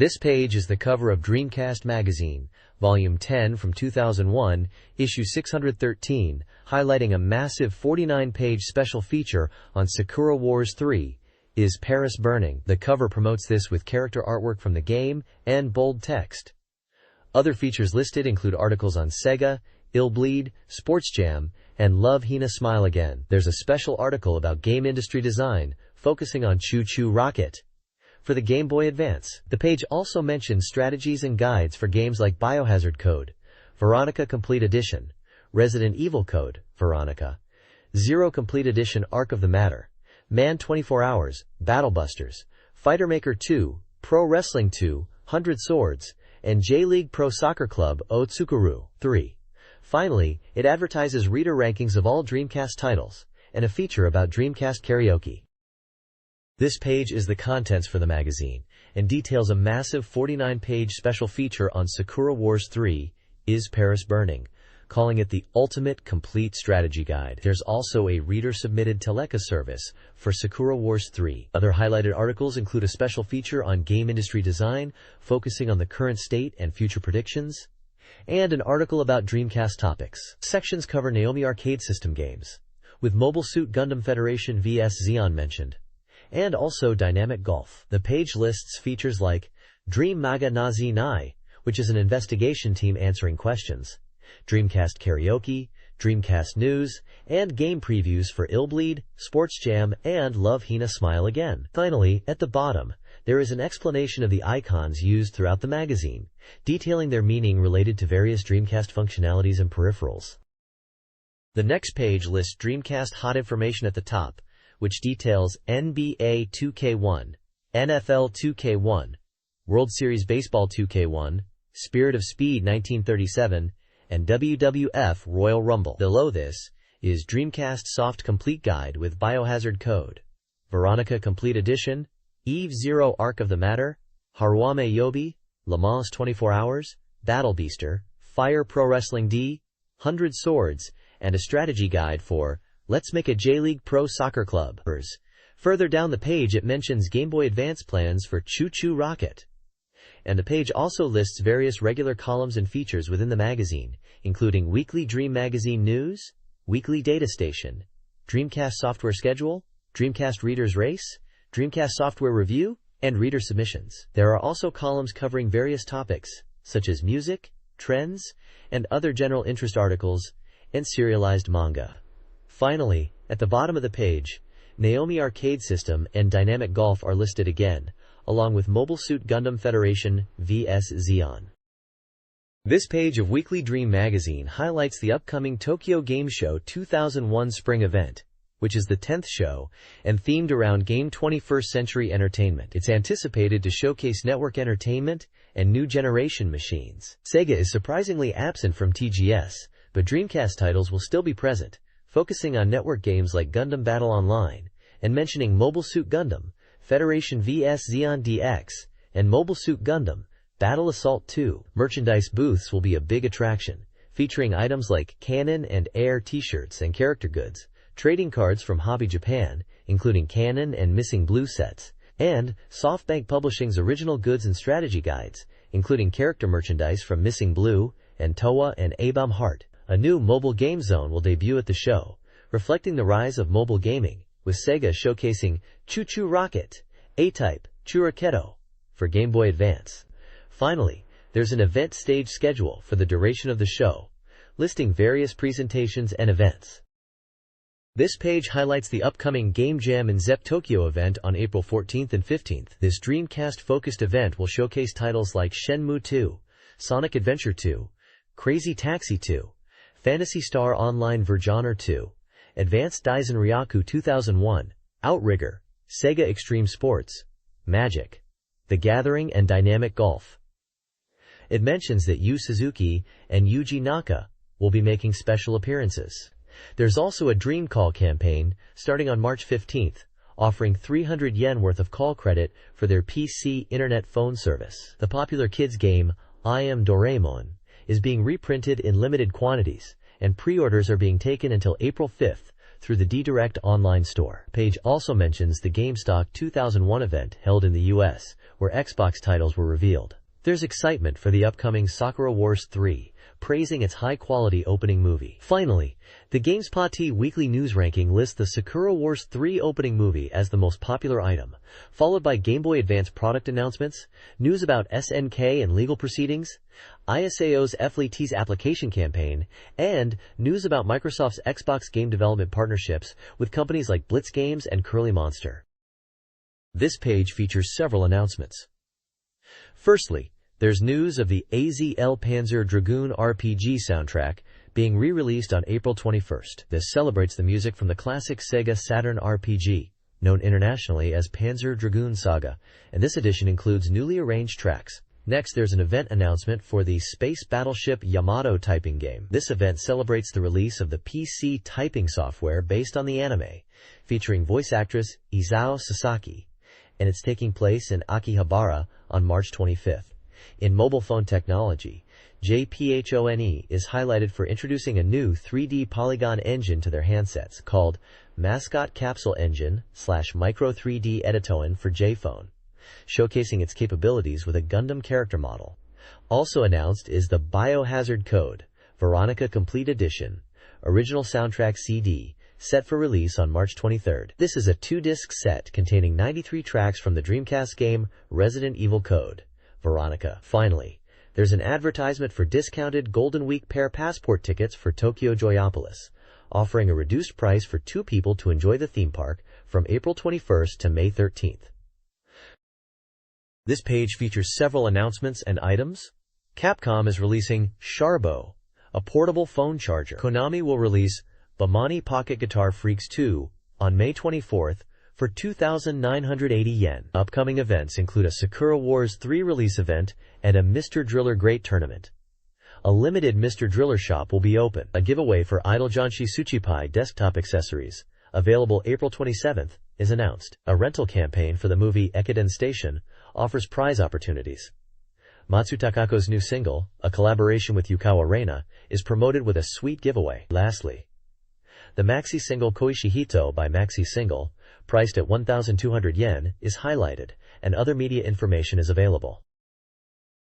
This page is the cover of Dreamcast Magazine, Volume 10 from 2001, Issue 613, highlighting a massive 49-page special feature on Sakura Wars 3, Is Paris Burning? The cover promotes this with character artwork from the game and bold text. Other features listed include articles on Sega, Bleed, Sports Jam, and Love Hina Smile Again. There's a special article about game industry design, focusing on Choo Choo Rocket for the Game Boy Advance. The page also mentions strategies and guides for games like Biohazard Code, Veronica Complete Edition, Resident Evil Code, Veronica, Zero Complete Edition Arc of the Matter, Man 24 Hours, Battle Busters, Fighter Maker 2, Pro Wrestling 2, 100 Swords, and J-League Pro Soccer Club Otsukuru 3. Finally, it advertises reader rankings of all Dreamcast titles, and a feature about Dreamcast karaoke. This page is the contents for the magazine, and details a massive 49-page special feature on Sakura Wars 3, Is Paris Burning?, calling it the ultimate complete strategy guide. There's also a reader-submitted Teleka service for Sakura Wars 3. Other highlighted articles include a special feature on game industry design, focusing on the current state and future predictions, and an article about Dreamcast topics. Sections cover Naomi Arcade System games, with Mobile Suit Gundam Federation vs Zeon mentioned, and also Dynamic Golf. The page lists features like Dream Maga Nazi Nai, which is an investigation team answering questions, Dreamcast Karaoke, Dreamcast News, and game previews for Bleed, Sports Jam, and Love Hina Smile Again. Finally, at the bottom, there is an explanation of the icons used throughout the magazine, detailing their meaning related to various Dreamcast functionalities and peripherals. The next page lists Dreamcast hot information at the top, which details NBA 2K1, NFL 2K1, World Series Baseball 2K1, Spirit of Speed 1937, and WWF Royal Rumble. Below this is Dreamcast Soft Complete Guide with Biohazard Code, Veronica Complete Edition, Eve Zero Arc of the Matter, Haruame Yobi, Le Mans 24 Hours, Battle Beaster, Fire Pro Wrestling D, 100 Swords, and a strategy guide for Let's Make a J-League Pro Soccer Club. Further down the page it mentions Game Boy Advance plans for Choo Choo Rocket. And the page also lists various regular columns and features within the magazine, including Weekly Dream Magazine News, Weekly Data Station, Dreamcast Software Schedule, Dreamcast Readers Race, Dreamcast Software Review, and reader submissions. There are also columns covering various topics, such as music, trends, and other general interest articles, and serialized manga. Finally, at the bottom of the page, Naomi Arcade System and Dynamic Golf are listed again, along with Mobile Suit Gundam Federation vs Zeon. This page of Weekly Dream Magazine highlights the upcoming Tokyo Game Show 2001 Spring event, which is the 10th show, and themed around Game 21st Century Entertainment. It's anticipated to showcase network entertainment and new generation machines. Sega is surprisingly absent from TGS, but Dreamcast titles will still be present, focusing on network games like Gundam Battle Online, and mentioning Mobile Suit Gundam, Federation vs Zeon DX, and Mobile Suit Gundam, Battle Assault 2. Merchandise booths will be a big attraction, featuring items like Canon and Air t-shirts and character goods, trading cards from Hobby Japan, including Canon and Missing Blue sets, and SoftBank Publishing's original goods and strategy guides, including character merchandise from Missing Blue and Towa and Abam Heart. A new mobile game zone will debut at the show, reflecting the rise of mobile gaming, with Sega showcasing Choo Choo Rocket, A-Type, Churaketo for Game Boy Advance. Finally, there's an event stage schedule for the duration of the show, listing various presentations and events. This page highlights the upcoming Game Jam in ZEP Tokyo event on April 14th and 15th. This Dreamcast-focused event will showcase titles like Shenmue 2, Sonic Adventure 2, Crazy Taxi 2, Phantasy Star Online Virgeoner 2, Advanced Daisen Ryaku 2001, Outrigger, Sega Extreme Sports, Magic, The Gathering, and Dynamic Golf. It mentions that Yu Suzuki and Yuji Naka will be making special appearances. There's also a Dream Call campaign starting on March 15th, offering 300 yen worth of call credit for their PC internet phone service. The popular kids game, I Am Doraemon, is being reprinted in limited quantities, and pre-orders are being taken until April 5th through the D-Direct online store. Page also mentions the GameStop 2001 event held in the U.S., where Xbox titles were revealed. There's excitement for the upcoming Sakura Wars 3, praising its high-quality opening movie. Finally, the GameSpot Weekly News Ranking lists the Sakura Wars 3 opening movie as the most popular item, followed by Game Boy Advance product announcements, news about SNK and legal proceedings, ISAO's FLET's application campaign, and news about Microsoft's Xbox game development partnerships with companies like Blitz Games and Curly Monster. This page features several announcements. Firstly, there's news of the AZL Panzer Dragoon RPG soundtrack being re-released on April 21st. This celebrates the music from the classic Sega Saturn RPG, known internationally as Panzer Dragoon Saga, and this edition includes newly arranged tracks. Next, there's an event announcement for the Space Battleship Yamato typing game. This event celebrates the release of the PC typing software based on the anime, featuring voice actress Isao Sasaki, and it's taking place in Akihabara on March 25th. In mobile phone technology, JPHONE is highlighted for introducing a new 3D polygon engine to their handsets called Mascot Capsule Engine / Micro 3D Editoin for JPhone, showcasing its capabilities with a Gundam character model. Also announced is the Biohazard Code Veronica Complete Edition original soundtrack CD, set for release on March 23rd. This is a 2-disc set containing 93 tracks from the Dreamcast game Resident Evil Code Veronica. Finally, there's an advertisement for discounted Golden Week pair passport tickets for Tokyo Joyopolis, offering a reduced price for 2 people to enjoy the theme park from April 21st to May 13th. This page features several announcements and items. Capcom is releasing Sharbo, a portable phone charger. Konami will release Bamani Pocket Guitar Freaks 2 on May 24th for 2,980 yen. Upcoming events include a Sakura Wars 3 release event and a Mr. Driller Great tournament. A limited Mr. Driller shop will be open. A giveaway for Idol Janshi Tsuchipai desktop accessories, available April 27th, is announced. A rental campaign for the movie Ekiden Station offers prize opportunities. Matsu Takako's new single, a collaboration with Yukawa Reina, is promoted with a sweet giveaway. Lastly, the maxi single Koishihito by Maxi Single, priced at 1,200 yen, is highlighted, and other media information is available.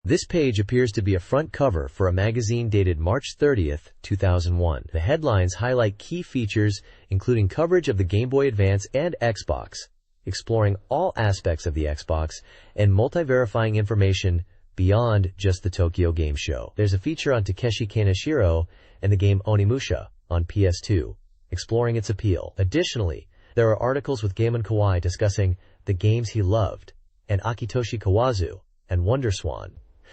This page appears to be a front cover for a magazine dated March 30th, 2001. The headlines highlight key features, including coverage of the Game Boy Advance and Xbox, exploring all aspects of the Xbox, and multi-verifying information beyond just the Tokyo Game Show. There's a feature on Takeshi Kaneshiro and the game Onimusha on PS2, exploring its appeal. Additionally, there are articles with Gamon Kawai discussing the games he loved, and Akitoshi Kawazu, and WonderSwan.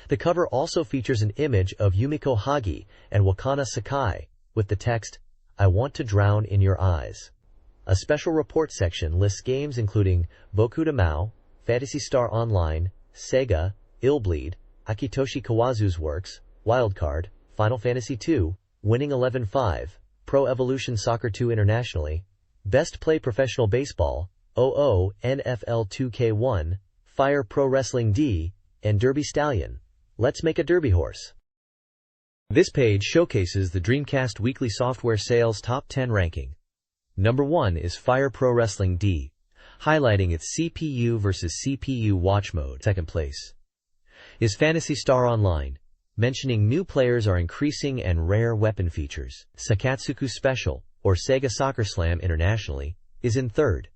The cover also features an image of Yumiko Hagi and Wakana Sakai, with the text, "I want to drown in your eyes." A special report section lists games including Bokuda Mao, Phantasy Star Online, Sega, Illbleed, Akitoshi Kawazu's works, Wildcard, Final Fantasy II, Winning 11-5, Pro Evolution Soccer 2 internationally, Best Play Professional Baseball, OO, NFL 2K1, Fire Pro Wrestling D, and Derby Stallion. Let's make a Derby horse. This page showcases the Dreamcast Weekly Software Sales Top 10 ranking. Number 1 is Fire Pro Wrestling D, highlighting its CPU versus CPU watch mode. Second place is Phantasy Star Online, mentioning new players are increasing and rare weapon features. Sakatsuku Special, or Sega Soccer Slam internationally, is in third,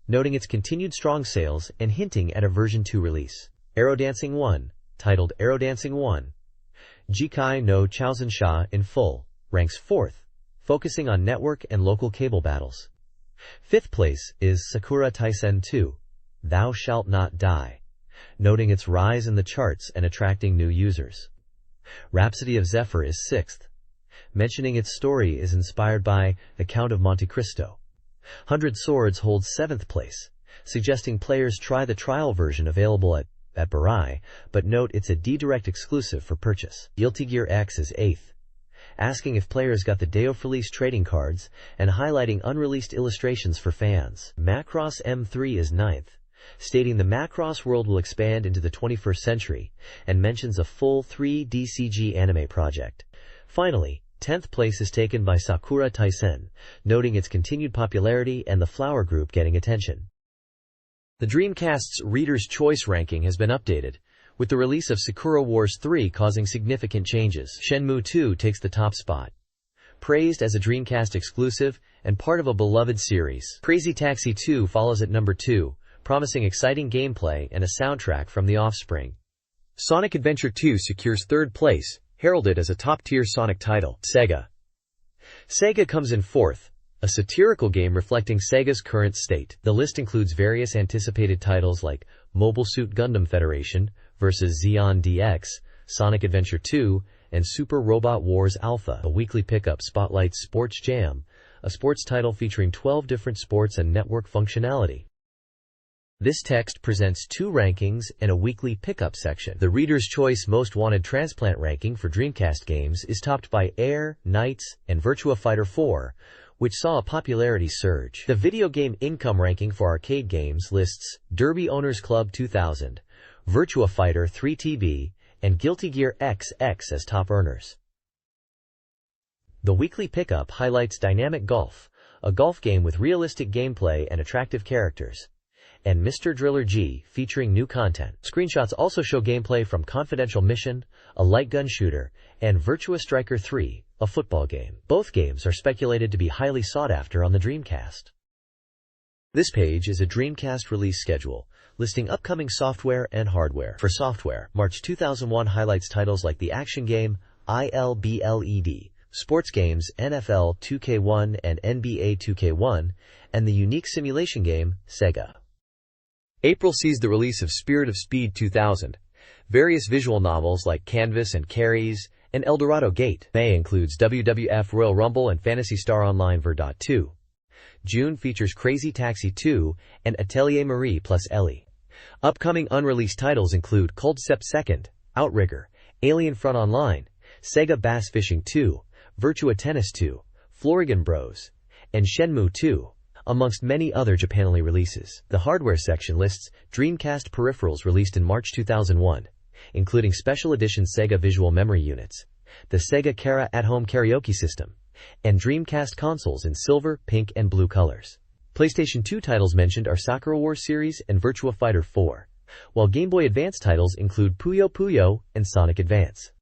noting its continued strong sales and hinting at a version 2 release. Aerodancing 1, titled Aerodancing 1, Jikai no Chouzensha in full, ranks 4th, focusing on network and local cable battles. 5th place is Sakura Taisen 2, Thou Shalt Not Die, noting its rise in the charts and attracting new users. Rhapsody of Zephyr is 6th, mentioning its story is inspired by The Count of Monte Cristo. 100 Swords holds 7th place, suggesting players try the trial version available at Barai, but note it's a D-Direct exclusive for purchase. Guilty Gear X is 8th, asking if players got the day of release trading cards and highlighting unreleased illustrations for fans. Macross M3 is 9th, stating the Macross world will expand into the 21st century and mentions a full 3D CG anime project. Finally, 10th place is taken by Sakura Taisen, noting its continued popularity and the Flower Group getting attention. The Dreamcast's Reader's Choice ranking has been updated, with the release of Sakura Wars 3 causing significant changes. Shenmue 2 takes the top spot. Praised as a Dreamcast exclusive and part of a beloved series, Crazy Taxi 2 follows at number 2, promising exciting gameplay and a soundtrack from the offspring. Sonic Adventure 2 secures third place, heralded as a top-tier Sonic title. Sega comes in fourth, a satirical game reflecting Sega's current state. The list includes various anticipated titles like Mobile Suit Gundam Federation vs. Xeon DX, Sonic Adventure 2, and Super Robot Wars Alpha. A weekly pickup spotlights Sports Jam, a sports title featuring 12 different sports and network functionality. This text presents 2 rankings and a weekly pickup section. The Reader's Choice Most Wanted Transplant ranking for Dreamcast games is topped by Air, Knights, and Virtua Fighter 4, which saw a popularity surge. The Video Game Income ranking for arcade games lists Derby Owners Club 2000, Virtua Fighter 3 TB, and Guilty Gear XX as top earners. The weekly pickup highlights Dynamic Golf, a golf game with realistic gameplay and attractive characters, and Mr. Driller G, featuring new content. Screenshots also show gameplay from Confidential Mission, a light gun shooter, and Virtua Striker 3, a football game. Both games are speculated to be highly sought after on the Dreamcast. This page is a Dreamcast release schedule, listing upcoming software and hardware. For software, March 2001 highlights titles like the action game ILBLED, sports games NFL 2K1 and NBA 2K1, and the unique simulation game Sega. April sees the release of Spirit of Speed 2000, various visual novels like Canvas and Carries, and Eldorado Gate. May includes WWF Royal Rumble and Phantasy Star Online Verdot 2. June features Crazy Taxi 2 and Atelier Marie plus Ellie. Upcoming unreleased titles include Cold Step 2nd, Outrigger, Alien Front Online, Sega Bass Fishing 2, Virtua Tennis 2, Florigan Bros, and Shenmue 2, amongst many other Japan-only releases. The hardware section lists Dreamcast peripherals released in March 2001, including special edition Sega visual memory units, the Sega Kara at-home karaoke system, and Dreamcast consoles in silver, pink, and blue colors. PlayStation 2 titles mentioned are Sakura Wars series and Virtua Fighter 4, while Game Boy Advance titles include Puyo Puyo and Sonic Advance.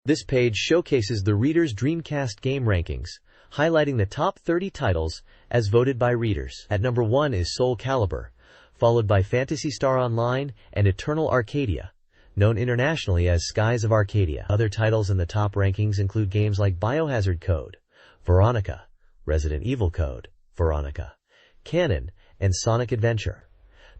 This page showcases the Reader's Dreamcast game rankings, highlighting the top 30 titles as voted by readers. At number 1 is Soul Calibur, followed by Phantasy Star Online and Eternal Arcadia, known internationally as Skies of Arcadia. Other titles in the top rankings include games like Biohazard Code, Veronica, Resident Evil Code, Veronica, Canon, and Sonic Adventure.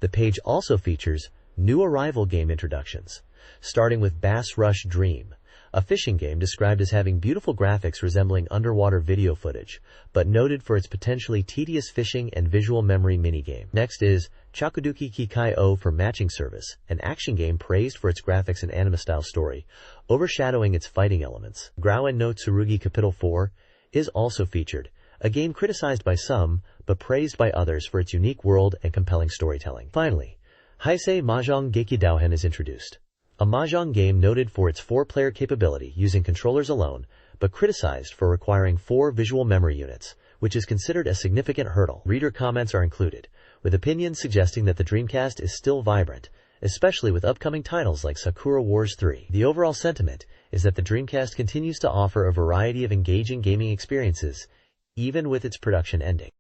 The page also features new arrival game introductions, starting with Bass Rush Dream, a fishing game described as having beautiful graphics resembling underwater video footage, but noted for its potentially tedious fishing and visual memory minigame. Next is Chakuduki Kikai O for Matching Service, an action game praised for its graphics and anime-style story, overshadowing its fighting elements. Grauen no Tsurugi Capital 4 is also featured, a game criticized by some, but praised by others for its unique world and compelling storytelling. Finally, Heisei Mahjong Gekidouhen is introduced, a mahjong game noted for its 4-player capability using controllers alone, but criticized for requiring 4 visual memory units, which is considered a significant hurdle. Reader comments are included, with opinions suggesting that the Dreamcast is still vibrant, especially with upcoming titles like Sakura Wars 3. The overall sentiment is that the Dreamcast continues to offer a variety of engaging gaming experiences, even with its production ending.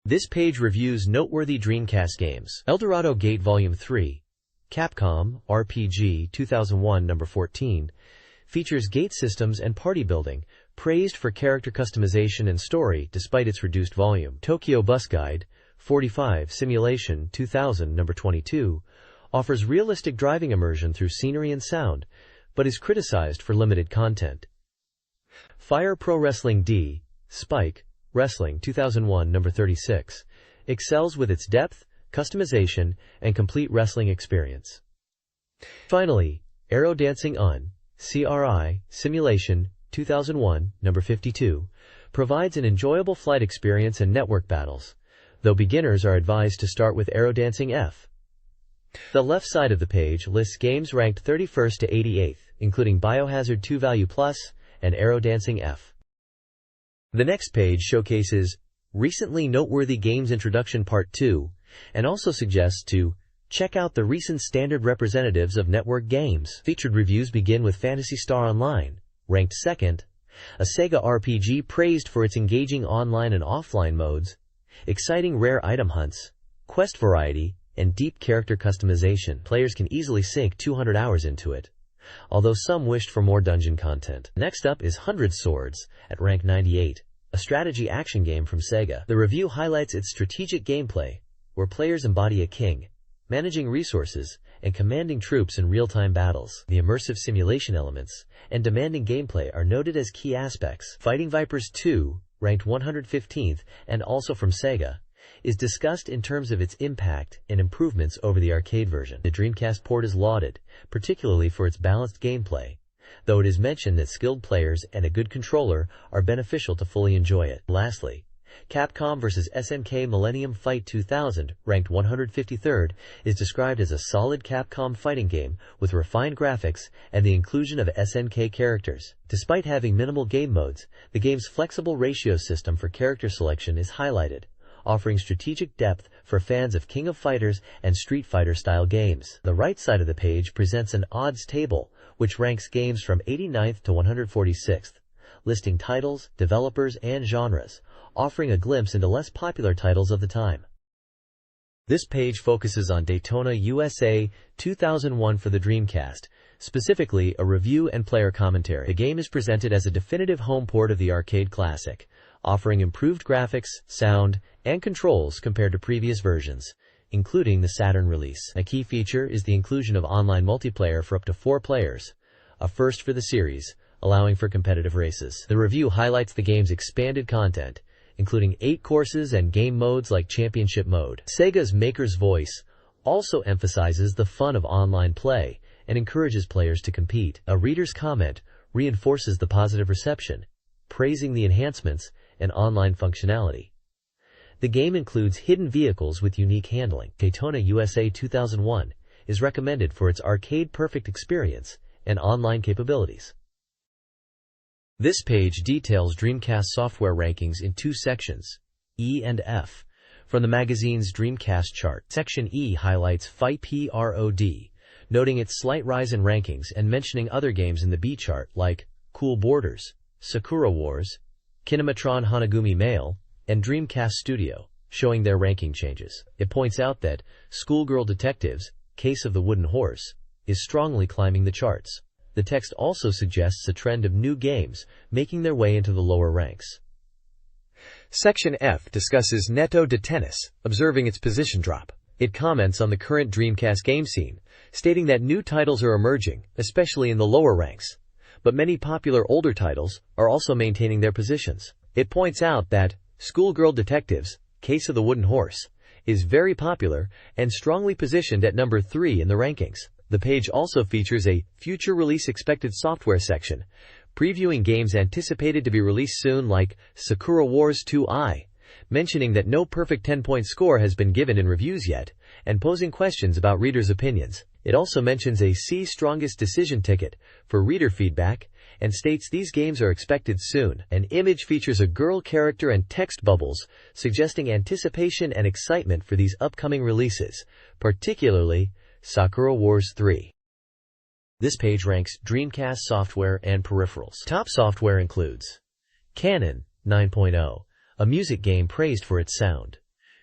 This page reviews noteworthy Dreamcast games. Eldorado Gate Volume 3, Capcom RPG 2001 No. 14, features gate systems and party building, praised for character customization and story despite its reduced volume. Tokyo Bus Guide 45 Simulation 2000 No. 22 offers realistic driving immersion through scenery and sound, but is criticized for limited content. Fire Pro Wrestling D, Spike, Wrestling 2001 No. 36, excels with its depth, customization, and complete wrestling experience. Finally, Aero Dancing On, CRI, Simulation 2001 No. 52, provides an enjoyable flight experience and network battles, though beginners are advised to start with Aero Dancing F. The left side of the page lists games ranked 31st to 88th, including Biohazard 2 Value Plus and Aero Dancing F. The next page showcases Recently Noteworthy Games Introduction Part 2, and also suggests to check out the recent standard representatives of network games. Featured reviews begin with Phantasy Star Online, ranked second, a Sega RPG praised for its engaging online and offline modes, exciting rare item hunts, quest variety, and deep character customization. Players can easily sink 200 hours into it, although some wished for more dungeon content. Next up is 100 Swords, at rank 98, a strategy action game from Sega. The review highlights its strategic gameplay, where players embody a king, managing resources, and commanding troops in real-time battles. The immersive simulation elements and demanding gameplay are noted as key aspects. Fighting Vipers 2, ranked 115th and also from Sega, is discussed in terms of its impact and improvements over the arcade version. The Dreamcast port is lauded, particularly for its balanced gameplay, though it is mentioned that skilled players and a good controller are beneficial to fully enjoy it. Lastly, Capcom vs. SNK Millennium Fight 2000, ranked 153rd, is described as a solid Capcom fighting game with refined graphics and the inclusion of SNK characters. Despite having minimal game modes, the game's flexible ratio system for character selection is highlighted, offering strategic depth for fans of King of Fighters and Street Fighter style games. The right side of the page presents an odds table, which ranks games from 89th to 146th, listing titles, developers, and genres, offering a glimpse into less popular titles of the time. This page focuses on Daytona USA 2001 for the Dreamcast, specifically a review and player commentary. The game is presented as a definitive home port of the arcade classic, offering improved graphics, sound, and controls compared to previous versions, including the Saturn release. A key feature is the inclusion of online multiplayer for up to 4 players, a first for the series, allowing for competitive races. The review highlights the game's expanded content, including 8 courses and game modes like Championship Mode. Sega's Maker's Voice also emphasizes the fun of online play and encourages players to compete. A reader's comment reinforces the positive reception, praising the enhancements and online functionality. The game includes hidden vehicles with unique handling. Daytona USA 2001 is recommended for its arcade-perfect experience and online capabilities. This page details Dreamcast software rankings in 2 sections, E and F, from the magazine's Dreamcast chart. Section E highlights Fight Prod, noting its slight rise in rankings and mentioning other games in the B chart like Cool Borders, Sakura Wars, Kinematron Hanagumi Mail, and Dreamcast Studio, showing their ranking changes. It points out that Schoolgirl Detectives, Case of the Wooden Horse, is strongly climbing the charts. The text also suggests a trend of new games making their way into the lower ranks. Section F discusses Netto de Tennis, observing its position drop. It comments on the current Dreamcast game scene, stating that new titles are emerging, especially in the lower ranks, but many popular older titles are also maintaining their positions. It points out that Schoolgirl Detectives, Case of the Wooden Horse, is very popular and strongly positioned at number 3 in the rankings. The page also features a Future Release Expected Software section, previewing games anticipated to be released soon like Sakura Wars 2i, mentioning that no perfect 10-point score has been given in reviews yet, and posing questions about readers' opinions. It also mentions a See Strongest Decision ticket for reader feedback and states these games are expected soon. An image features a girl character and text bubbles, suggesting anticipation and excitement for these upcoming releases, particularly Sakura Wars 3. This page ranks Dreamcast software and peripherals. Top software includes Canon 9.0, a music game praised for its sound.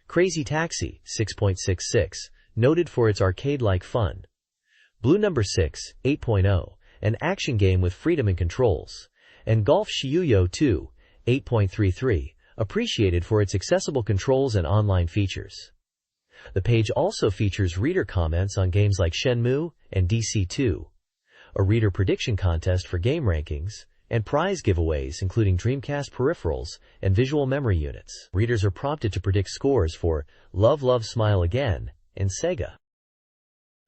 Crazy Taxi 6.66, noted for its arcade-like fun. Blue Number 6 8.0, an action game with freedom and controls. And Golf Shiuyo 2 8.33, appreciated for its accessible controls and online features. The page also features reader comments on games like Shenmue and DC2, a reader prediction contest for game rankings, and prize giveaways including Dreamcast peripherals and visual memory units. Readers are prompted to predict scores for Love Love Smile Again and Sega.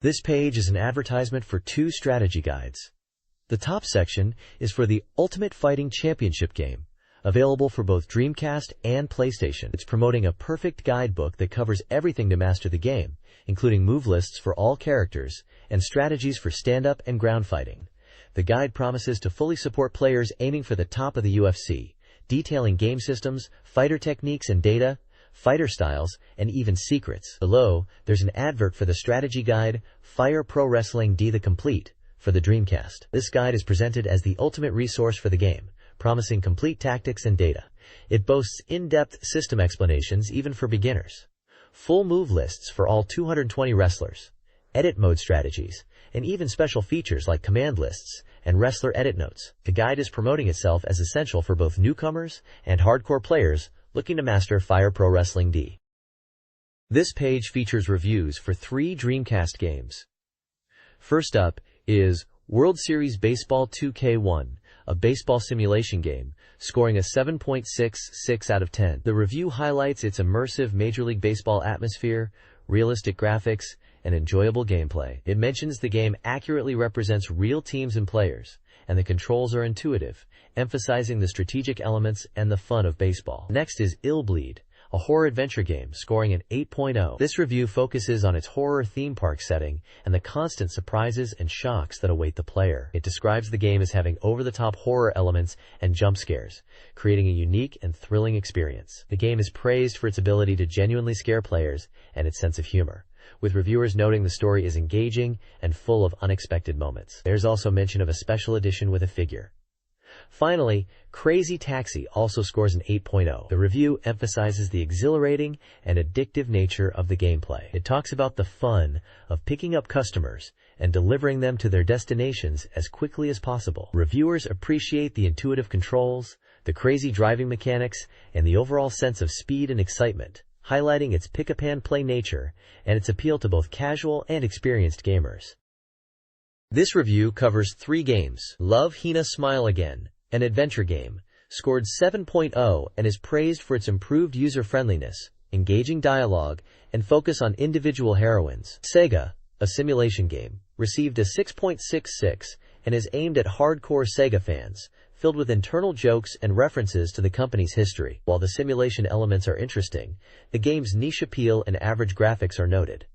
This page is an advertisement for 2 strategy guides. The top section is for the Ultimate Fighting Championship game, available for both Dreamcast and PlayStation. It's promoting a perfect guidebook that covers everything to master the game, including move lists for all characters and strategies for stand-up and ground fighting. The guide promises to fully support players aiming for the top of the UFC, detailing game systems, fighter techniques and data, fighter styles, and even secrets. Below, there's an advert for the strategy guide, Fire Pro Wrestling D the Complete, for the Dreamcast. This guide is presented as the ultimate resource for the game, promising complete tactics and data. It boasts in-depth system explanations even for beginners, full move lists for all 220 wrestlers, edit mode strategies, and even special features like command lists and wrestler edit notes. The guide is promoting itself as essential for both newcomers and hardcore players looking to master Fire Pro Wrestling D. This page features reviews for 3 Dreamcast games. First up is World Series Baseball 2K1, a baseball simulation game, scoring a 7.66 out of 10. The review highlights its immersive Major League Baseball atmosphere, realistic graphics, and enjoyable gameplay. It mentions the game accurately represents real teams and players, and the controls are intuitive, emphasizing the strategic elements and the fun of baseball. Next is Illbleed, a horror adventure game, scoring an 8.0. This review focuses on its horror theme park setting and the constant surprises and shocks that await the player. It describes the game as having over-the-top horror elements and jump scares, creating a unique and thrilling experience. The game is praised for its ability to genuinely scare players and its sense of humor, with reviewers noting the story is engaging and full of unexpected moments. There's also mention of a special edition with a figure. Finally, Crazy Taxi also scores an 8.0. The review emphasizes the exhilarating and addictive nature of the gameplay. It talks about the fun of picking up customers and delivering them to their destinations as quickly as possible. Reviewers appreciate the intuitive controls, the crazy driving mechanics, and the overall sense of speed and excitement, highlighting its pick-up-and-play nature and its appeal to both casual and experienced gamers. This review covers 3 games. Love Hina Smile Again, an adventure game, scored 7.0 and is praised for its improved user-friendliness, engaging dialogue, and focus on individual heroines. Sega, a simulation game, received a 6.66 and is aimed at hardcore Sega fans, filled with internal jokes and references to the company's history. While the simulation elements are interesting, the game's niche appeal and average graphics are noted.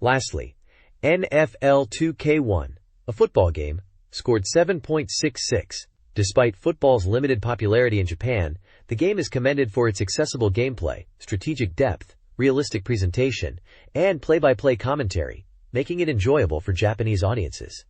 Lastly, NFL 2K1, a football game, scored 7.66. Despite football's limited popularity in Japan, the game is commended for its accessible gameplay, strategic depth, realistic presentation, and play-by-play commentary, making it enjoyable for Japanese audiences.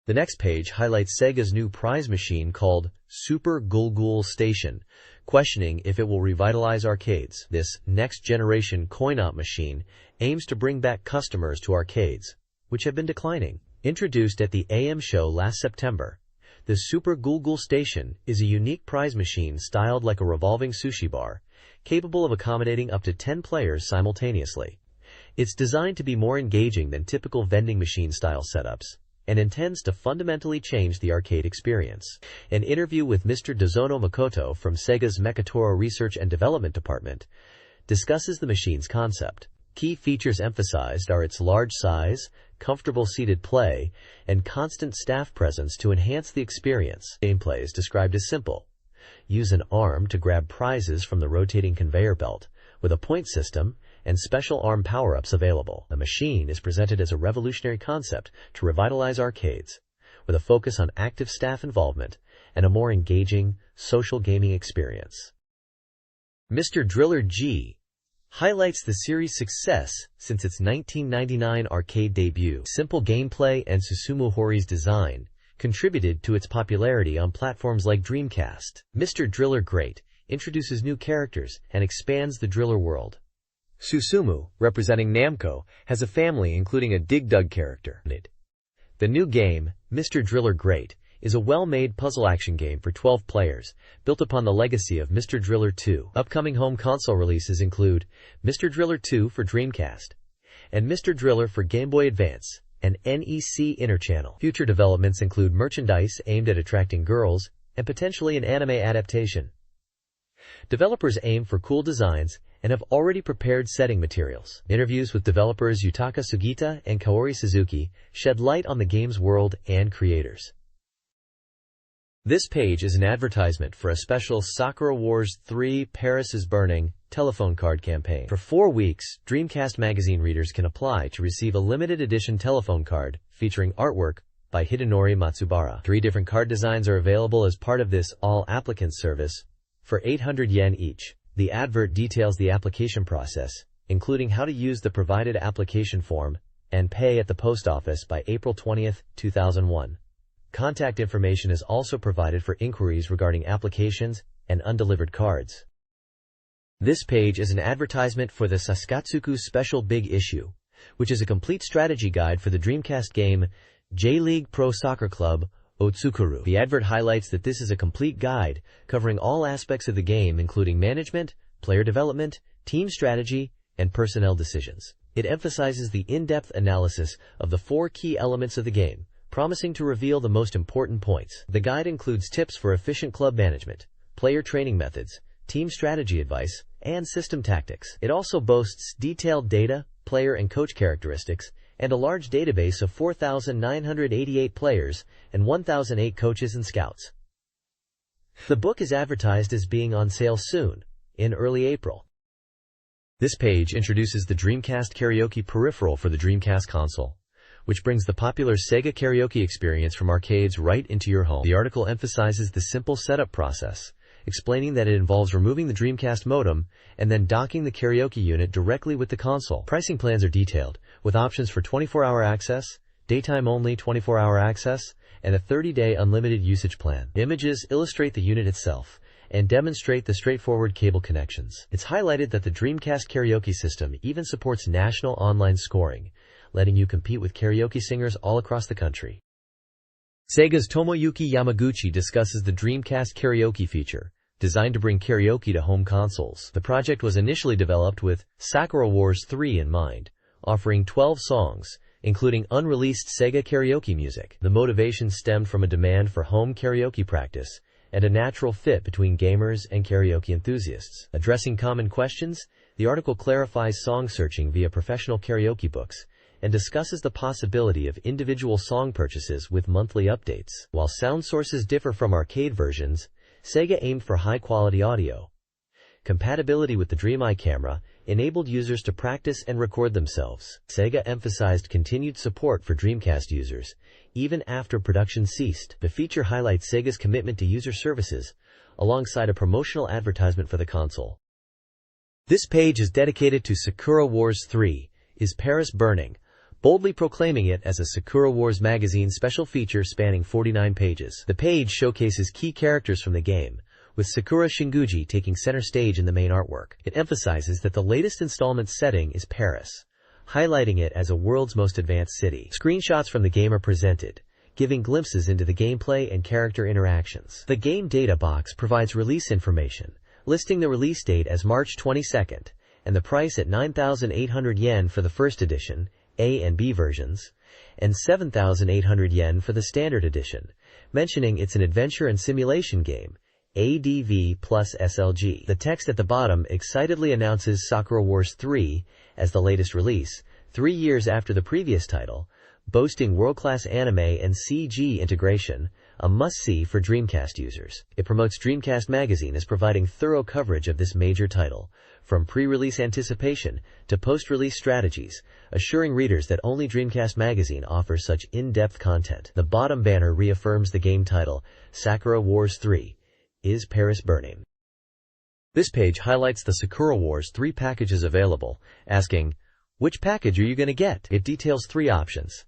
The next page highlights Sega's new prize machine called Super Gulgul Station, questioning if it will revitalize arcades. This next-generation coin-op machine aims to bring back customers to arcades, which have been declining. Introduced at the AM show last September, the Super Gulgul Station is a unique prize machine styled like a revolving sushi bar, capable of accommodating up to 10 players simultaneously. It's designed to be more engaging than typical vending machine-style setups, and intends to fundamentally change the arcade experience. An interview with Mr. Dozono Makoto from Sega's Mekatoro Research and Development Department discusses the machine's concept. Key features emphasized are its large size, comfortable seated play, and constant staff presence to enhance the experience. Gameplay is described as simple. Use an arm to grab prizes from the rotating conveyor belt, with a point system and special arm power-ups available. The machine is presented as a revolutionary concept to revitalize arcades, with a focus on active staff involvement and a more engaging, social gaming experience. Mr. Driller G highlights the series' success since its 1999 arcade debut. Simple gameplay and Susumu Hori's design contributed to its popularity on platforms like Dreamcast. Mr. Driller Great introduces new characters and expands the Driller world. Susumu, representing Namco, has a family including a Dig Dug character. The new game, Mr. Driller Great, is a well-made puzzle action game for 12 players, built upon the legacy of Mr. Driller 2. Upcoming home console releases include Mr. Driller 2 for Dreamcast, and Mr. Driller for Game Boy Advance and NEC Interchannel. Future developments include merchandise aimed at attracting girls and potentially an anime adaptation. Developers aim for cool designs and have already prepared setting materials. Interviews with developers Yutaka Sugita and Kaori Suzuki shed light on the game's world and creators. This page is an advertisement for a special Sakura Wars 3 Paris is Burning telephone card campaign. For 4 weeks, Dreamcast Magazine readers can apply to receive a limited edition telephone card featuring artwork by Hidenori Matsubara. 3 different card designs are available as part of this all-applicants service for 800 yen each. The advert details the application process, including how to use the provided application form and pay at the post office by April 20, 2001. Contact information is also provided for inquiries regarding applications and undelivered cards. This page is an advertisement for the Saskatsuku Special Big Issue, which is a complete strategy guide for the Dreamcast game J-League Pro Soccer Club Otsukuru. The advert highlights that this is a complete guide covering all aspects of the game, including management, player development, team strategy, and personnel decisions. It emphasizes the in-depth analysis of the 4 key elements of the game, promising to reveal the most important points. The guide includes tips for efficient club management, player training methods, team strategy advice, and system tactics. It also boasts detailed data, player and coach characteristics, and a large database of 4,988 players and 1,008 coaches and scouts. The book is advertised as being on sale soon, in early April. This page introduces the Dreamcast karaoke peripheral for the Dreamcast console, which brings the popular Sega karaoke experience from arcades right into your home. The article emphasizes the simple setup process, explaining that it involves removing the Dreamcast modem and then docking the karaoke unit directly with the console. Pricing plans are detailed, with options for 24-hour access, daytime-only 24-hour access, and a 30-day unlimited usage plan. Images illustrate the unit itself and demonstrate the straightforward cable connections. It's highlighted that the Dreamcast karaoke system even supports national online scoring, letting you compete with karaoke singers all across the country. Sega's Tomoyuki Yamaguchi discusses the Dreamcast karaoke feature, designed to bring karaoke to home consoles. The project was initially developed with Sakura Wars 3 in mind, offering 12 songs, including unreleased Sega karaoke music. The motivation stemmed from a demand for home karaoke practice and a natural fit between gamers and karaoke enthusiasts. Addressing common questions, the article clarifies song searching via professional karaoke books and discusses the possibility of individual song purchases with monthly updates. While sound sources differ from arcade versions, Sega aimed for high-quality audio. Compatibility with the DreamEye camera enabled users to practice and record themselves. Sega emphasized continued support for Dreamcast users, even after production ceased. The feature highlights Sega's commitment to user services, alongside a promotional advertisement for the console. This page is dedicated to Sakura Wars 3, Is Paris Burning?, boldly proclaiming it as a Sakura Wars Magazine special feature spanning 49 pages. The page showcases key characters from the game, with Sakura Shinguji taking center stage in the main artwork. It emphasizes that the latest installment setting is Paris, highlighting it as a world's most advanced city. Screenshots from the game are presented, giving glimpses into the gameplay and character interactions. The game data box provides release information, listing the release date as March 22nd, and the price at 9,800 yen for the first edition, A and B versions, and 7,800 yen for the standard edition, mentioning it's an adventure and simulation game, ADV plus SLG. The text at the bottom excitedly announces Sakura Wars 3 as the latest release, 3 years after the previous title, boasting world-class anime and CG integration, a must-see for Dreamcast users. It promotes Dreamcast Magazine as providing thorough coverage of this major title, from pre-release anticipation to post-release strategies, assuring readers that only Dreamcast Magazine offers such in-depth content. The bottom banner reaffirms the game title, Sakura Wars 3, Is Paris Burning? This page highlights the Sakura Wars 3 packages available, asking, which package are you going to get? It details 3 options: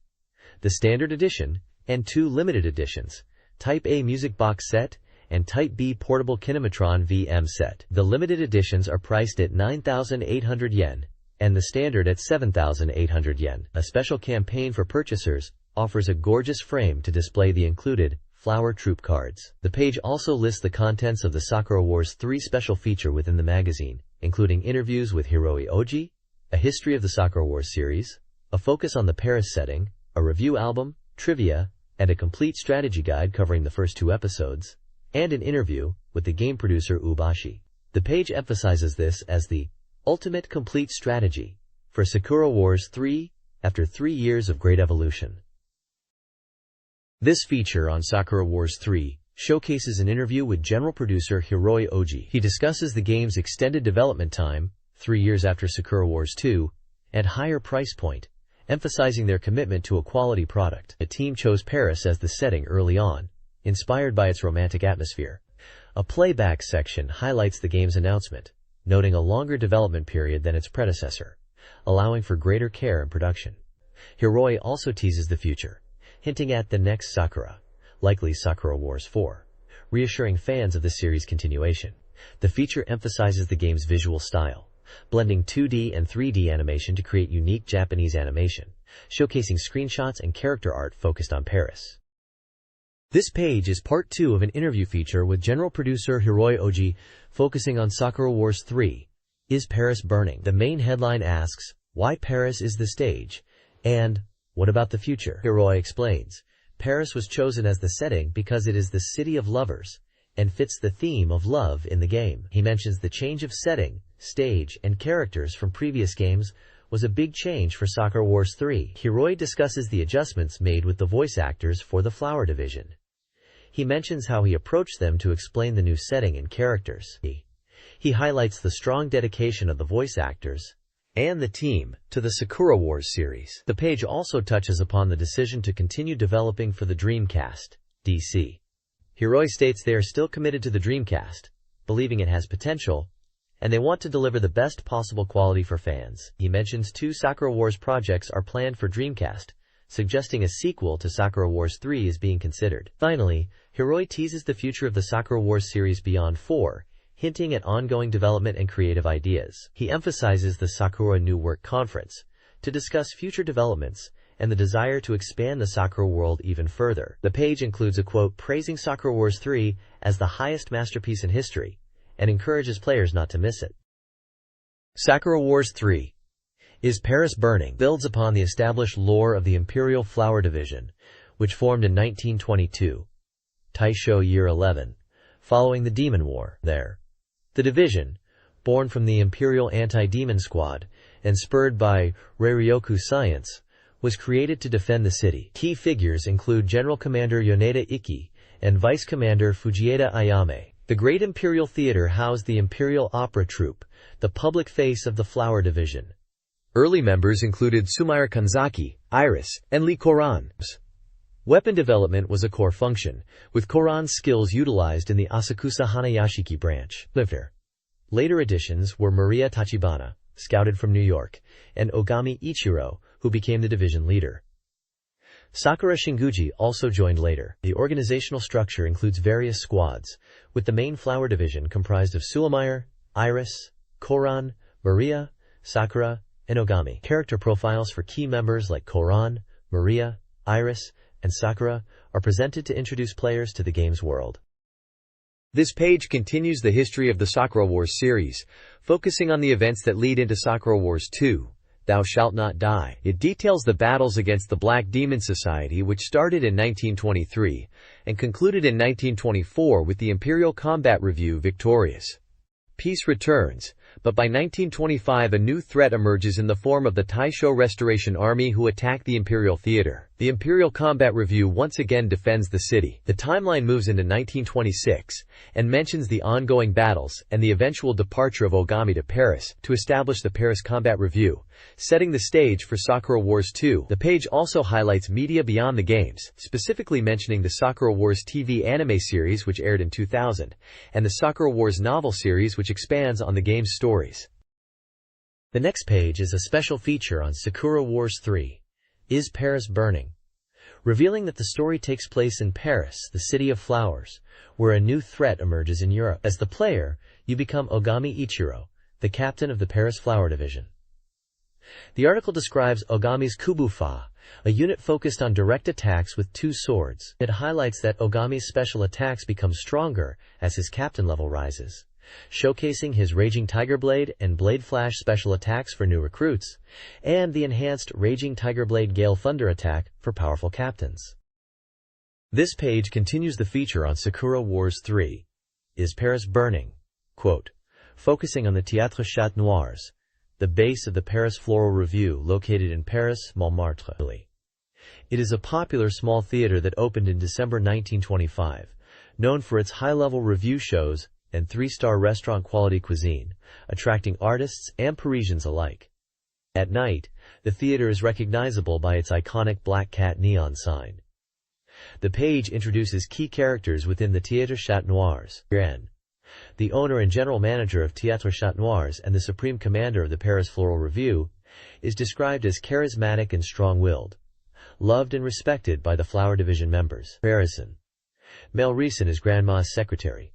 the standard edition and 2 limited editions, Type A Music Box Set and Type B Portable Kinematron VM Set. The limited editions are priced at 9,800 yen, and the standard at 7,800 yen. A special campaign for purchasers offers a gorgeous frame to display the included Flower Troop cards. The page also lists the contents of the Sakura Wars 3 special feature within the magazine, including interviews with Hiroi Oji, a history of the Sakura Wars series, a focus on the Paris setting, a review album, trivia, and a complete strategy guide covering the first 2 episodes, and an interview with the game producer Ubashi. The page emphasizes this as the ultimate complete strategy for Sakura Wars 3 after 3 years of great evolution. This feature on Sakura Wars 3 showcases an interview with general producer Hiroi Oji. He discusses the game's extended development time, 3 years after Sakura Wars 2, and higher price point, emphasizing their commitment to a quality product. The team chose Paris as the setting early on, inspired by its romantic atmosphere. A playback section highlights the game's announcement, noting a longer development period than its predecessor, allowing for greater care in production. Hiroi also teases the future, hinting at the next Sakura, likely Sakura Wars 4, reassuring fans of the series' continuation. The feature emphasizes the game's visual style, blending 2D and 3D animation to create unique Japanese animation, showcasing screenshots and character art focused on Paris. This page is part 2 of an interview feature with general producer Hiroi Oji, focusing on Sakura Wars 3, Is Paris Burning? The main headline asks, why Paris is the stage, and what about the future? Hiroi explains, Paris was chosen as the setting because it is the city of lovers, and fits the theme of love in the game. He mentions the change of setting, stage, and characters from previous games was a big change for Sakura Wars 3. Hiroi discusses the adjustments made with the voice actors for the Flower Division. He mentions how he approached them to explain the new setting and characters. He highlights the strong dedication of the voice actors and the team to the Sakura Wars series. The page also touches upon the decision to continue developing for the Dreamcast, DC. Hiroi states they are still committed to the Dreamcast, believing it has potential, and they want to deliver the best possible quality for fans. He mentions 2 Sakura Wars projects are planned for Dreamcast, suggesting a sequel to Sakura Wars 3 is being considered. Finally, Hiroi teases the future of the Sakura Wars series beyond 4, hinting at ongoing development and creative ideas. He emphasizes the Sakura New Work Conference to discuss future developments and the desire to expand the Sakura world even further. The page includes a quote praising Sakura Wars 3 as the highest masterpiece in history and encourages players not to miss it. Sakura Wars 3, Is Paris Burning? Builds upon the established lore of the Imperial Flower Division, which formed in 1922, Taisho Year 11, following the Demon War. The division, born from the Imperial Anti-Demon Squad and spurred by Reiryoku science, was created to defend the city. Key figures include General Commander Yoneda Ikki and Vice Commander Fujieda Ayame. The Great Imperial Theater housed the Imperial Opera Troupe, the public face of the Flower Division. Early members included Sumire Kanzaki, Iris, and Lee Koran. Weapon development was a core function, with Koran's skills utilized in the Asakusa Hanayashiki branch. Later additions were Maria Tachibana, scouted from New York, and Ogami Ichiro, who became the division leader. Sakura Shinguji also joined later. The organizational structure includes various squads, with the main Flower Division comprised of Sulamire, Iris, Koran, Maria, Sakura, and Ogami. Character profiles for key members like Koran, Maria, Iris, and Sakura are presented to introduce players to the game's world. This page continues the history of the Sakura Wars series, focusing on the events that lead into Sakura Wars 2, Thou Shalt Not Die. It details the battles against the Black Demon Society, which started in 1923 and concluded in 1924 with the Imperial Combat Review victorious. Peace returns, but by 1925 a new threat emerges in the form of the Taisho Restoration Army who attack the Imperial Theater. The Imperial Combat Review once again defends the city. The timeline moves into 1926 and mentions the ongoing battles and the eventual departure of Ogami to Paris to establish the Paris Combat Review, setting the stage for Sakura Wars 2. The page also highlights media beyond the games, specifically mentioning the Sakura Wars TV anime series which aired in 2000, and the Sakura Wars novel series which expands on the game's stories. The next page is a special feature on Sakura Wars 3, Is Paris Burning? Revealing that the story takes place in Paris, the city of flowers, where a new threat emerges in Europe. As the player, you become Ogami Ichiro, the captain of the Paris Flower Division. The article describes Ogami's Kubufa, a unit focused on direct attacks with 2 swords. It highlights that Ogami's special attacks become stronger as his captain level rises, showcasing his Raging Tiger Blade and Blade Flash special attacks for new recruits, and the enhanced Raging Tiger Blade Gale Thunder attack for powerful captains. This page continues the feature on Sakura Wars 3, Is Paris Burning? Quote, focusing on the Théâtre Chat Noirs, the base of the Paris Floral Review located in Paris, Montmartre. It is a popular small theater that opened in December 1925, known for its high-level review shows and 3-star restaurant quality cuisine, attracting artists and Parisians alike. At night, the theater is recognizable by its iconic black cat neon sign. The page introduces key characters within the Théâtre Chat Noirs. The owner and general manager of Théâtre Chat Noirs and the supreme commander of the Paris Floral Review, is described as charismatic and strong-willed, loved and respected by the flower division members. Parison. Mel Reeson is Grandma's secretary,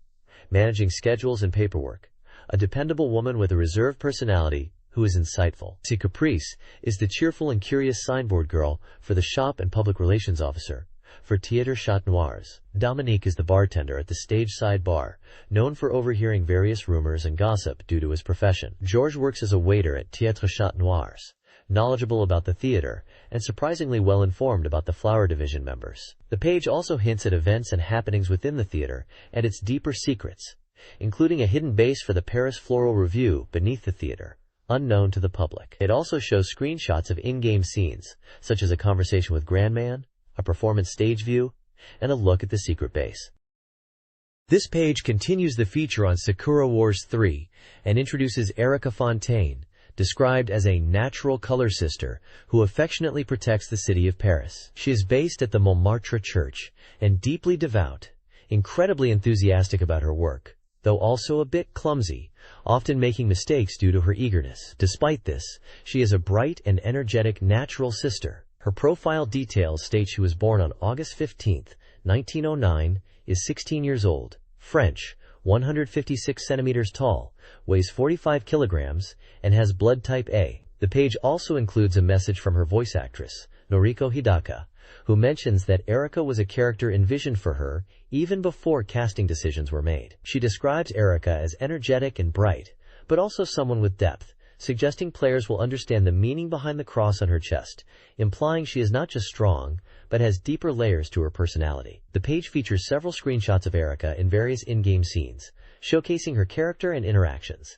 managing schedules and paperwork, a dependable woman with a reserved personality who is insightful. Si Caprice is the cheerful and curious signboard girl for the shop and public relations officer for Théâtre Chat Noirs. Dominique is the bartender at the stage-side bar, known for overhearing various rumors and gossip due to his profession. Georges works as a waiter at Théâtre Chat Noirs, knowledgeable about the theater and surprisingly well-informed about the flower division members. The page also hints at events and happenings within the theater and its deeper secrets, including a hidden base for the Paris Floral Review beneath the theater, unknown to the public. It also shows screenshots of in-game scenes, such as a conversation with Grandman, a performance stage view, and a look at the secret base. This page continues the feature on Sakura Wars 3 and introduces Erica Fontaine, described as a natural color sister who affectionately protects the city of Paris. She is based at the Montmartre Church and deeply devout, incredibly enthusiastic about her work, though also a bit clumsy, often making mistakes due to her eagerness. Despite this, she is a bright and energetic natural sister. Her profile details state she was born on August 15, 1909, is 16 years old, French, 156 centimeters tall, weighs 45 kilograms, and has blood type A. The page also includes a message from her voice actress, Noriko Hidaka, who mentions that Erica was a character envisioned for her even before casting decisions were made. She describes Erica as energetic and bright, but also someone with depth, suggesting players will understand the meaning behind the cross on her chest, implying she is not just strong, but has deeper layers to her personality. The page features several screenshots of Erica in various in-game scenes, showcasing her character and interactions.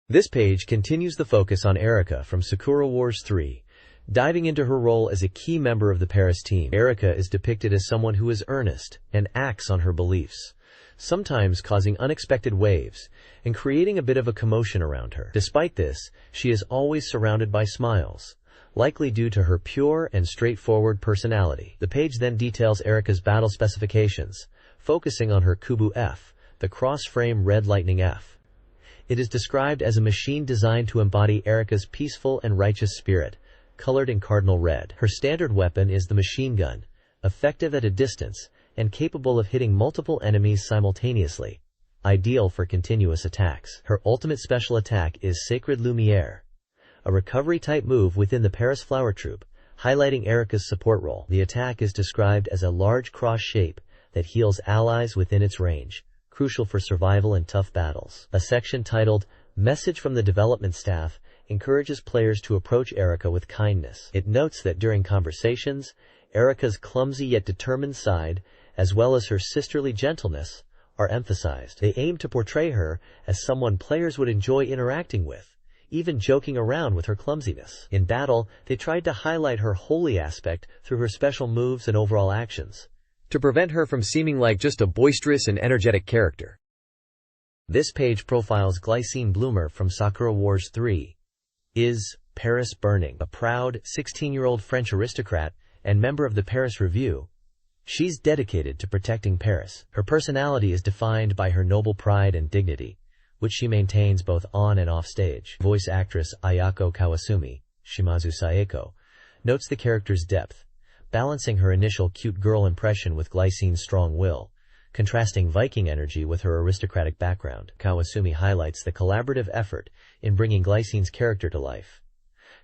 This page continues the focus on Erica from Sakura Wars 3, diving into her role as a key member of the Paris team. Erica is depicted as someone who is earnest and acts on her beliefs, sometimes causing unexpected waves and creating a bit of a commotion around her. Despite this, she is always surrounded by smiles, likely due to her pure and straightforward personality. The page then details Erica's battle specifications, focusing on her Kubu F, the cross-frame Red Lightning F. It is described as a machine designed to embody Erica's peaceful and righteous spirit, colored in cardinal red. Her standard weapon is the machine gun, effective at a distance and capable of hitting multiple enemies simultaneously, ideal for continuous attacks. Her ultimate special attack is Sacred Lumière, a recovery-type move within the Paris Flower Troupe, highlighting Erica's support role. The attack is described as a large cross shape that heals allies within its range, crucial for survival in tough battles. A section titled Message from the Development Staff encourages players to approach Erica with kindness. It notes that during conversations, Erica's clumsy yet determined side, as well as her sisterly gentleness, are emphasized. They aim to portray her as someone players would enjoy interacting with, even joking around with her clumsiness. In battle, they tried to highlight her holy aspect through her special moves and overall actions, to prevent her from seeming like just a boisterous and energetic character. This page profiles Glycine Bloomer from Sakura Wars 3. Is Paris Burning, a proud 16-year-old French aristocrat and member of the Paris Review. She's dedicated to protecting Paris. Her personality is defined by her noble pride and dignity, which she maintains both on and off stage. Voice actress Ayako Kawasumi, Shimazu Saeko, notes the character's depth, balancing her initial cute girl impression with Glycine's strong will, contrasting Viking energy with her aristocratic background. Kawasumi highlights the collaborative effort in bringing Glycine's character to life.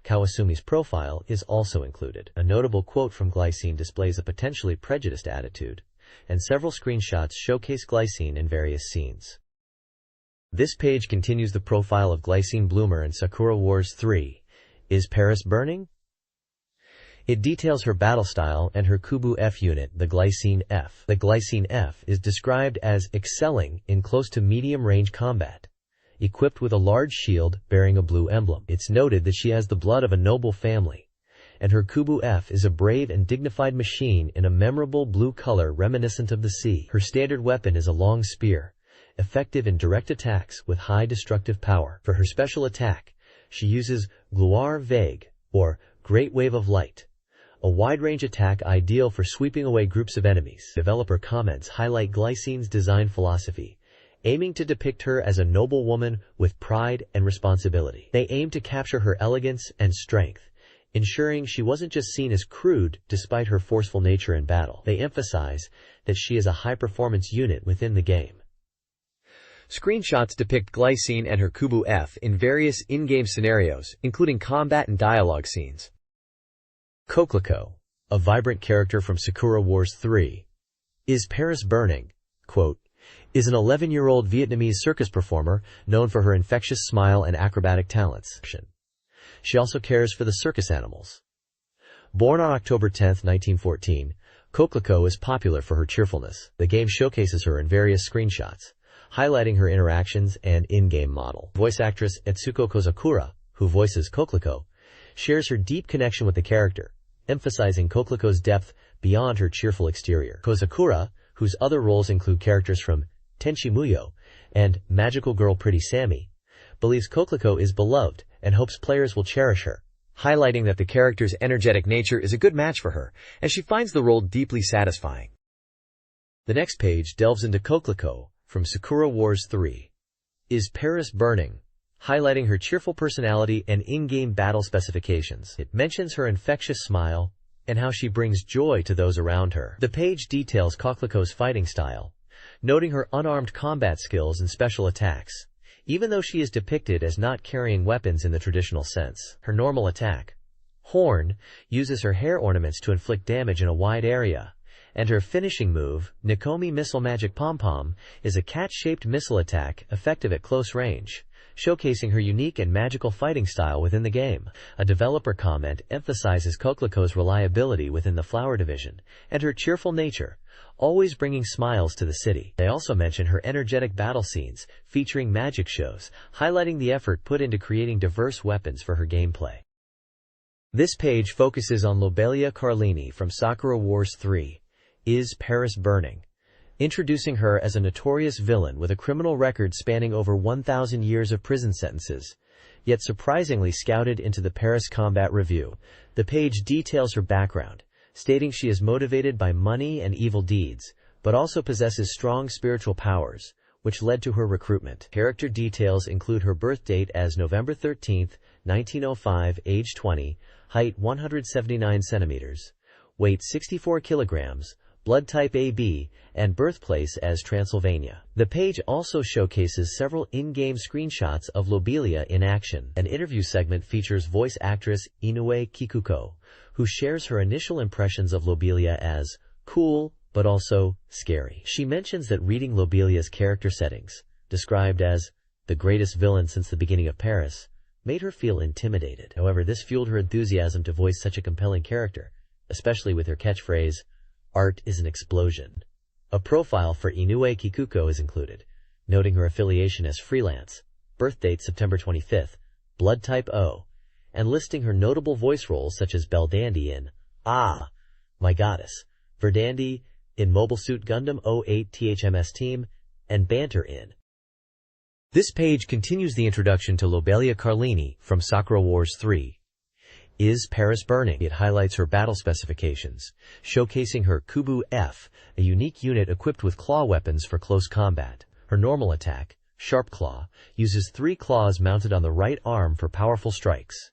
Kawasumi's profile is also included. A notable quote from Glycine displays a potentially prejudiced attitude, and several screenshots showcase Glycine in various scenes. This page continues the profile of Glycine Bloomer in Sakura Wars 3. Is Paris Burning? It details her battle style and her Kubu F unit, the Glycine F. The Glycine F is described as excelling in close to medium-range combat, equipped with a large shield bearing a blue emblem. It's noted that she has the blood of a noble family, and her Kubu F is a brave and dignified machine in a memorable blue color reminiscent of the sea. Her standard weapon is a long spear, effective in direct attacks with high destructive power. For her special attack, she uses Gloire Vague, or Great Wave of Light, a wide-range attack ideal for sweeping away groups of enemies. Developer comments highlight Glycine's design philosophy, aiming to depict her as a noble woman with pride and responsibility. They aim to capture her elegance and strength, ensuring she wasn't just seen as crude despite her forceful nature in battle. They emphasize that she is a high-performance unit within the game. Screenshots depict Glycine and her Kubu F in various in-game scenarios, including combat and dialogue scenes. Coquelicot, a vibrant character from Sakura Wars 3, Is Paris Burning? Quote, is an 11-year-old Vietnamese circus performer known for her infectious smile and acrobatic talents. She also cares for the circus animals. Born on October 10, 1914, Coquelicot is popular for her cheerfulness. The game showcases her in various screenshots, highlighting her interactions and in-game model. Voice actress Etsuko Kozakura, who voices Coquelicot, shares her deep connection with the character, emphasizing Coquelicot's depth beyond her cheerful exterior. Kozakura, whose other roles include characters from Tenchi Muyo and Magical Girl Pretty Sammy, believes Coquelicot is beloved and hopes players will cherish her, highlighting that the character's energetic nature is a good match for her, and she finds the role deeply satisfying. The next page delves into Coquelicot from Sakura Wars 3, Is Paris Burning?, highlighting her cheerful personality and in-game battle specifications. It mentions her infectious smile and how she brings joy to those around her. The page details Coquelicot's fighting style, noting her unarmed combat skills and special attacks, even though she is depicted as not carrying weapons in the traditional sense. Her normal attack, Horn, uses her hair ornaments to inflict damage in a wide area, and her finishing move, Nikomi Missile Magic Pom-Pom, is a cat-shaped missile attack effective at close range, showcasing her unique and magical fighting style within the game. A developer comment emphasizes Coquelicot's reliability within the flower division and her cheerful nature, always bringing smiles to the city. They also mention her energetic battle scenes featuring magic shows, highlighting the effort put into creating diverse weapons for her gameplay. This page focuses on Lobelia Carlini from Sakura Wars 3, Is Paris Burning?, introducing her as a notorious villain with a criminal record spanning over 1,000 years of prison sentences, yet surprisingly scouted into the Paris Combat Review. The page details her background, stating she is motivated by money and evil deeds, but also possesses strong spiritual powers, which led to her recruitment. Character details include her birth date as November 13, 1905, age 20, height 179 centimeters, weight 64 kilograms, blood type AB, and birthplace as Transylvania. The page also showcases several in-game screenshots of Lobelia in action. An interview segment features voice actress Inoue Kikuko, who shares her initial impressions of Lobelia as cool, but also scary. She mentions that reading Lobelia's character settings, described as the greatest villain since the beginning of Paris, made her feel intimidated. However, this fueled her enthusiasm to voice such a compelling character, especially with her catchphrase, "Art is an explosion." A profile for Inoue Kikuko is included, noting her affiliation as freelance, birth date September 25th, blood type O, and listing her notable voice roles such as Belldandy in Ah, My Goddess, Verdandi in Mobile Suit Gundam 08 THMS Team, and Banter in. This page continues the introduction to Lobelia Carlini from Sakura Wars 3, Is Paris Burning? It highlights her battle specifications, showcasing her Kubu F, a unique unit equipped with claw weapons for close combat. Her normal attack, Sharp Claw, uses 3 claws mounted on the right arm for powerful strikes.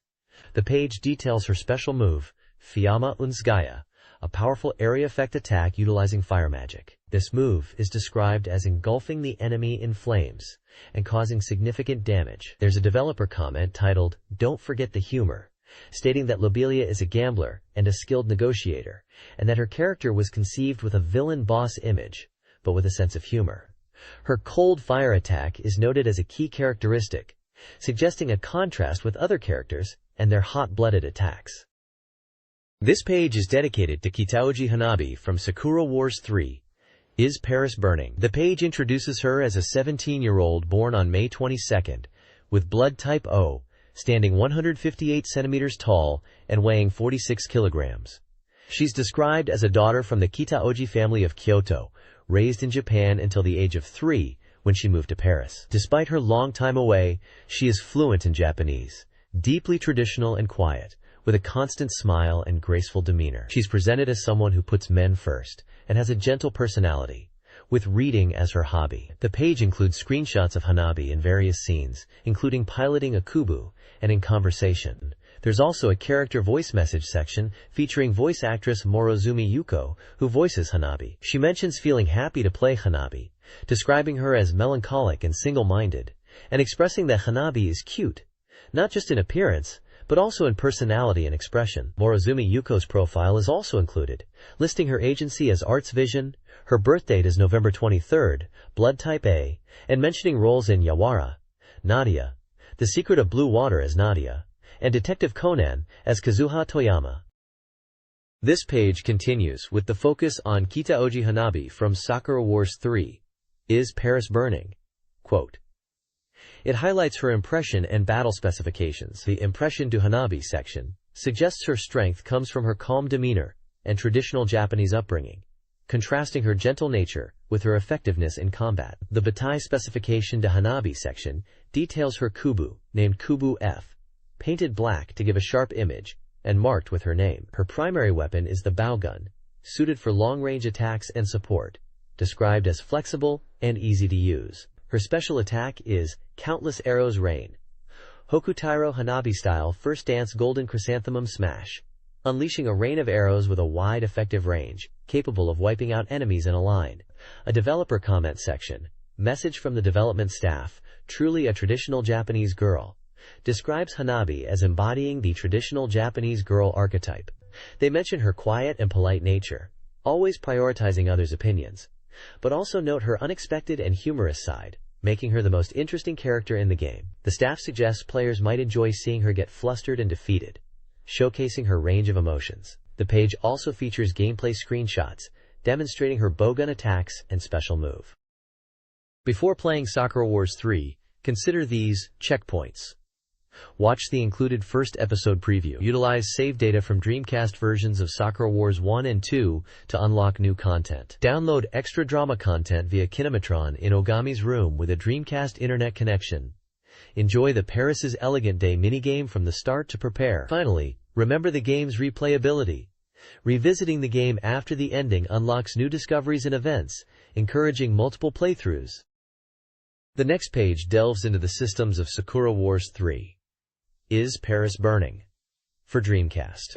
The page details her special move, Fiamma Unsgaya, a powerful area effect attack utilizing fire magic. This move is described as engulfing the enemy in flames and causing significant damage. There's a developer comment titled, Don't Forget the Humor, stating that Lobelia is a gambler and a skilled negotiator, and that her character was conceived with a villain boss image, but with a sense of humor. Her cold fire attack is noted as a key characteristic, suggesting a contrast with other characters and their hot-blooded attacks. This page is dedicated to Kitaoji Hanabi from Sakura Wars 3, Is Paris Burning? The page introduces her as a 17-year-old born on May 22nd, with blood type O, standing 158 centimeters tall and weighing 46 kilograms. She's described as a daughter from the Kitaoji family of Kyoto, raised in Japan until the age of 3 when she moved to Paris. Despite her long time away, she is fluent in Japanese, deeply traditional and quiet, with a constant smile and graceful demeanor. She's presented as someone who puts men first and has a gentle personality, with reading as her hobby. The page includes screenshots of Hanabi in various scenes, including piloting a kubu and in conversation. There's also a character voice message section featuring voice actress Morozumi Yuko, who voices Hanabi. She mentions feeling happy to play Hanabi, describing her as melancholic and single-minded, and expressing that Hanabi is cute, not just in appearance, but also in personality and expression. Morozumi Yuko's profile is also included, listing her agency as Arts Vision, her birth date is November 23rd, blood type A, and mentioning roles in Yawara, Nadia, The Secret of Blue Water as Nadia, and Detective Conan as Kazuha Toyama. This page continues with the focus on Kitaoji Hanabi from Sakura Wars 3. Is Paris Burning? Quote. It highlights her impression and battle specifications. The Impression to Hanabi section suggests her strength comes from her calm demeanor and traditional Japanese upbringing, contrasting her gentle nature with her effectiveness in combat. The Batai specification to Hanabi section details her kubu, named Kubu F, painted black to give a sharp image, and marked with her name. Her primary weapon is the bow gun, suited for long-range attacks and support, described as flexible and easy to use. Her special attack is Countless Arrows Rain, Hokutairo Hanabi style First Dance Golden Chrysanthemum Smash, unleashing a rain of arrows with a wide effective range, capable of wiping out enemies in a line. A developer comment section, message from the development staff, truly a traditional Japanese girl, describes Hanabi as embodying the traditional Japanese girl archetype. They mention her quiet and polite nature, always prioritizing others' opinions, but also note her unexpected and humorous side, making her the most interesting character in the game. The staff suggests players might enjoy seeing her get flustered and defeated, showcasing her range of emotions. The page also features gameplay screenshots, demonstrating her bowgun attacks and special move. Before playing Sakura Wars 3, consider these checkpoints. Watch the included first episode preview. Utilize save data from Dreamcast versions of Sakura Wars 1 and 2 to unlock new content. Download extra drama content via Kinematron in Ogami's room with a Dreamcast internet connection. Enjoy the Paris's Elegant Day minigame from the start to prepare. Finally, remember the game's replayability. Revisiting the game after the ending unlocks new discoveries and events, encouraging multiple playthroughs. The next page delves into the systems of Sakura Wars 3. Is Paris Burning? For Dreamcast.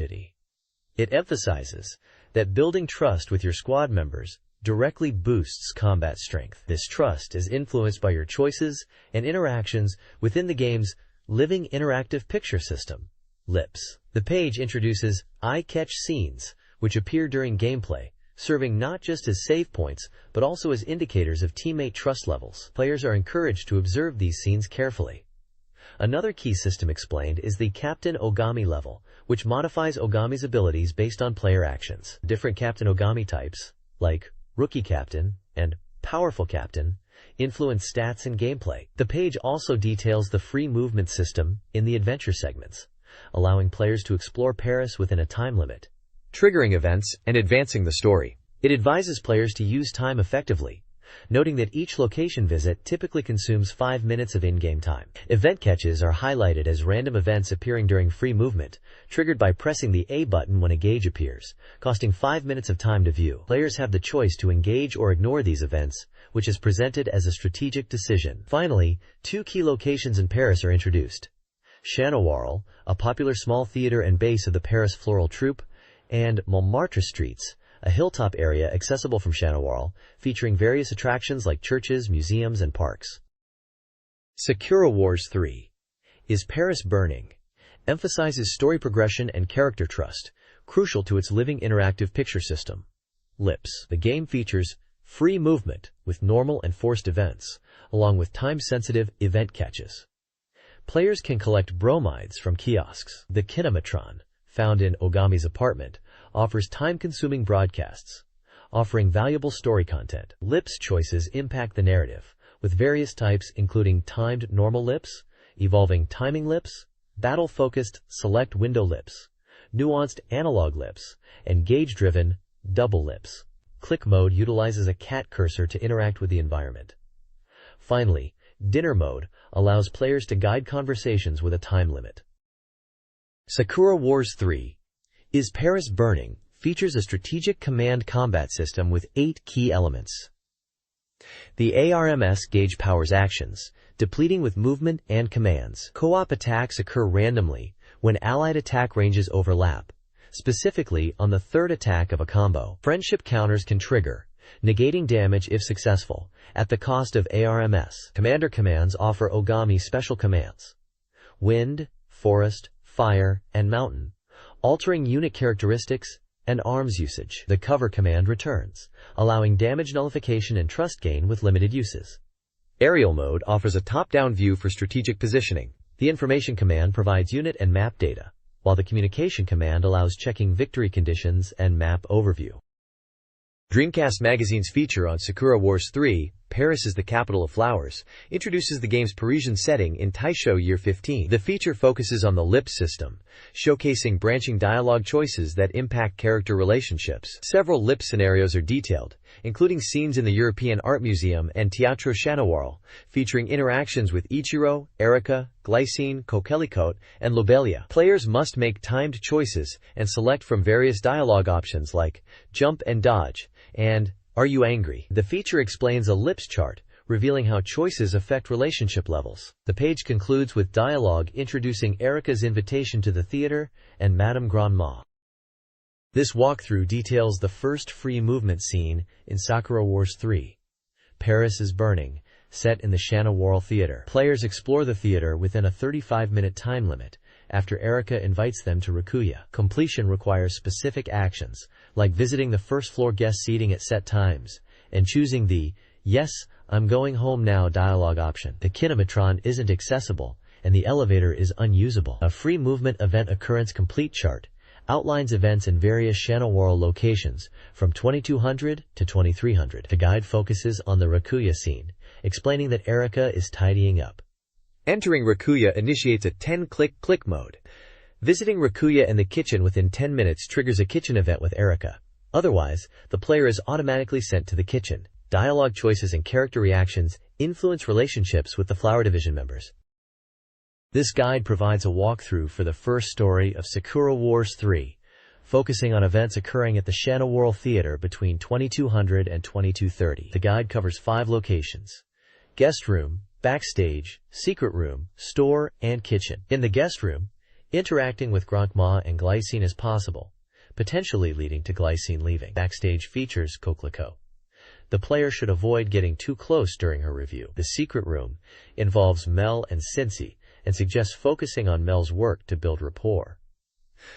It emphasizes that building trust with your squad members directly boosts combat strength. This trust is influenced by your choices and interactions within the game's living interactive picture system, LIPS. The page introduces eye-catch scenes, which appear during gameplay, serving not just as save points, but also as indicators of teammate trust levels. Players are encouraged to observe these scenes carefully. Another key system explained is the Captain Ogami level, which modifies Ogami's abilities based on player actions. Different Captain Ogami types, like Rookie Captain and Powerful Captain, influence stats and gameplay. The page also details the free movement system in the adventure segments, allowing players to explore Paris within a time limit, triggering events and advancing the story. It advises players to use time effectively, noting that each location visit typically consumes 5 minutes of in-game time. Event catches are highlighted as random events appearing during free movement, triggered by pressing the A button when a gauge appears, costing 5 minutes of time to view. Players have the choice to engage or ignore these events, which is presented as a strategic decision. Finally, 2 key locations in Paris are introduced: Chanoirle, a popular small theater and base of the Paris Floral Troupe, and Montmartre streets, a hilltop area accessible from Chanoirle, featuring various attractions like churches, museums, and parks. Sakura Wars 3. Is Paris Burning? Emphasizes story progression and character trust, crucial to its living interactive picture system, LIPS. The game features free movement with normal and forced events, along with time-sensitive event catches. Players can collect bromides from kiosks. The Kinematron, found in Ogami's apartment, offers time-consuming broadcasts, offering valuable story content. LIPS choices impact the narrative, with various types including timed normal LIPS, evolving timing LIPS, battle-focused select window LIPS, nuanced analog LIPS, and gauge-driven double LIPS. Click mode utilizes a cat cursor to interact with the environment. Finally, dinner mode allows players to guide conversations with a time limit. Sakura Wars 3. Is Paris Burning? Features a strategic command combat system with 8 key elements. The ARMS gauge powers actions, depleting with movement and commands. Co-op attacks occur randomly when allied attack ranges overlap, specifically on the third attack of a combo. Friendship counters can trigger, negating damage if successful, at the cost of ARMS. Commander commands offer Ogami special commands: wind, forest, fire, and mountain, altering unit characteristics and arms usage. The cover command returns, allowing damage nullification and trust gain with limited uses. Aerial mode offers a top-down view for strategic positioning. The information command provides unit and map data, while the communication command allows checking victory conditions and map overview. Dreamcast Magazine's feature on Sakura Wars 3, Paris is the Capital of Flowers, introduces the game's Parisian setting in Taisho Year 15. The feature focuses on the LIP system, showcasing branching dialogue choices that impact character relationships. Several LIP scenarios are detailed, including scenes in the European Art Museum and Teatro Chanoir, featuring interactions with Ichiro, Erika, Glycine, Coquelicot, and Lobelia. Players must make timed choices and select from various dialogue options like jump and dodge, and are you angry? The feature explains a LIPS chart, revealing how choices affect relationship levels. The page concludes with dialogue introducing Erika's invitation to the theater and Madame Grandma. This walkthrough details the first free movement scene in Sakura Wars 3. Paris is Burning, set in the Chanoir Theater. Players explore the theater within a 35-minute time limit, after Erika invites them to Rakuya. Completion requires specific actions, like visiting the first-floor guest seating at set times, and choosing the "Yes, I'm going home now" dialogue option. The kinematron isn't accessible, and the elevator is unusable. A free movement event occurrence complete chart outlines events in various Chanoir locations, from 2200 to 2300. The guide focuses on the Rakuya scene, explaining that Erika is tidying up. Entering Rakuya initiates a 10-click mode. Visiting Rakuya and the kitchen within 10 minutes triggers a kitchen event with Erika. Otherwise, the player is automatically sent to the kitchen. Dialogue choices and character reactions influence relationships with the Flower Division members. This guide provides a walkthrough for the first story of Sakura Wars 3, focusing on events occurring at the Chanoir Theater between 2200 and 2230. The guide covers 5 locations: guest room, backstage, secret room, store, and kitchen. In the guest room, interacting with Grandma and Glycine is possible, potentially leading to Glycine leaving. Backstage features Coquelicot. The player should avoid getting too close during her review. The secret room involves Mel and Cincy, and suggests focusing on Mel's work to build rapport.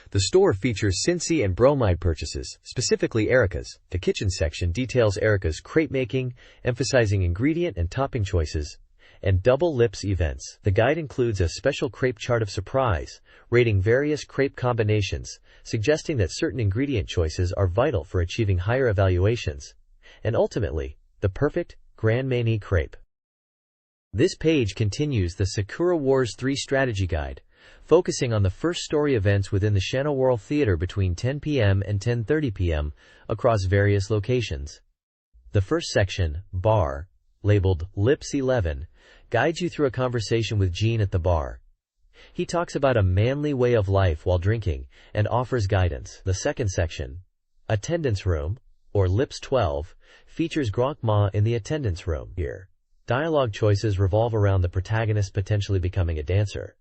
The store features Cincy and bromide purchases, specifically Erika's. The kitchen section details Erika's crepe making, emphasizing ingredient and topping choices, and double lips events. The guide includes a special crepe chart of surprise, rating various crepe combinations, suggesting that certain ingredient choices are vital for achieving higher evaluations, and ultimately, the perfect Grand Manie crepe. This page continues the Sakura Wars 3 strategy guide, focusing on the first story events within the Chanoir Theater between 10 p.m. and 10:30 p.m. across various locations. The first section, Bar, labeled Lips 11, guides you through a conversation with Jean at the bar. He talks about a manly way of life while drinking and offers guidance. The second section, Attendance Room, or Lips 12, features Grandma in the attendance room. Here, dialogue choices revolve around the protagonist potentially becoming a dancer,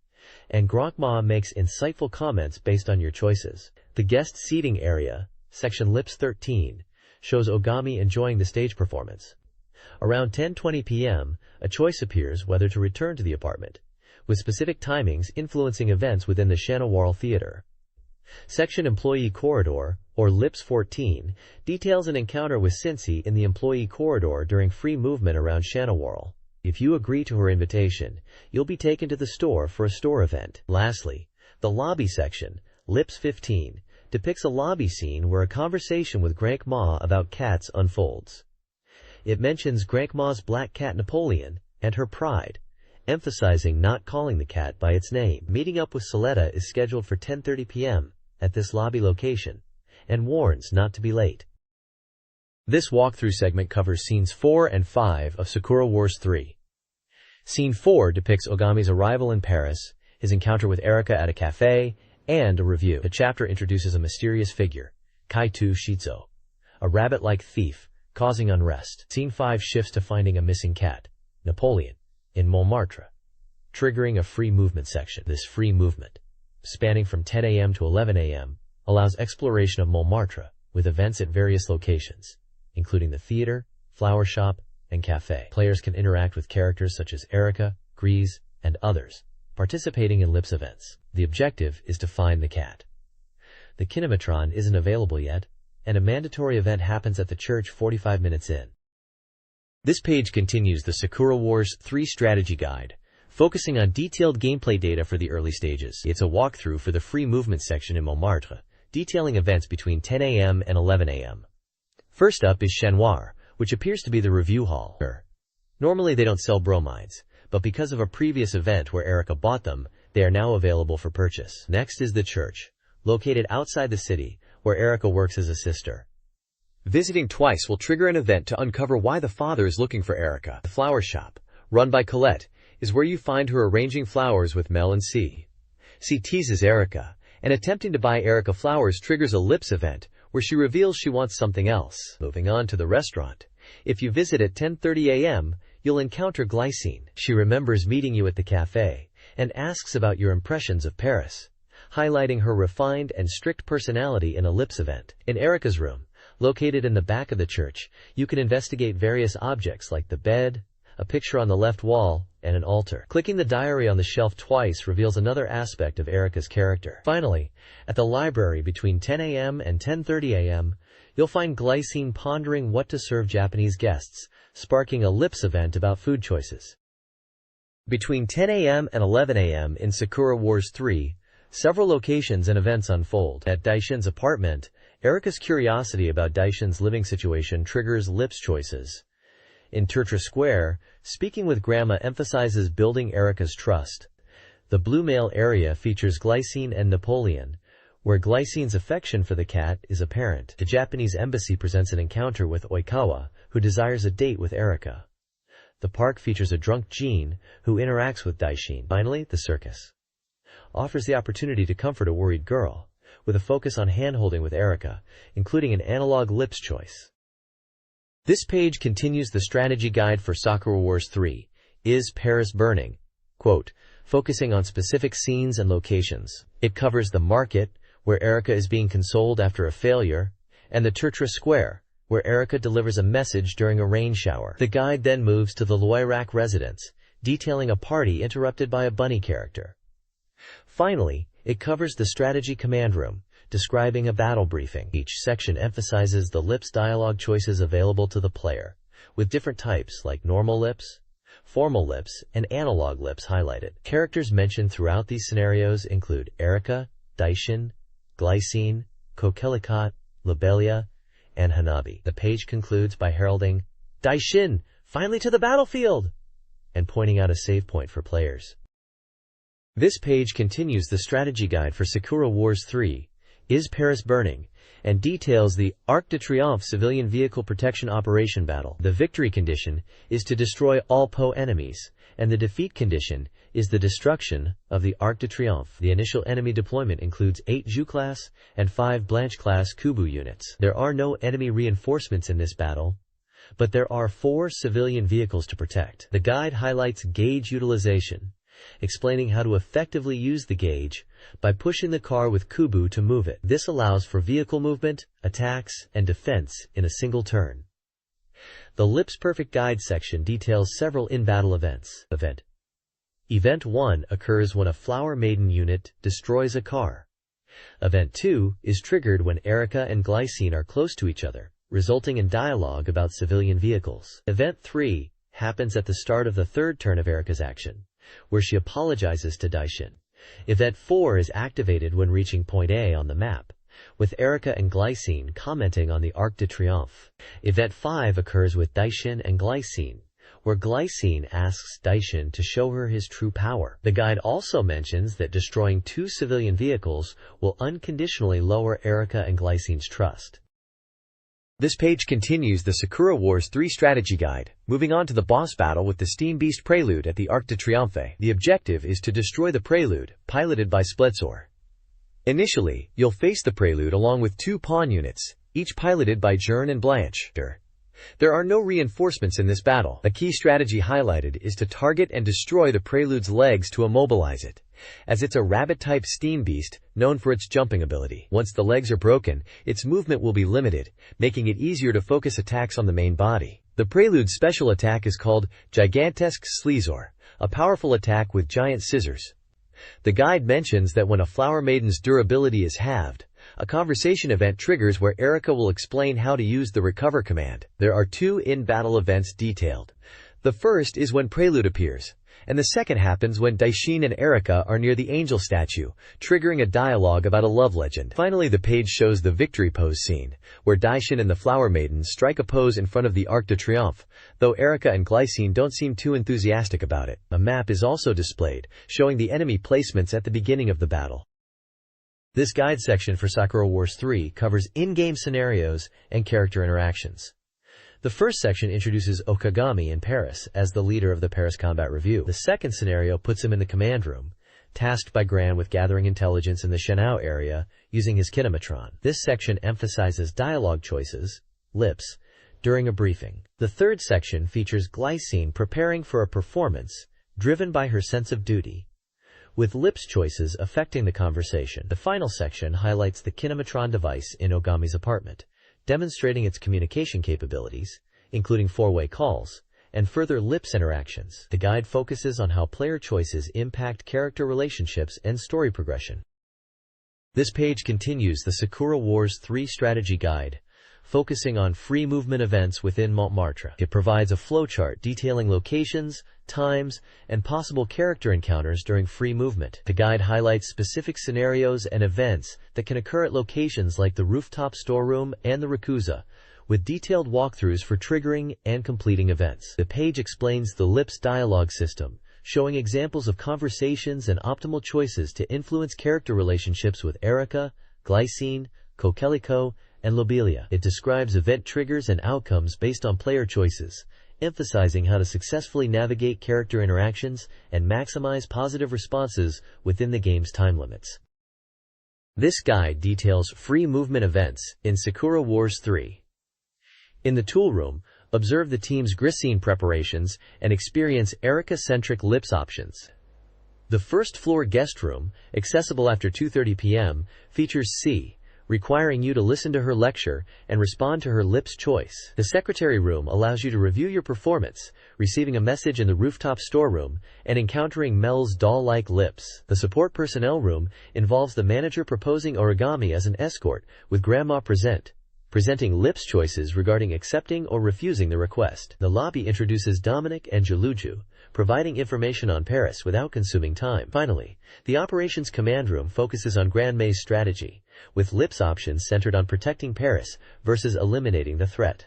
and Grandma makes insightful comments based on your choices. The guest seating area, section Lips 13, shows Ogami enjoying the stage performance. Around 10:20 p.m., a choice appears whether to return to the apartment, with specific timings influencing events within the Chanoir Theater. Section Employee Corridor, or Lips 14, details an encounter with Cincy in the Employee Corridor during free movement around Chanoir. If you agree to her invitation, you'll be taken to the store for a store event. Lastly, the Lobby section, Lips 15, depicts a lobby scene where a conversation with Grandma about cats unfolds. It mentions Grandma's black cat Napoleon and her pride, emphasizing not calling the cat by its name. Meeting up with Soletta is scheduled for 10:30 p.m. at this lobby location, and warns not to be late. This walkthrough segment covers scenes 4 and 5 of Sakura Wars 3. Scene 4 depicts Ogami's arrival in Paris, his encounter with Erika at a cafe, and a review. The chapter introduces a mysterious figure, Kaito Shizo, a rabbit-like thief, causing unrest. Scene 5 shifts to finding a missing cat, Napoleon, in Montmartre, triggering a free movement section. This free movement, spanning from 10 a.m. to 11 a.m., allows exploration of Montmartre with events at various locations, including the theater, flower shop, and cafe. Players can interact with characters such as Erica, Grease, and others, participating in Lips events. The objective is to find the cat. The kinematron isn't available yet, and a mandatory event happens at the church 45 minutes in. This page continues the Sakura Wars 3 strategy guide, focusing on detailed gameplay data for the early stages. It's a walkthrough for the free movement section in Montmartre, detailing events between 10 a.m. and 11 a.m. First up is Chenoir, which appears to be the review hall. Normally they don't sell bromides, but because of a previous event where Erica bought them, they are now available for purchase. Next is the church, located outside the city, where Erica works as a sister. Visiting twice will trigger an event to uncover why the father is looking for Erica. The flower shop, run by Colette, is where you find her arranging flowers with Mel and C. C teases Erica, and attempting to buy Erica flowers triggers a Lips event where she reveals she wants something else. Moving on to the restaurant. If you visit at 10:30 a.m., you'll encounter Glycine. She remembers meeting you at the cafe and asks about your impressions of Paris, highlighting her refined and strict personality in a Lips event. In Erica's room, located in the back of the church, you can investigate various objects like the bed, a picture on the left wall, and an altar. Clicking the diary on the shelf twice reveals another aspect of Erica's character. Finally, at the library between 10 a.m. and 10:30 a.m., you'll find Glycine pondering what to serve Japanese guests, sparking a Lips event about food choices. Between 10 a.m. and 11 a.m. in Sakura Wars 3, several locations and events unfold. At Daishin's apartment, Erica's curiosity about Daishin's living situation triggers Lips choices. In Tertre Square, speaking with Grandma emphasizes building Erica's trust. The Blue Mail area features Glycine and Napoleon, where Glycine's affection for the cat is apparent. The Japanese embassy presents an encounter with Oikawa, who desires a date with Erica. The park features a drunk Jean, who interacts with Daishin. Finally, the circus offers the opportunity to comfort a worried girl, with a focus on hand-holding with Erica, including an analog Lips choice. This page continues the strategy guide for Sakura Wars 3, Is Paris Burning? Quote, focusing on specific scenes and locations. It covers the market, where Erica is being consoled after a failure, and the Tertre Square, where Erica delivers a message during a rain shower. The guide then moves to the Loirac residence, detailing a party interrupted by a bunny character. Finally, it covers the strategy command room, describing a battle briefing. Each section emphasizes the Lips dialogue choices available to the player, with different types like normal Lips, formal Lips, and analog Lips highlighted. Characters mentioned throughout these scenarios include Erica, Daishin, Glycine, Coquelicot, Lobelia, and Hanabi. The page concludes by heralding, Daishin, finally to the battlefield! And pointing out a save point for players. This page continues the strategy guide for Sakura Wars 3, Is Paris Burning? And details the Arc de Triomphe civilian vehicle protection operation battle. The victory condition is to destroy all Po enemies, and the defeat condition is the destruction of the Arc de Triomphe. The initial enemy deployment includes 8 Ju-class and 5 Blanche-class Kubu units. There are no enemy reinforcements in this battle, but there are 4 civilian vehicles to protect. The guide highlights gauge utilization, explaining how to effectively use the gauge by pushing the car with Kubu to move it. This allows for vehicle movement, attacks, and defense in a single turn. The Lips Perfect Guide section details several in-battle events. Event 1 occurs when a Flower Maiden unit destroys a car. Event 2 is triggered when Erica and Glycine are close to each other, resulting in dialogue about civilian vehicles. Event 3 happens at the start of the third turn of Erica's action, where she apologizes to Daishin. Event 4 is activated when reaching point A on the map, with Erica and Glycine commenting on the Arc de Triomphe. Event 5 occurs with Daishin and Glycine, where Glycine asks Daishin to show her his true power. The guide also mentions that destroying 2 civilian vehicles will unconditionally lower Erica and Glycine's trust. This page continues the Sakura Wars 3 strategy guide, moving on to the boss battle with the Steam Beast Prelude at the Arc de Triomphe. The objective is to destroy the Prelude, piloted by Splitsor. Initially, you'll face the Prelude along with 2 pawn units, each piloted by Jern and Blanche. There are no reinforcements in this battle. A key strategy highlighted is to target and destroy the Prelude's legs to immobilize it, as it's a rabbit-type steam beast known for its jumping ability. Once the legs are broken, its movement will be limited, making it easier to focus attacks on the main body. The Prelude's special attack is called Gigantesque Sleazor, a powerful attack with giant scissors. The guide mentions that when a Flower Maiden's durability is halved, a conversation event triggers where Erika will explain how to use the recover command. There are two in-battle events detailed. The first is when Prelude appears, and the second happens when Daishin and Erika are near the angel statue, triggering a dialogue about a love legend. Finally, the page shows the victory pose scene, where Daishin and the Flower Maiden strike a pose in front of the Arc de Triomphe, though Erika and Glycine don't seem too enthusiastic about it. A map is also displayed, showing the enemy placements at the beginning of the battle. This guide section for Sakura Wars 3 covers in-game scenarios and character interactions. The first section introduces Okagami in Paris as the leader of the Paris Combat Review. The second scenario puts him in the command room, tasked by Gran with gathering intelligence in the Shenhou area using his kinematron. This section emphasizes dialogue choices, lips, during a briefing. The third section features Glycine preparing for a performance driven by her sense of duty, with lips choices affecting the conversation. The final section highlights the kinematron device in Ogami's apartment, demonstrating its communication capabilities, including four-way calls, and further lips interactions. The guide focuses on how player choices impact character relationships and story progression. This page continues the Sakura Wars 3 strategy guide, focusing on free movement events within Montmartre. It provides a flowchart detailing locations, times, and possible character encounters during free movement. The guide highlights specific scenarios and events that can occur at locations like the rooftop storeroom and the Rakuza, with detailed walkthroughs for triggering and completing events. The page explains the lips dialogue system, showing examples of conversations and optimal choices to influence character relationships with Erika, Glycine, Kokeliko, and Lobelia. It describes event triggers and outcomes based on player choices, emphasizing how to successfully navigate character interactions and maximize positive responses within the game's time limits. This guide details free movement events in Sakura Wars 3. In the tool room, observe the team's Glycine preparations and experience Erika-centric lips options. The first floor guest room, accessible after 2:30 p.m., features C, requiring you to listen to her lecture and respond to her lips choice. The secretary room allows you to review your performance, receiving a message in the rooftop storeroom, and encountering Mel's doll-like lips. The support personnel room involves the manager proposing origami as an escort, with Grandma presenting lips choices regarding accepting or refusing the request. The lobby introduces Dominic and Jaluju, providing information on Paris without consuming time. Finally, the operations command room focuses on Grand May's strategy, with lips options centered on protecting Paris versus eliminating the threat.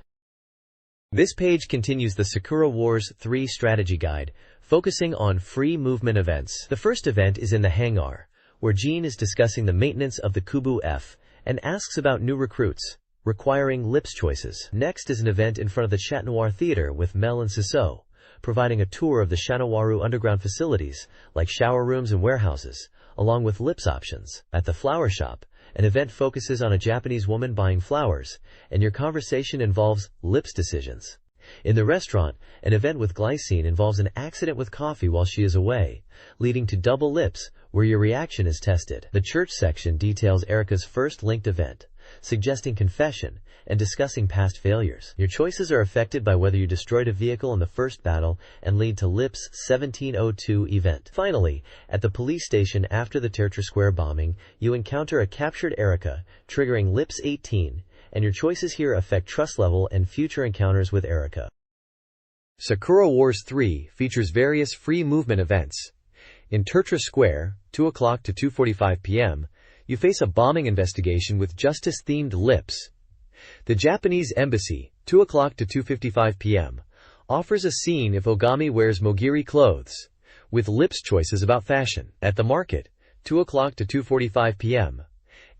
This page continues the Sakura Wars 3 strategy guide, focusing on free movement events. The first event is in the hangar, where Jean is discussing the maintenance of the Kubu F and asks about new recruits, requiring lips choices. Next is an event in front of the Chat Noir Theater with Mel and Sissot, providing a tour of the Shanowaru underground facilities, like shower rooms and warehouses, along with lips options. At the flower shop, an event focuses on a Japanese woman buying flowers, and your conversation involves lips decisions. In the restaurant, an event with Glycine involves an accident with coffee while she is away, leading to double lips, where your reaction is tested. The church section details Erika's first linked event, suggesting confession and discussing past failures. Your choices are affected by whether you destroyed a vehicle in the first battle and lead to Lips 1702 event. Finally, at the police station after the Tertre Square bombing, you encounter a captured Erika, triggering Lips 18, and your choices here affect trust level and future encounters with Erika. Sakura Wars 3 features various free movement events. In Tertre Square, 2 o'clock to 2:45 p.m., you face a bombing investigation with justice-themed lips. The Japanese Embassy, 2 o'clock to 2:55 p.m., offers a scene if Ogami wears Mogiri clothes, with lips choices about fashion. At the market, 2 o'clock to 2:45 p.m.,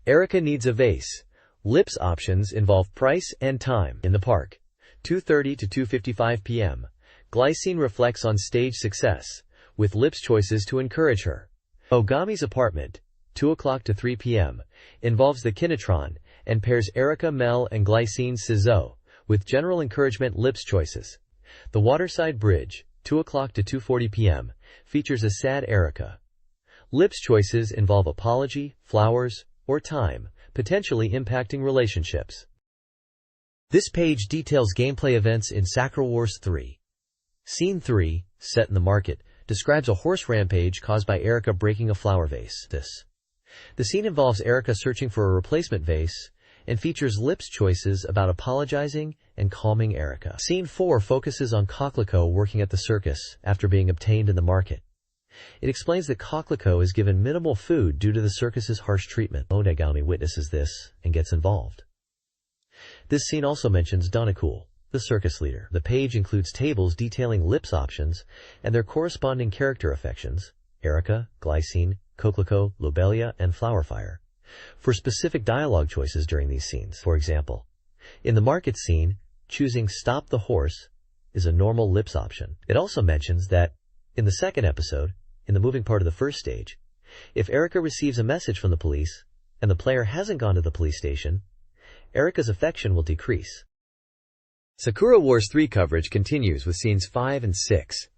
Erika needs a vase. Lips options involve price and time. In the park, 2:30 to 2:55 p.m., Glycine reflects on stage success, with lips choices to encourage her. Ogami's apartment, 2 o'clock to 3 p.m., involves the kinetron and pairs Erika, Mel, and Glycine Sissot, with general encouragement lips choices. The Waterside Bridge, 2 o'clock to 2:40 p.m., features a sad Erica. Lips choices involve apology, flowers, or time, potentially impacting relationships. This page details gameplay events in Sakura Wars 3. Scene 3, set in the market, describes a horse rampage caused by Erica breaking a flower vase. The scene involves Erica searching for a replacement vase and features lips choices about apologizing and calming Erica. Scene 4 focuses on Coquelicot working at the circus after being obtained in the market. It explains that Coquelicot is given minimal food due to the circus's harsh treatment. Onegami witnesses this and gets involved. This scene also mentions Danakul, the circus leader. The page includes tables detailing lips options and their corresponding character affections: Erica, Glycine, Coquelicot, Lobelia, and Flowerfire, for specific dialogue choices during these scenes. For example, in the market scene, choosing Stop the Horse is a normal lips option. It also mentions that, in the second episode, in the moving part of the first stage, if Erica receives a message from the police and the player hasn't gone to the police station, Erica's affection will decrease. Sakura Wars 3 coverage continues with scenes 5 and 6.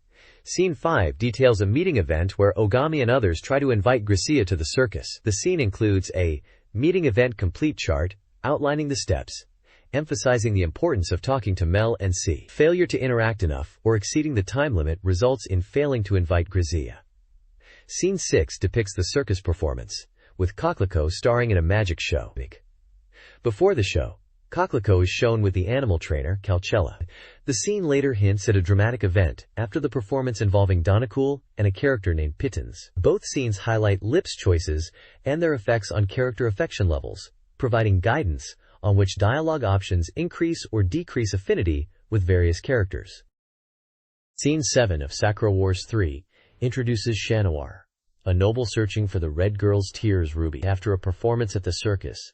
Scene 5 details a meeting event where Ogami and others try to invite Gracia to the circus. The scene includes a meeting event complete chart outlining the steps, emphasizing the importance of talking to Mel and C. Failure to interact enough or exceeding the time limit results in failing to invite Gracia. Scene 6 depicts the circus performance, with Coquelicot starring in a magic show. Before the show, Coquelicot is shown with the animal trainer, Calcella. The scene later hints at a dramatic event after the performance involving Danakul and a character named Pittons. Both scenes highlight lips choices and their effects on character affection levels, providing guidance on which dialogue options increase or decrease affinity with various characters. Scene 7 of Sakura Wars 3 introduces Chat Noir, a noble searching for the Red Girl's Tears ruby. After a performance at the circus,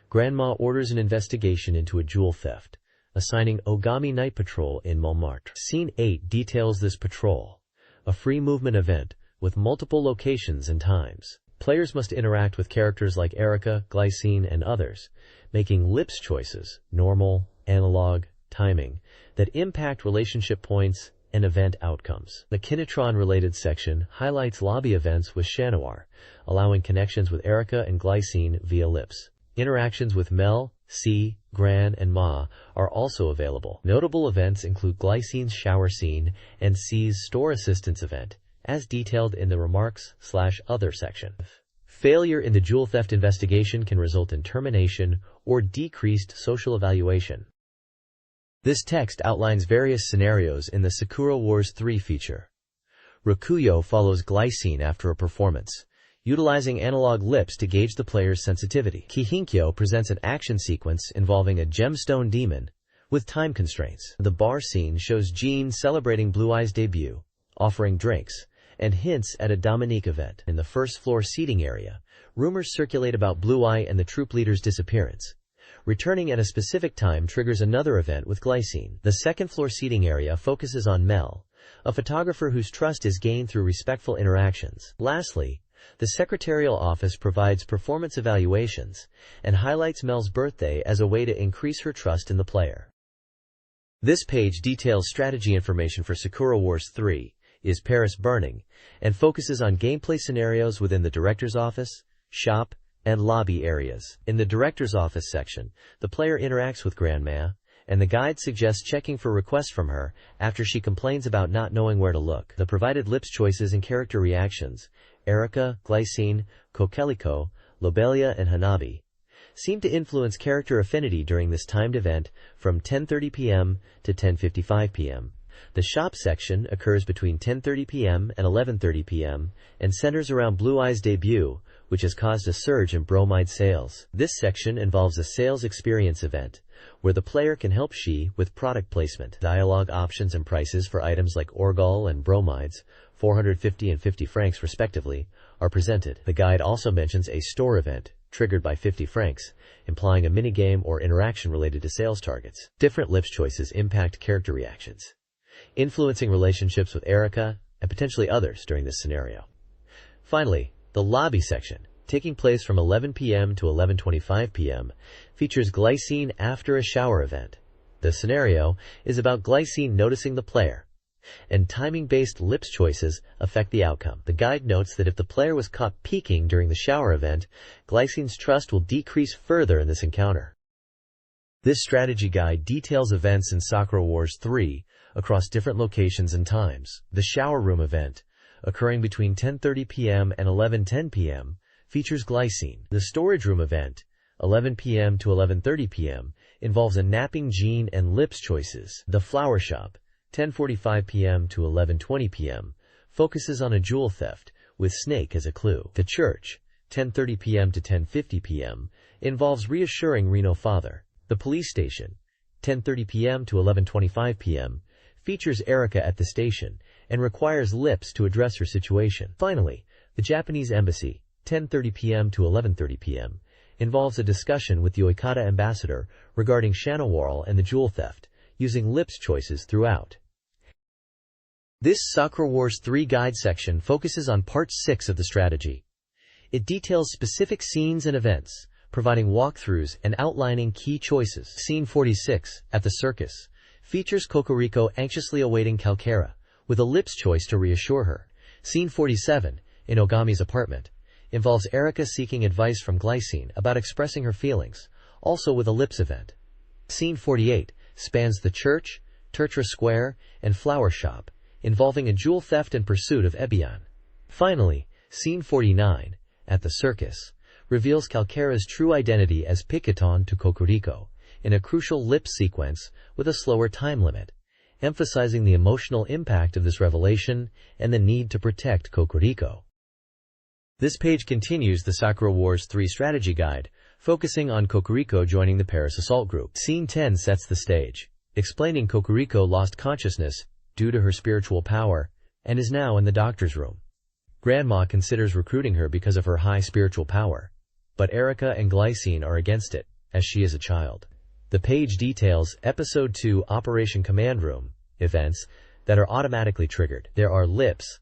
Grandma orders an investigation into a jewel theft, assigning Ogami Night Patrol in Montmartre. Scene 8 details this patrol, a free movement event with multiple locations and times. Players must interact with characters like Erica, Glycine, and others, making lips choices, normal, analog, timing, that impact relationship points and event outcomes. The Kinetron-related section highlights lobby events with Chat Noir, allowing connections with Erica and Glycine via lips. Interactions with Mel, C, Gran, and Ma are also available. Notable events include Glycine's shower scene and C's store assistance event, as detailed in the Remarks/Other section. Failure in the jewel theft investigation can result in termination or decreased social evaluation. This text outlines various scenarios in the Sakura Wars 3 feature. Rakuyo follows Glycine after a performance, utilizing analog lips to gauge the player's sensitivity. Kihinkyo presents an action sequence involving a gemstone demon with time constraints. The bar scene shows Jean celebrating Blue Eye's debut, offering drinks, and hints at a Dominique event. In the first floor seating area, rumors circulate about Blue Eye and the troop leader's disappearance. Returning at a specific time triggers another event with Glycine. The second floor seating area focuses on Mel, a photographer whose trust is gained through respectful interactions. Lastly, the secretarial office provides performance evaluations and highlights Mel's birthday as a way to increase her trust in the player. This page details strategy information for Sakura Wars 3, Is Paris Burning, and focuses on gameplay scenarios within the director's office, shop, and lobby areas. In the director's office section, the player interacts with Grandma, and the guide suggests checking for requests from her after she complains about not knowing where to look. The provided lips choices and character reactions, Erica, Glycine, Coquelicot, Lobelia, and Hanabi, seem to influence character affinity during this timed event from 10:30 p.m. to 10:55 p.m. The shop section occurs between 10:30 p.m. and 11:30 p.m. and centers around Blue Eye's debut, which has caused a surge in bromide sales. This section involves a sales experience event, where the player can help She with product placement. Dialogue options and prices for items like Orgol and bromides, 450 and 50 francs respectively, are presented. The guide also mentions a store event, triggered by 50 francs, implying a minigame or interaction related to sales targets. Different lips choices impact character reactions, influencing relationships with Erica and potentially others during this scenario. Finally, the lobby section, taking place from 11 p.m. to 11:25 p.m., features Glycine after a shower event, The scenario is about glycine noticing the player, and timing-based lips choices affect the outcome. The guide notes that if the player was caught peeking during the shower event, glycine's trust will decrease further in this encounter. This strategy guide details events in Sakura Wars 3 across different locations and times. The shower room event, occurring between 10:30 p.m. and 11:10 p.m., features glycine. The storage room event, 11 p.m. to 11:30 p.m., involves a napping gene and lips choices. The flower shop, 10:45 p.m. to 11:20 p.m., focuses on a jewel theft, with snake as a clue. The church, 10:30 p.m. to 10:50 p.m., involves reassuring Reno father. The police station, 10:30 p.m. to 11:25 p.m., features Erica at the station and requires lips to address her situation. Finally, the Japanese embassy, 10:30 p.m. to 11:30 p.m., involves a discussion with the Oikata ambassador regarding Shanawara and the jewel theft, using lips choices throughout. This Sakura Wars 3 guide section focuses on Part 6 of the strategy. It details specific scenes and events, providing walkthroughs and outlining key choices. Scene 46, at the circus, features Kokoriko anxiously awaiting Calcara, with a lips choice to reassure her. Scene 47, in Ogami's apartment, involves Erica seeking advice from Glycine about expressing her feelings, also with a lips event. Scene 48 spans the church, Tertra Square, and flower shop, involving a jewel theft and pursuit of Ebion. Finally, Scene 49, at the circus, reveals Calcara's true identity as Pikaton to Kokoriko, in a crucial lips sequence with a slower time limit, emphasizing the emotional impact of this revelation and the need to protect Kokoriko. This page continues the Sakura Wars 3 strategy guide, focusing on Kokoriko joining the Paris assault group. Scene 10 sets the stage, explaining Kokoriko lost consciousness due to her spiritual power and is now in the doctor's room. Grandma considers recruiting her because of her high spiritual power, but Erica and Glycine are against it, as she is a child. The page details Episode 2 Operation Command Room events that are automatically triggered. There are lips,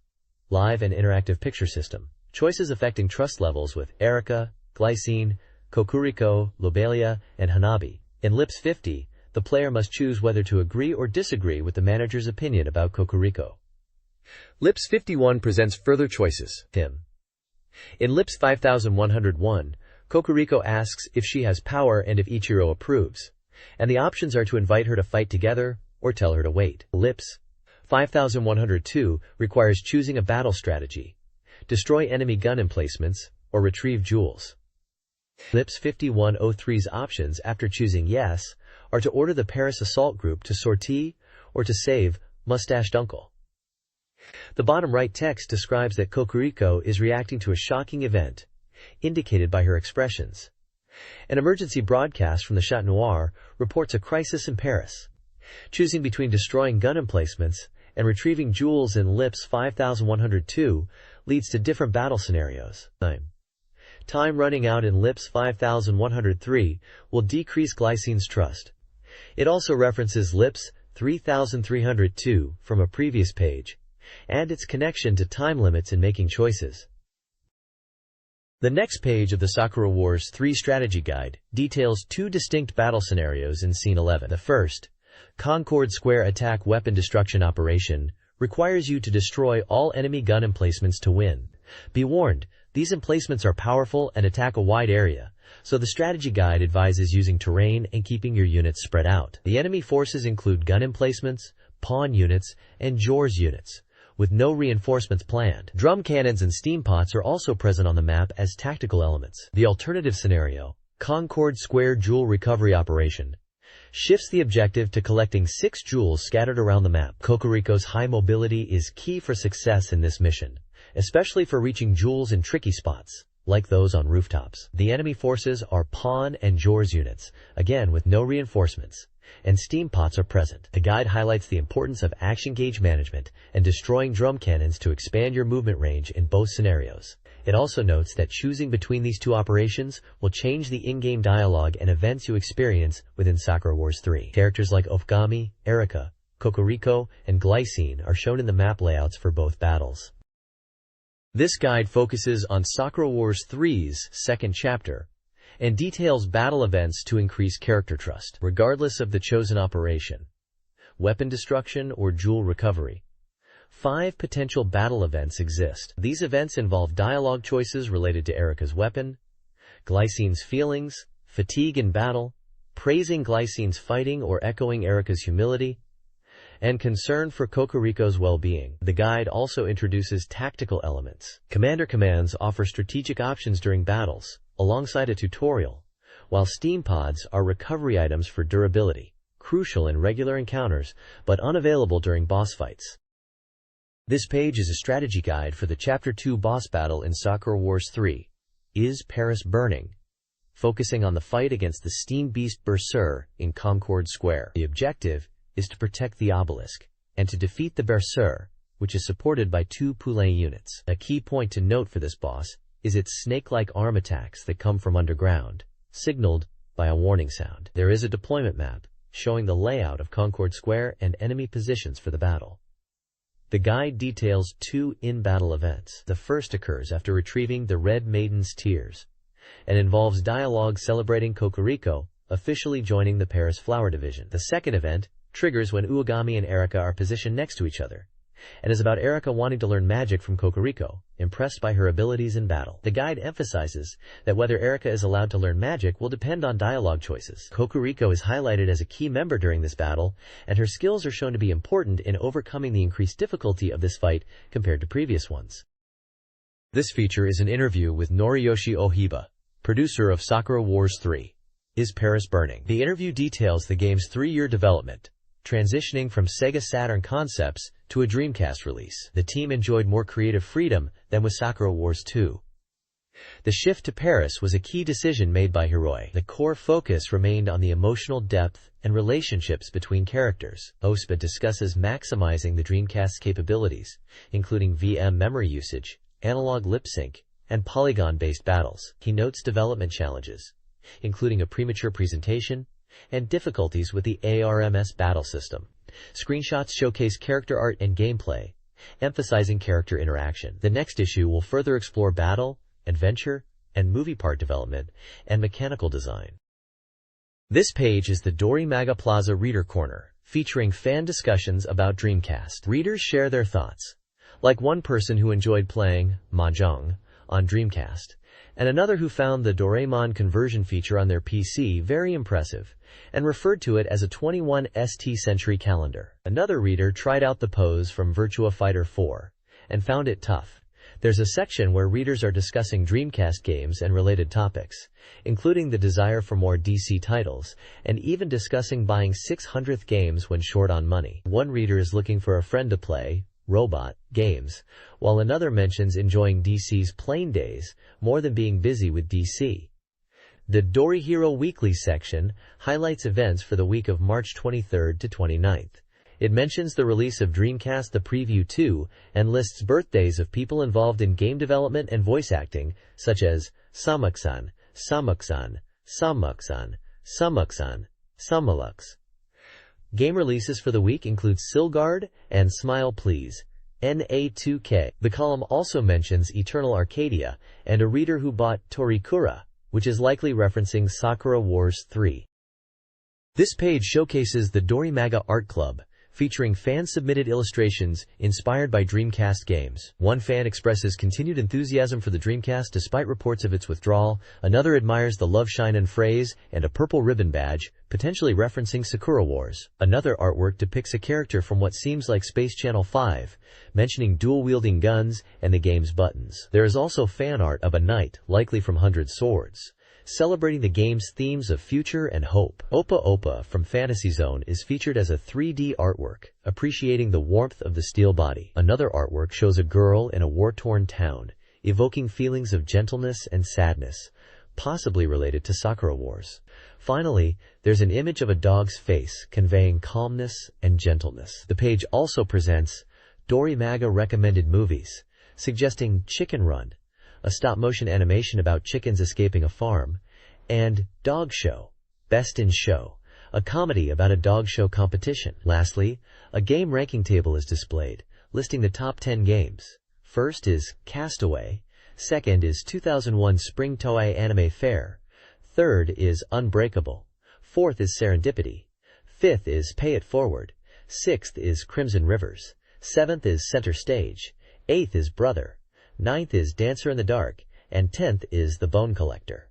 live and interactive picture system, choices affecting trust levels with Erica, Glycine, Kokoriko, Lobelia, and Hanabi. In Lips 50, the player must choose whether to agree or disagree with the manager's opinion about Kokoriko. Lips 51 presents further choices. Him. In Lips 5101, Kokoriko asks if she has power and if Ichiro approves, and the options are to invite her to fight together or tell her to wait. Lips 5102 requires choosing a battle strategy, destroy enemy gun emplacements, or retrieve jewels. Lips 5103's options after choosing yes are to order the Paris assault group to sortie or to save Mustached Uncle. The bottom right text describes that Kokoriko is reacting to a shocking event, indicated by her expressions. An emergency broadcast from the Chat Noir reports a crisis in Paris. Choosing between destroying gun emplacements and retrieving jewels in Lips 5102 leads to different battle scenarios. Time running out in Lips 5103 will decrease Glycine's trust. It also references Lips 3302 from a previous page, and its connection to time limits in making choices. The next page of the Sakura Wars 3 strategy guide details two distinct battle scenarios in Scene 11. The first, Concord Square Attack Weapon Destruction Operation, requires you to destroy all enemy gun emplacements to win. Be warned, these emplacements are powerful and attack a wide area, so the strategy guide advises using terrain and keeping your units spread out. The enemy forces include gun emplacements, pawn units, and Jaws units, with no reinforcements planned. Drum cannons and steam pots are also present on the map as tactical elements. The alternative scenario, Concord Square Jewel Recovery Operation, shifts the objective to collecting 6 jewels scattered around the map. Kokoriko's high mobility is key for success in this mission, especially for reaching jewels in tricky spots, like those on rooftops. The enemy forces are pawn and Jaws units, again with no reinforcements, and steam pots are present. The guide highlights the importance of action gauge management and destroying drum cannons to expand your movement range in both scenarios. It also notes that choosing between these two operations will change the in-game dialogue and events you experience within Sakura Wars 3. Characters like Ogami, Erica, Kokoriko, and Glycine are shown in the map layouts for both battles. This guide focuses on Sakura Wars 3's second chapter, and details battle events to increase character trust, regardless of the chosen operation, weapon destruction or jewel recovery. 5 potential battle events exist. These events involve dialogue choices related to Erika's weapon, Glycine's feelings, fatigue in battle, praising Glycine's fighting or echoing Erika's humility, and concern for Kokoriko's well-being. The guide also introduces tactical elements. Commander commands offer strategic options during battles, alongside a tutorial, while steam pods are recovery items for durability, crucial in regular encounters, but unavailable during boss fights. This page is a strategy guide for the Chapter 2 boss battle in Sakura Wars 3, Is Paris Burning?, focusing on the fight against the steam beast Berserker in Concord Square. The objective is to protect the obelisk, and to defeat the Berserker, which is supported by 2 Poulain units. A key point to note for this boss is its snake-like arm attacks that come from underground, signaled by a warning sound. There is a deployment map showing the layout of Concord Square and enemy positions for the battle. The guide details 2 in-battle events. The first occurs after retrieving the Red Maiden's Tears, and involves dialogue celebrating Kokoriko officially joining the Paris Flower Division. The second event triggers when Uogami and Erika are positioned next to each other, and is about Erika wanting to learn magic from Kokoriko, impressed by her abilities in battle. The guide emphasizes that whether Erika is allowed to learn magic will depend on dialogue choices. Kokoriko is highlighted as a key member during this battle, and her skills are shown to be important in overcoming the increased difficulty of this fight compared to previous ones. This feature is an interview with Noriyoshi Ohiba, producer of Sakura Wars 3, Is Paris Burning? The interview details the game's 3-year development, transitioning from Sega Saturn concepts to a Dreamcast release. The team enjoyed more creative freedom than with Sakura Wars 2. The shift to Paris was a key decision made by Hiroi. The core focus remained on the emotional depth and relationships between characters. OSPA discusses maximizing the Dreamcast's capabilities, including VM memory usage, analog lip sync, and polygon-based battles. He notes development challenges, including a premature presentation and difficulties with the ARMS battle system. Screenshots showcase character art and gameplay, emphasizing character interaction. The next issue will further explore battle, adventure, and movie part development and mechanical design. This page is the Dorimaga Plaza Reader Corner, featuring fan discussions about Dreamcast. Readers share their thoughts, like one person who enjoyed playing Mahjong on Dreamcast, and another who found the Doraemon conversion feature on their PC very impressive, and referred to it as a 21st century calendar. Another reader tried out the pose from Virtua Fighter 4, and found it tough. There's a section where readers are discussing Dreamcast games and related topics, including the desire for more DC titles, and even discussing buying 600th games when short on money. One reader is looking for a friend to play robot games, while another mentions enjoying DC's plain days more than being busy with DC. The Dori Hero Weekly section highlights events for the week of March 23rd to 29th. It mentions the release of Dreamcast The Preview 2 and lists birthdays of people involved in game development and voice acting, such as Samuk-san, Samuk-san, Samuk-san, Samuk-san, Samalux. Game releases for the week include Silgard and Smile Please, NA2K. The column also mentions Eternal Arcadia and a reader who bought Torikura, which is likely referencing Sakura Wars 3. This page showcases the Dorimaga Art Club, featuring fan-submitted illustrations inspired by Dreamcast games. One fan expresses continued enthusiasm for the Dreamcast despite reports of its withdrawal. Another admires the Love Shine and phrase and a purple ribbon badge, potentially referencing Sakura Wars. Another artwork depicts a character from what seems like Space Channel 5, mentioning dual-wielding guns and the game's buttons. There is also fan art of a knight, likely from 100 Swords, celebrating the game's themes of future and hope. Opa Opa from Fantasy Zone is featured as a 3D artwork, appreciating the warmth of the steel body. Another artwork shows a girl in a war-torn town, evoking feelings of gentleness and sadness, possibly related to Sakura Wars. Finally, there's an image of a dog's face, conveying calmness and gentleness. The page also presents Dorimaga recommended movies, suggesting Chicken Run, a stop-motion animation about chickens escaping a farm, and Dog Show, Best in Show, a comedy about a dog show competition. Lastly, a game ranking table is displayed, listing the top 10 games. First is Castaway, second is 2001 Spring Toei Anime Fair, Third is unbreakable. Fourth is serendipity. Fifth is pay it forward. Sixth is crimson rivers. Seventh is center stage. Eighth is brother. Ninth is dancer in the dark. And 10th is the bone collector.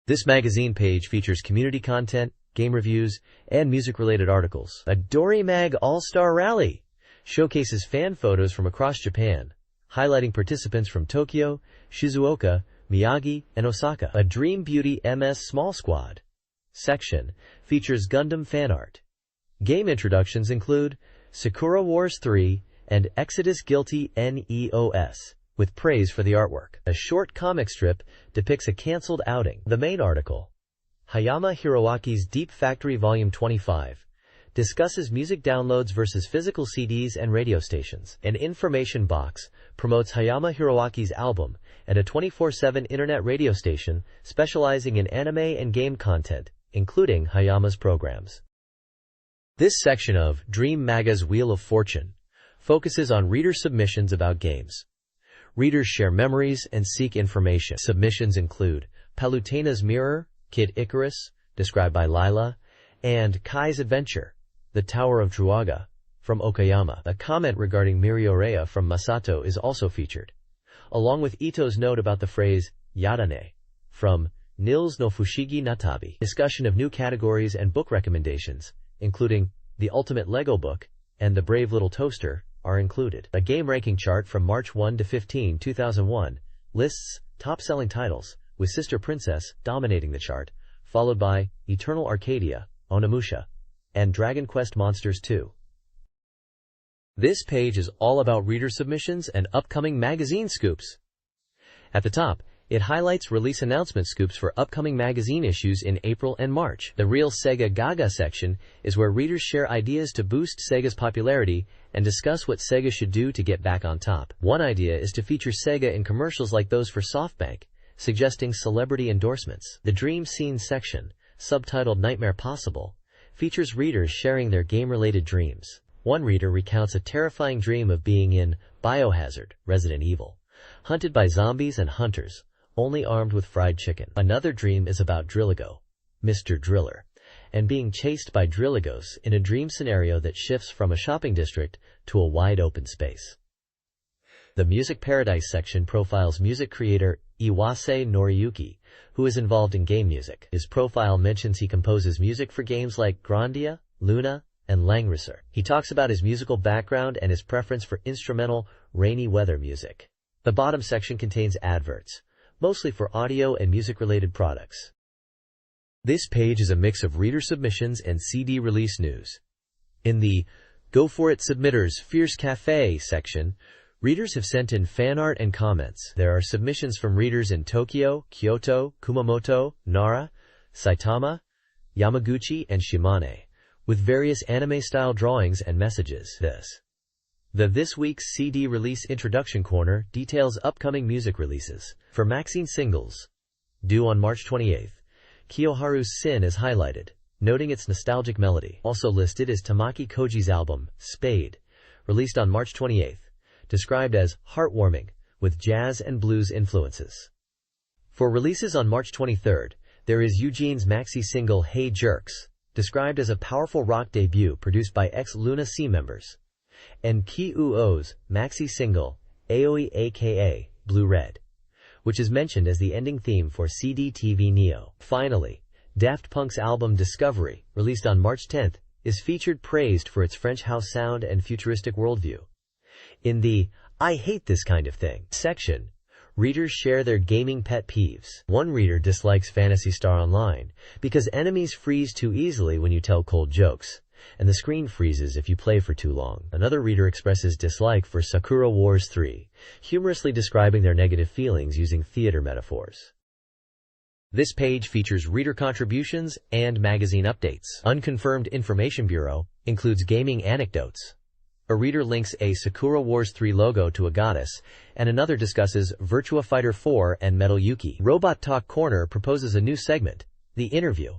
This magazine page features community content, game reviews, and music-related articles. A DoriMag All-Star Rally showcases fan photos from across Japan, highlighting participants from Tokyo, Shizuoka, Miyagi, and Osaka. A Dream Beauty MS Small Squad section features Gundam fan art. Game introductions include Sakura Wars 3 and Exodus Guilty NEOS, with praise for the artwork. A short comic strip depicts a cancelled outing. The main article, Hayama Hiroaki's Deep Factory Volume 25, discusses music downloads versus physical CDs and radio stations. An information box promotes Hayama Hiroaki's album and a 24/7 internet radio station specializing in anime and game content, including Hayama's programs. This section of Dream Maga's Wheel of Fortune focuses on reader submissions about games. Readers share memories and seek information. Submissions include Palutena's Mirror, Kid Icarus, described by Lila, and Kai's Adventure, The Tower of Druaga, from Okayama. A comment regarding Miriorea from Masato is also featured, along with Ito's note about the phrase Yadane, from Nils no Fushigi Natabi. Discussion of new categories and book recommendations, including The Ultimate Lego Book and The Brave Little Toaster, are included. A game ranking chart from March 1 to 15, 2001 lists top-selling titles, with Sister Princess dominating the chart, followed by Eternal Arcadia, Onimusha, and Dragon Quest Monsters 2. This page is all about reader submissions and upcoming magazine scoops. At the top, it highlights release announcement scoops for upcoming magazine issues in April and March. The Real Sega Gaga section is where readers share ideas to boost Sega's popularity and discuss what Sega should do to get back on top. One idea is to feature Sega in commercials like those for SoftBank, suggesting celebrity endorsements. The Dream Scene section, subtitled Nightmare Possible, features readers sharing their game-related dreams. One reader recounts a terrifying dream of being in Biohazard, Resident Evil, hunted by zombies and hunters, only armed with fried chicken. Another dream is about Drilligo, Mr. Driller, and being chased by Drilligos in a dream scenario that shifts from a shopping district to a wide open space. The Music Paradise section profiles music creator Iwase Noriyuki, who is involved in game music. His profile mentions he composes music for games like Grandia, Luna, and Langrisser. He talks about his musical background and his preference for instrumental, rainy weather music. The bottom section contains adverts, mostly for audio and music-related products. This page is a mix of reader submissions and CD release news. In the Go For It Submitters Fierce Cafe section, readers have sent in fan art and comments. There are submissions from readers in Tokyo, Kyoto, Kumamoto, Nara, Saitama, Yamaguchi, and Shimane, with various anime-style drawings and messages. This week's CD release introduction corner details upcoming music releases. For Maxine singles, due on March 28th, Kiyoharu's Sin is highlighted, noting its nostalgic melody. Also listed is Tamaki Koji's album, Spade, released on March 28th, described as heartwarming, with jazz and blues influences. For releases on March 23rd, there is Eugene's maxi single Hey Jerks, described as a powerful rock debut produced by ex-Luna C members, and Ki-Uo's maxi single Aoi aka Blue Red, which is mentioned as the ending theme for CD TV Neo. Finally, Daft Punk's album Discovery, released on March 10th, is featured praised for its French house sound and futuristic worldview. In the I Hate This Kind of Thing section, readers share their gaming pet peeves. One reader dislikes Phantasy Star Online because enemies freeze too easily when you tell cold jokes, and the screen freezes if you play for too long. Another reader expresses dislike for Sakura Wars 3, humorously describing their negative feelings using theater metaphors. This page features reader contributions and magazine updates. Unconfirmed Information Bureau includes gaming anecdotes. A reader links a Sakura Wars 3 logo to a goddess, and another discusses Virtua Fighter 4 and Metal Yuki. Robot Talk Corner proposes a new segment, The Interview,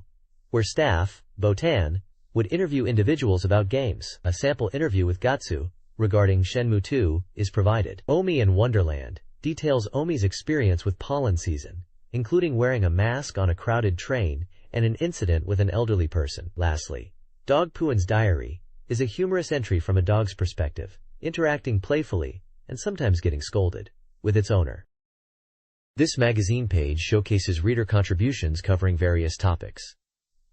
where staff, Botan, would interview individuals about games. A sample interview with Gatsu, regarding Shenmue 2, is provided. Omi in Wonderland details Omi's experience with pollen season, including wearing a mask on a crowded train and an incident with an elderly person. Lastly, Dog Puan's Diary is a humorous entry from a dog's perspective, interacting playfully and sometimes getting scolded with its owner. This magazine page showcases reader contributions covering various topics.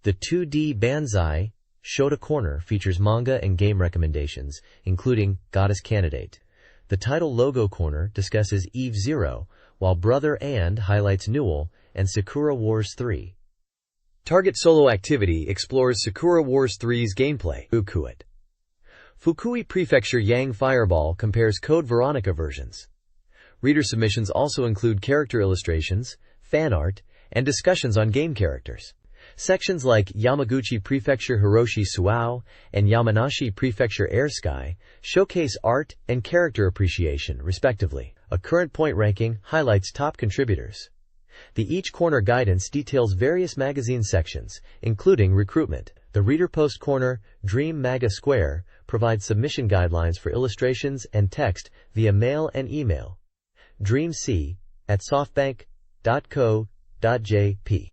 The 2D Banzai Shota Corner features manga and game recommendations, including Goddess Candidate. The Title Logo Corner discusses Eve Zero, while Brother And highlights Newell and Sakura Wars 3. Target Solo Activity explores Sakura Wars 3's gameplay. Fukuit. Fukui Prefecture Yang Fireball compares Code Veronica versions. Reader submissions also include character illustrations, fan art, and discussions on game characters. Sections like Yamaguchi Prefecture Hiroshi Suao and Yamanashi Prefecture Air Sky showcase art and character appreciation, respectively. A current point ranking highlights top contributors. The Each Corner guidance details various magazine sections, including recruitment. The Reader Post Corner, Dream Maga Square, provides submission guidelines for illustrations and text via mail and email. Dream C at softbank.co.jp.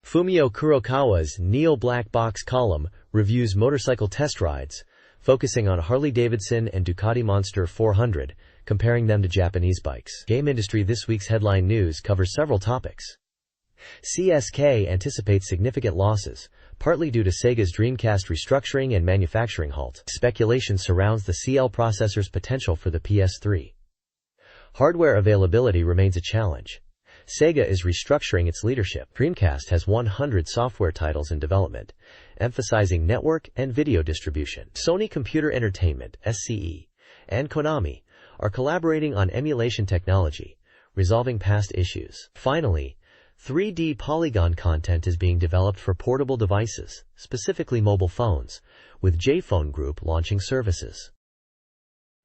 Fumio Kurokawa's Neo Black Box column reviews motorcycle test rides, focusing on Harley-Davidson and Ducati Monster 400, comparing them to Japanese bikes. Game Industry This week's headline news covers several topics. CSK anticipates significant losses, partly due to Sega's Dreamcast restructuring and manufacturing halt. Speculation surrounds the CL processor's potential for the PS3. Hardware availability remains a challenge. Sega is restructuring its leadership. Dreamcast has 100 software titles in development, emphasizing network and video distribution. Sony Computer Entertainment, SCE, and Konami are collaborating on emulation technology, resolving past issues. Finally, 3D polygon content is being developed for portable devices, specifically mobile phones, with JPhone Group launching services.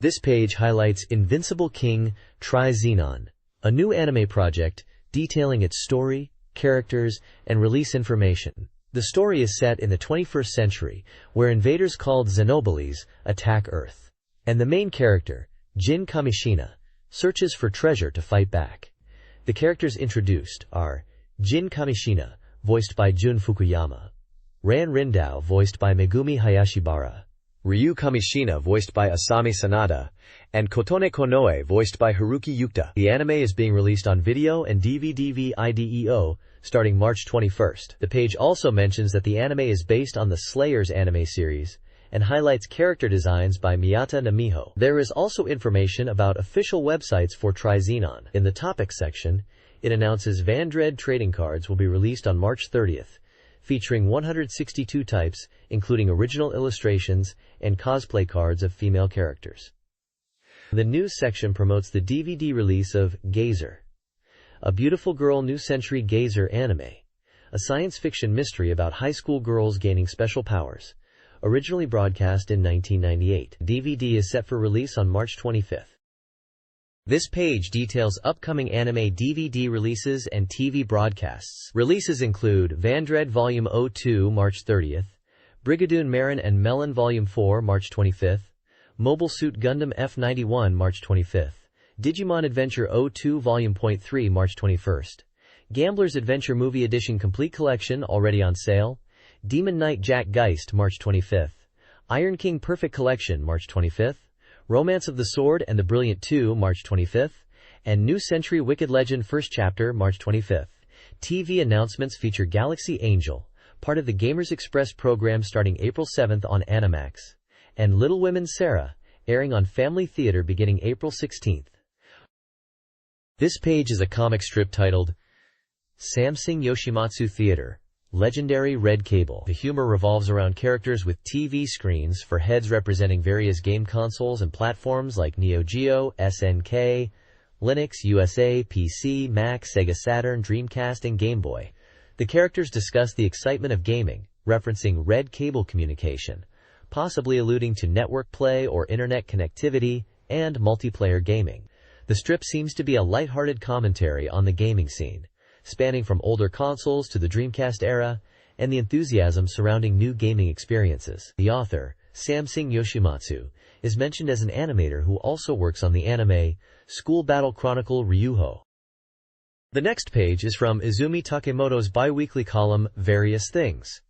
This page highlights Invincible King Tri-Xenon, a new anime project detailing its story, characters, and release information. The story is set in the 21st century, where invaders called Xenobiles attack Earth, and the main character, Jin Kamishina, searches for treasure to fight back. The characters introduced are Jin Kamishina, voiced by Jun Fukuyama, Ran Rindao, voiced by Megumi Hayashibara, Ryu Kamishina, voiced by Asami Sanada, and Kotone Konoe, voiced by Haruki Yukta. The anime is being released on video and DVD VIDEO starting March 21st. The page also mentions that the anime is based on the Slayers anime series and highlights character designs by Miyata Namiho. There is also information about official websites for Tri-Xenon. In the topics section, it announces Vandred trading cards will be released on March 30th, featuring 162 types, including original illustrations and cosplay cards of female characters. The news section promotes the DVD release of Gazer, a Beautiful Girl New Century Gazer anime, a science fiction mystery about high school girls gaining special powers, originally broadcast in 1998. DVD is set for release on March 25th. This page details upcoming anime DVD releases and TV broadcasts. Releases include Vandred Volume 02 March 30th, Brigadoon Marin and Melon Volume 4 March 25th, Mobile Suit Gundam F91 March 25th, Digimon Adventure 02 Volume .3 March 21st, Gambler's Adventure Movie Edition Complete Collection already on sale, Demon Knight Jack Geist March 25th, Iron King Perfect Collection March 25th, Romance of the Sword and the Brilliant 2 March 25th, and New Century Wicked Legend First Chapter March 25th. TV announcements feature Galaxy Angel, part of the Gamers Express program starting April 7th on Animax, and Little Women Sarah, airing on Family Theater beginning April 16th. This page is a comic strip titled Samsung Yoshimatsu Theater, Legendary Red Cable. The humor revolves around characters with TV screens for heads representing various game consoles and platforms like Neo Geo, SNK, Linux, USA, PC, Mac, Sega Saturn, Dreamcast, and Game Boy. The characters discuss the excitement of gaming, referencing red cable communication, possibly alluding to network play or internet connectivity, and multiplayer gaming. The strip seems to be a lighthearted commentary on the gaming scene, spanning from older consoles to the Dreamcast era, and the enthusiasm surrounding new gaming experiences. The author, Samsung Yoshimatsu, is mentioned as an animator who also works on the anime School Battle Chronicle Ryuho. The next page is from Izumi Takemoto's bi-weekly column, Various Things.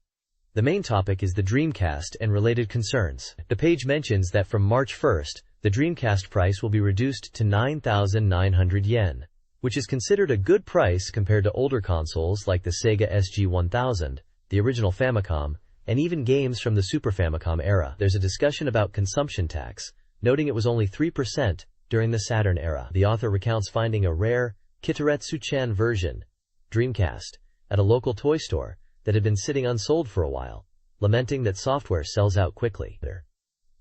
The main topic is the Dreamcast and related concerns. The page mentions that from March 1st, the Dreamcast price will be reduced to 9,900 yen, which is considered a good price compared to older consoles like the Sega SG-1000, the original Famicom, and even games from the Super Famicom era. There's a discussion about consumption tax, noting it was only 3% during the Saturn era. The author recounts finding a rare Kitaretsu-chan version, Dreamcast, at a local toy store that had been sitting unsold for a while, lamenting that software sells out quickly.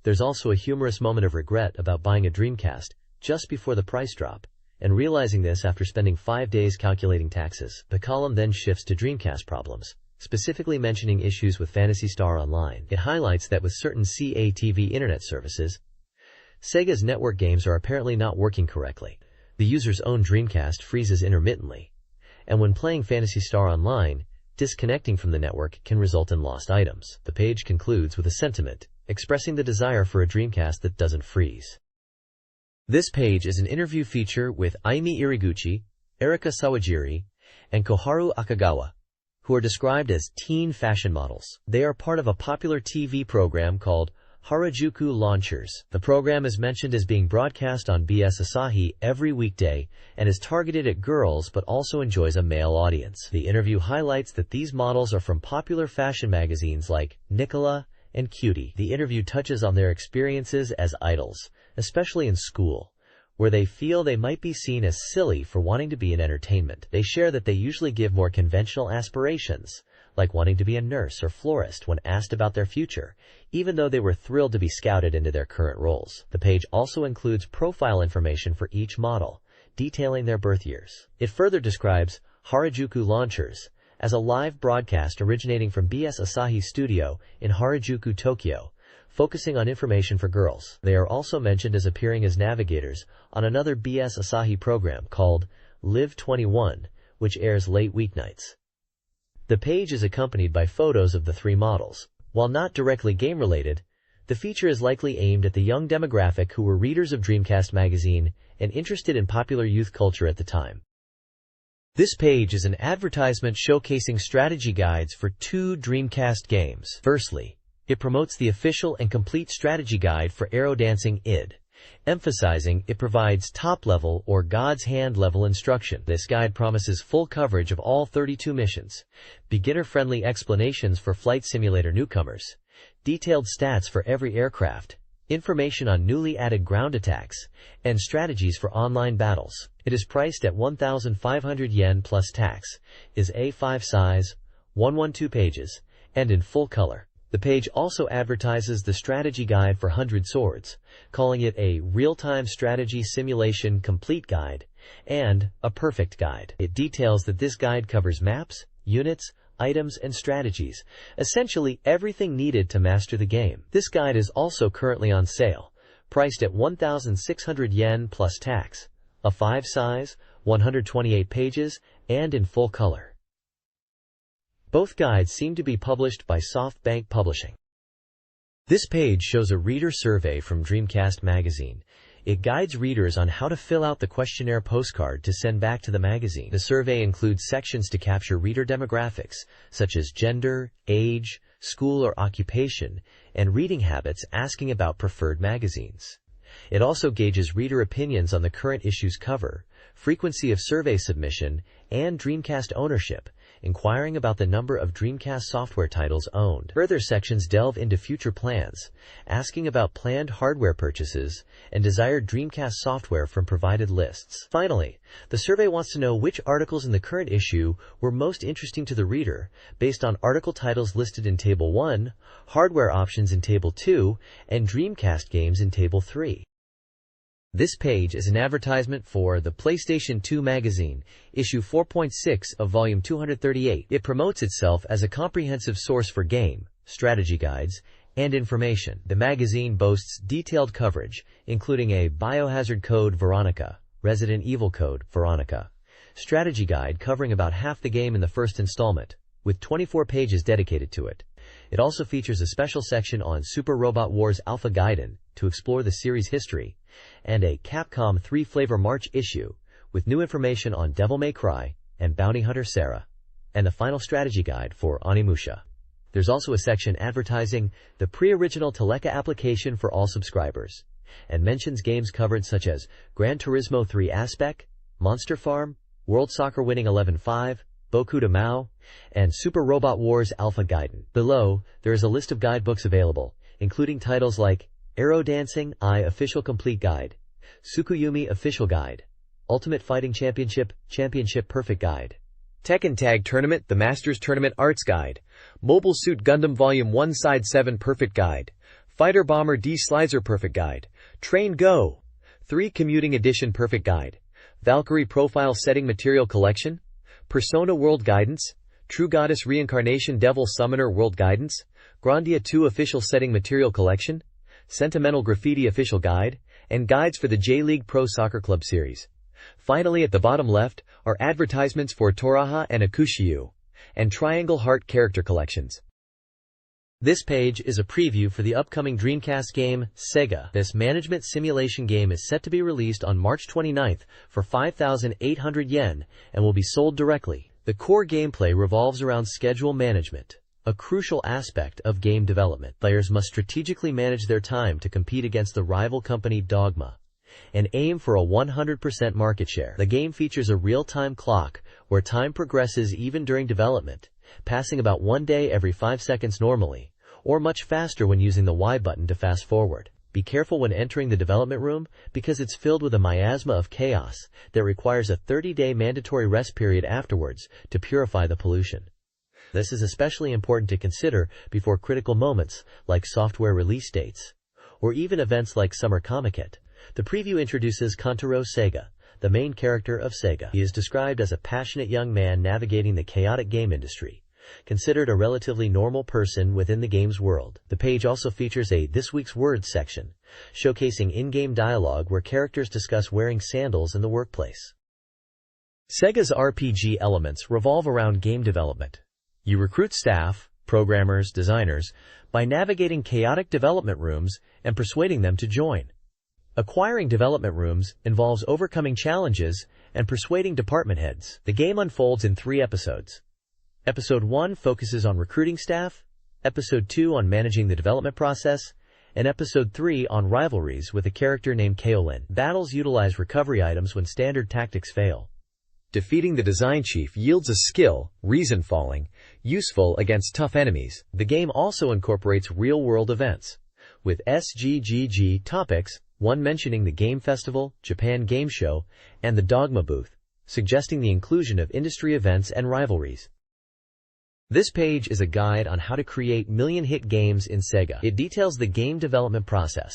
There's also a humorous moment of regret about buying a Dreamcast just before the price drop, and realizing this after spending 5 days calculating taxes. The column then shifts to Dreamcast problems, specifically mentioning issues with Phantasy Star Online. It highlights that with certain CATV internet services, Sega's network games are apparently not working correctly. The user's own Dreamcast freezes intermittently, and when playing Phantasy Star Online, disconnecting from the network can result in lost items. The page concludes with a sentiment, expressing the desire for a Dreamcast that doesn't freeze. This page is an interview feature with Aimi Iriguchi, Erika Sawajiri, and Koharu Akagawa, who are described as teen fashion models. They are part of a popular TV program called Harajuku Launchers. The program is mentioned as being broadcast on BS Asahi every weekday and is targeted at girls but also enjoys a male audience. The interview highlights that these models are from popular fashion magazines like Nicola and Cutie. The interview touches on their experiences as idols, especially in school, where they feel they might be seen as silly for wanting to be in entertainment. They share that they usually give more conventional aspirations, like wanting to be a nurse or florist when asked about their future, even though they were thrilled to be scouted into their current roles. The page also includes profile information for each model, detailing their birth years. It further describes Harajuku Launchers as a live broadcast originating from BS Asahi Studio in Harajuku, Tokyo, focusing on information for girls. They are also mentioned as appearing as navigators on another BS Asahi program called Live 21, which airs late weeknights. The page is accompanied by photos of the 3 models. While not directly game-related, the feature is likely aimed at the young demographic who were readers of Dreamcast Magazine and interested in popular youth culture at the time. This page is an advertisement showcasing strategy guides for 2 Dreamcast games. Firstly, it promotes the official and complete strategy guide for Aero Dancing id, emphasizing it provides top-level or God's hand-level instruction. This guide promises full coverage of all 32 missions, beginner-friendly explanations for flight simulator newcomers, detailed stats for every aircraft, information on newly added ground attacks, and strategies for online battles. It is priced at 1,500 yen plus tax, is A5 size, 112 pages, and in full color. The page also advertises the strategy guide for 100 Swords, calling it a real-time strategy simulation complete guide and a perfect guide. It details that this guide covers maps, units, items, and strategies, essentially everything needed to master the game. This guide is also currently on sale, priced at 1,600 yen plus tax, A5 size, 128 pages, and in full color. Both guides seem to be published by SoftBank Publishing. This page shows a reader survey from Dreamcast Magazine. It guides readers on how to fill out the questionnaire postcard to send back to the magazine. The survey includes sections to capture reader demographics, such as gender, age, school or occupation, and reading habits, asking about preferred magazines. It also gauges reader opinions on the current issue's cover, frequency of survey submission, and Dreamcast ownership, inquiring about the number of Dreamcast software titles owned. Further sections delve into future plans, asking about planned hardware purchases and desired Dreamcast software from provided lists. Finally, the survey wants to know which articles in the current issue were most interesting to the reader, based on article titles listed in Table 1, hardware options in Table 2, and Dreamcast games in Table 3. This page is an advertisement for the PlayStation 2 magazine, issue 4.6 of volume 238. It promotes itself as a comprehensive source for game, strategy guides, and information. The magazine boasts detailed coverage, including a Biohazard Code Veronica, Resident Evil Code Veronica, strategy guide covering about half the game in the first installment, with 24 pages dedicated to it. It also features a special section on Super Robot Wars Alpha Gaiden to explore the series history, and a Capcom 3 Flavor March issue, with new information on Devil May Cry and Bounty Hunter Sarah, and the final strategy guide for Onimusha. There's also a section advertising the pre-original Teleka application for all subscribers, and mentions games covered such as Gran Turismo 3 Aspect, Monster Farm, World Soccer Winning 11-5, Boku to Mao, and Super Robot Wars Alpha Gaiden. Below, there is a list of guidebooks available, including titles like Arrow Dancing I Official Complete Guide, Tsukuyumi Official Guide, Ultimate Fighting Championship Perfect Guide, Tekken Tag Tournament The Masters Tournament Arts Guide, Mobile Suit Gundam Volume 1 Side 7 Perfect Guide, Fighter Bomber D Slicer Perfect Guide, Train Go 3 Commuting Edition Perfect Guide, Valkyrie Profile Setting Material Collection, Persona World Guidance, True Goddess Reincarnation Devil Summoner World Guidance, Grandia 2 Official Setting Material Collection, Sentimental Graffiti Official Guide, and guides for the J-League Pro Soccer Club series. Finally, at the bottom left are advertisements for Toraha and Akushiyu, and Triangle Heart character collections. This page is a preview for the upcoming Dreamcast game, Sega. This management simulation game is set to be released on March 29th for 5,800 yen and will be sold directly. The core gameplay revolves around schedule management, a crucial aspect of game development. Players must strategically manage their time to compete against the rival company Dogma and aim for a 100% market share. The game features a real-time clock where time progresses even during development, passing about 1 day every 5 seconds normally, or much faster when using the Y button to fast forward. Be careful when entering the development room because it's filled with a miasma of chaos that requires a 30-day mandatory rest period afterwards to purify the pollution. This is especially important to consider before critical moments like software release dates, or even events like Summer Comiket. The preview introduces Kantaro Sega, the main character of Sega. He is described as a passionate young man navigating the chaotic game industry, considered a relatively normal person within the game's world. The page also features a This Week's Words section, showcasing in-game dialogue where characters discuss wearing sandals in the workplace. Sega's RPG elements revolve around game development. You recruit staff, programmers, designers, by navigating chaotic development rooms and persuading them to join. Acquiring development rooms involves overcoming challenges and persuading department heads. The game unfolds in 3 episodes. Episode 1 focuses on recruiting staff, Episode 2 on managing the development process, and Episode 3 on rivalries with a character named Kaolin. Battles utilize recovery items when standard tactics fail. Defeating the design chief yields a skill, reason falling, useful against tough enemies. The game also incorporates real-world events, with SGGG topics, one mentioning the Game Festival, Japan Game Show, and the Dogma booth, suggesting the inclusion of industry events and rivalries. This page is a guide on how to create million-hit games in Sega. It details the game development process,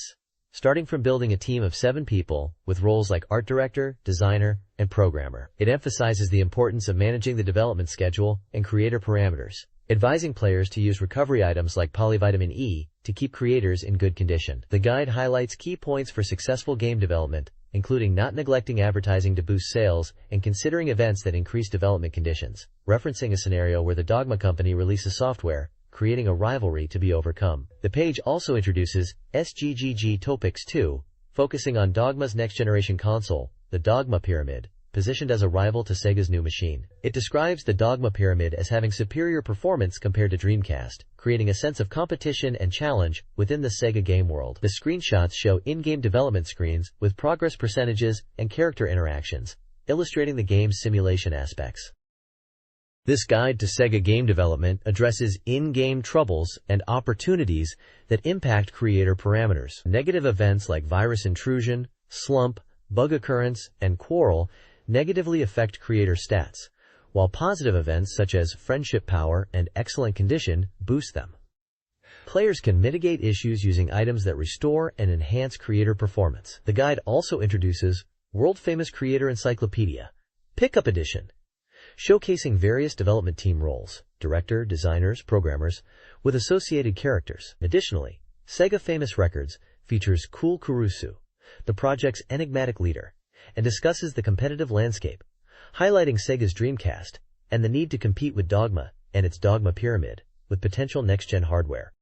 starting from building a team of 7 people with roles like art director, designer, and programmer. It emphasizes the importance of managing the development schedule and creator parameters, advising players to use recovery items like polyvitamin E to keep creators in good condition. The guide highlights key points for successful game development, including not neglecting advertising to boost sales and considering events that increase development conditions, referencing a scenario where the Dogma company releases software, creating a rivalry to be overcome. The page also introduces SGGG Topics 2, focusing on Dogma's next-generation console, the Dogma Pyramid, positioned as a rival to Sega's new machine. It describes the Dogma Pyramid as having superior performance compared to Dreamcast, creating a sense of competition and challenge within the Sega game world. The screenshots show in-game development screens with progress percentages and character interactions, illustrating the game's simulation aspects. This guide to Sega game development addresses in-game troubles and opportunities that impact creator parameters. Negative events like virus intrusion, slump, bug occurrence, and quarrel negatively affect creator stats, while positive events such as friendship power and excellent condition boost them. Players can mitigate issues using items that restore and enhance creator performance. The guide also introduces world-famous Creator Encyclopedia, Pickup Edition, showcasing various development team roles, director, designers, programmers, with associated characters. Additionally, Sega Famous Records features Cool Kurusu, the project's enigmatic leader, and discusses the competitive landscape, highlighting Sega's Dreamcast and the need to compete with Dogma and its Dogma Pyramid with potential next-gen hardware.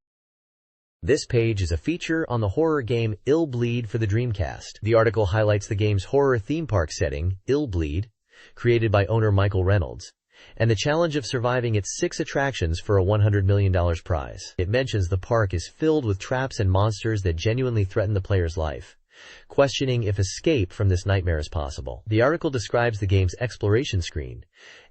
This page is a feature on the horror game Ill Bleed for the Dreamcast. The article highlights the game's horror theme park setting, Ill Bleed, created by owner Michael Reynolds, and the challenge of surviving its 6 attractions for a $100 million prize. It mentions the park is filled with traps and monsters that genuinely threaten the player's life, questioning if escape from this nightmare is possible. The article describes the game's exploration screen,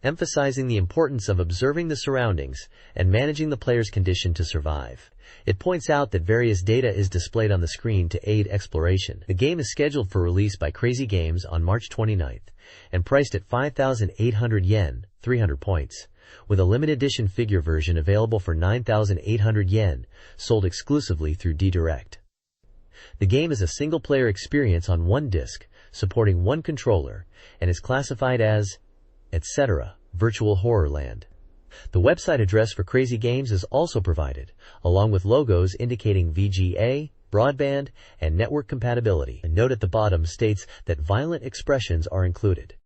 emphasizing the importance of observing the surroundings and managing the player's condition to survive. It points out that various data is displayed on the screen to aid exploration. The game is scheduled for release by Crazy Games on March 29th and priced at 5,800 yen, 300 points, with a limited edition figure version available for 9,800 yen, sold exclusively through D-Direct. The game is a single-player experience on one disc, supporting one controller, and is classified as, etc., Virtual Horror Land. The website address for Crazy Games is also provided, along with logos indicating VGA, broadband, and network compatibility. A note at the bottom states that violent expressions are included.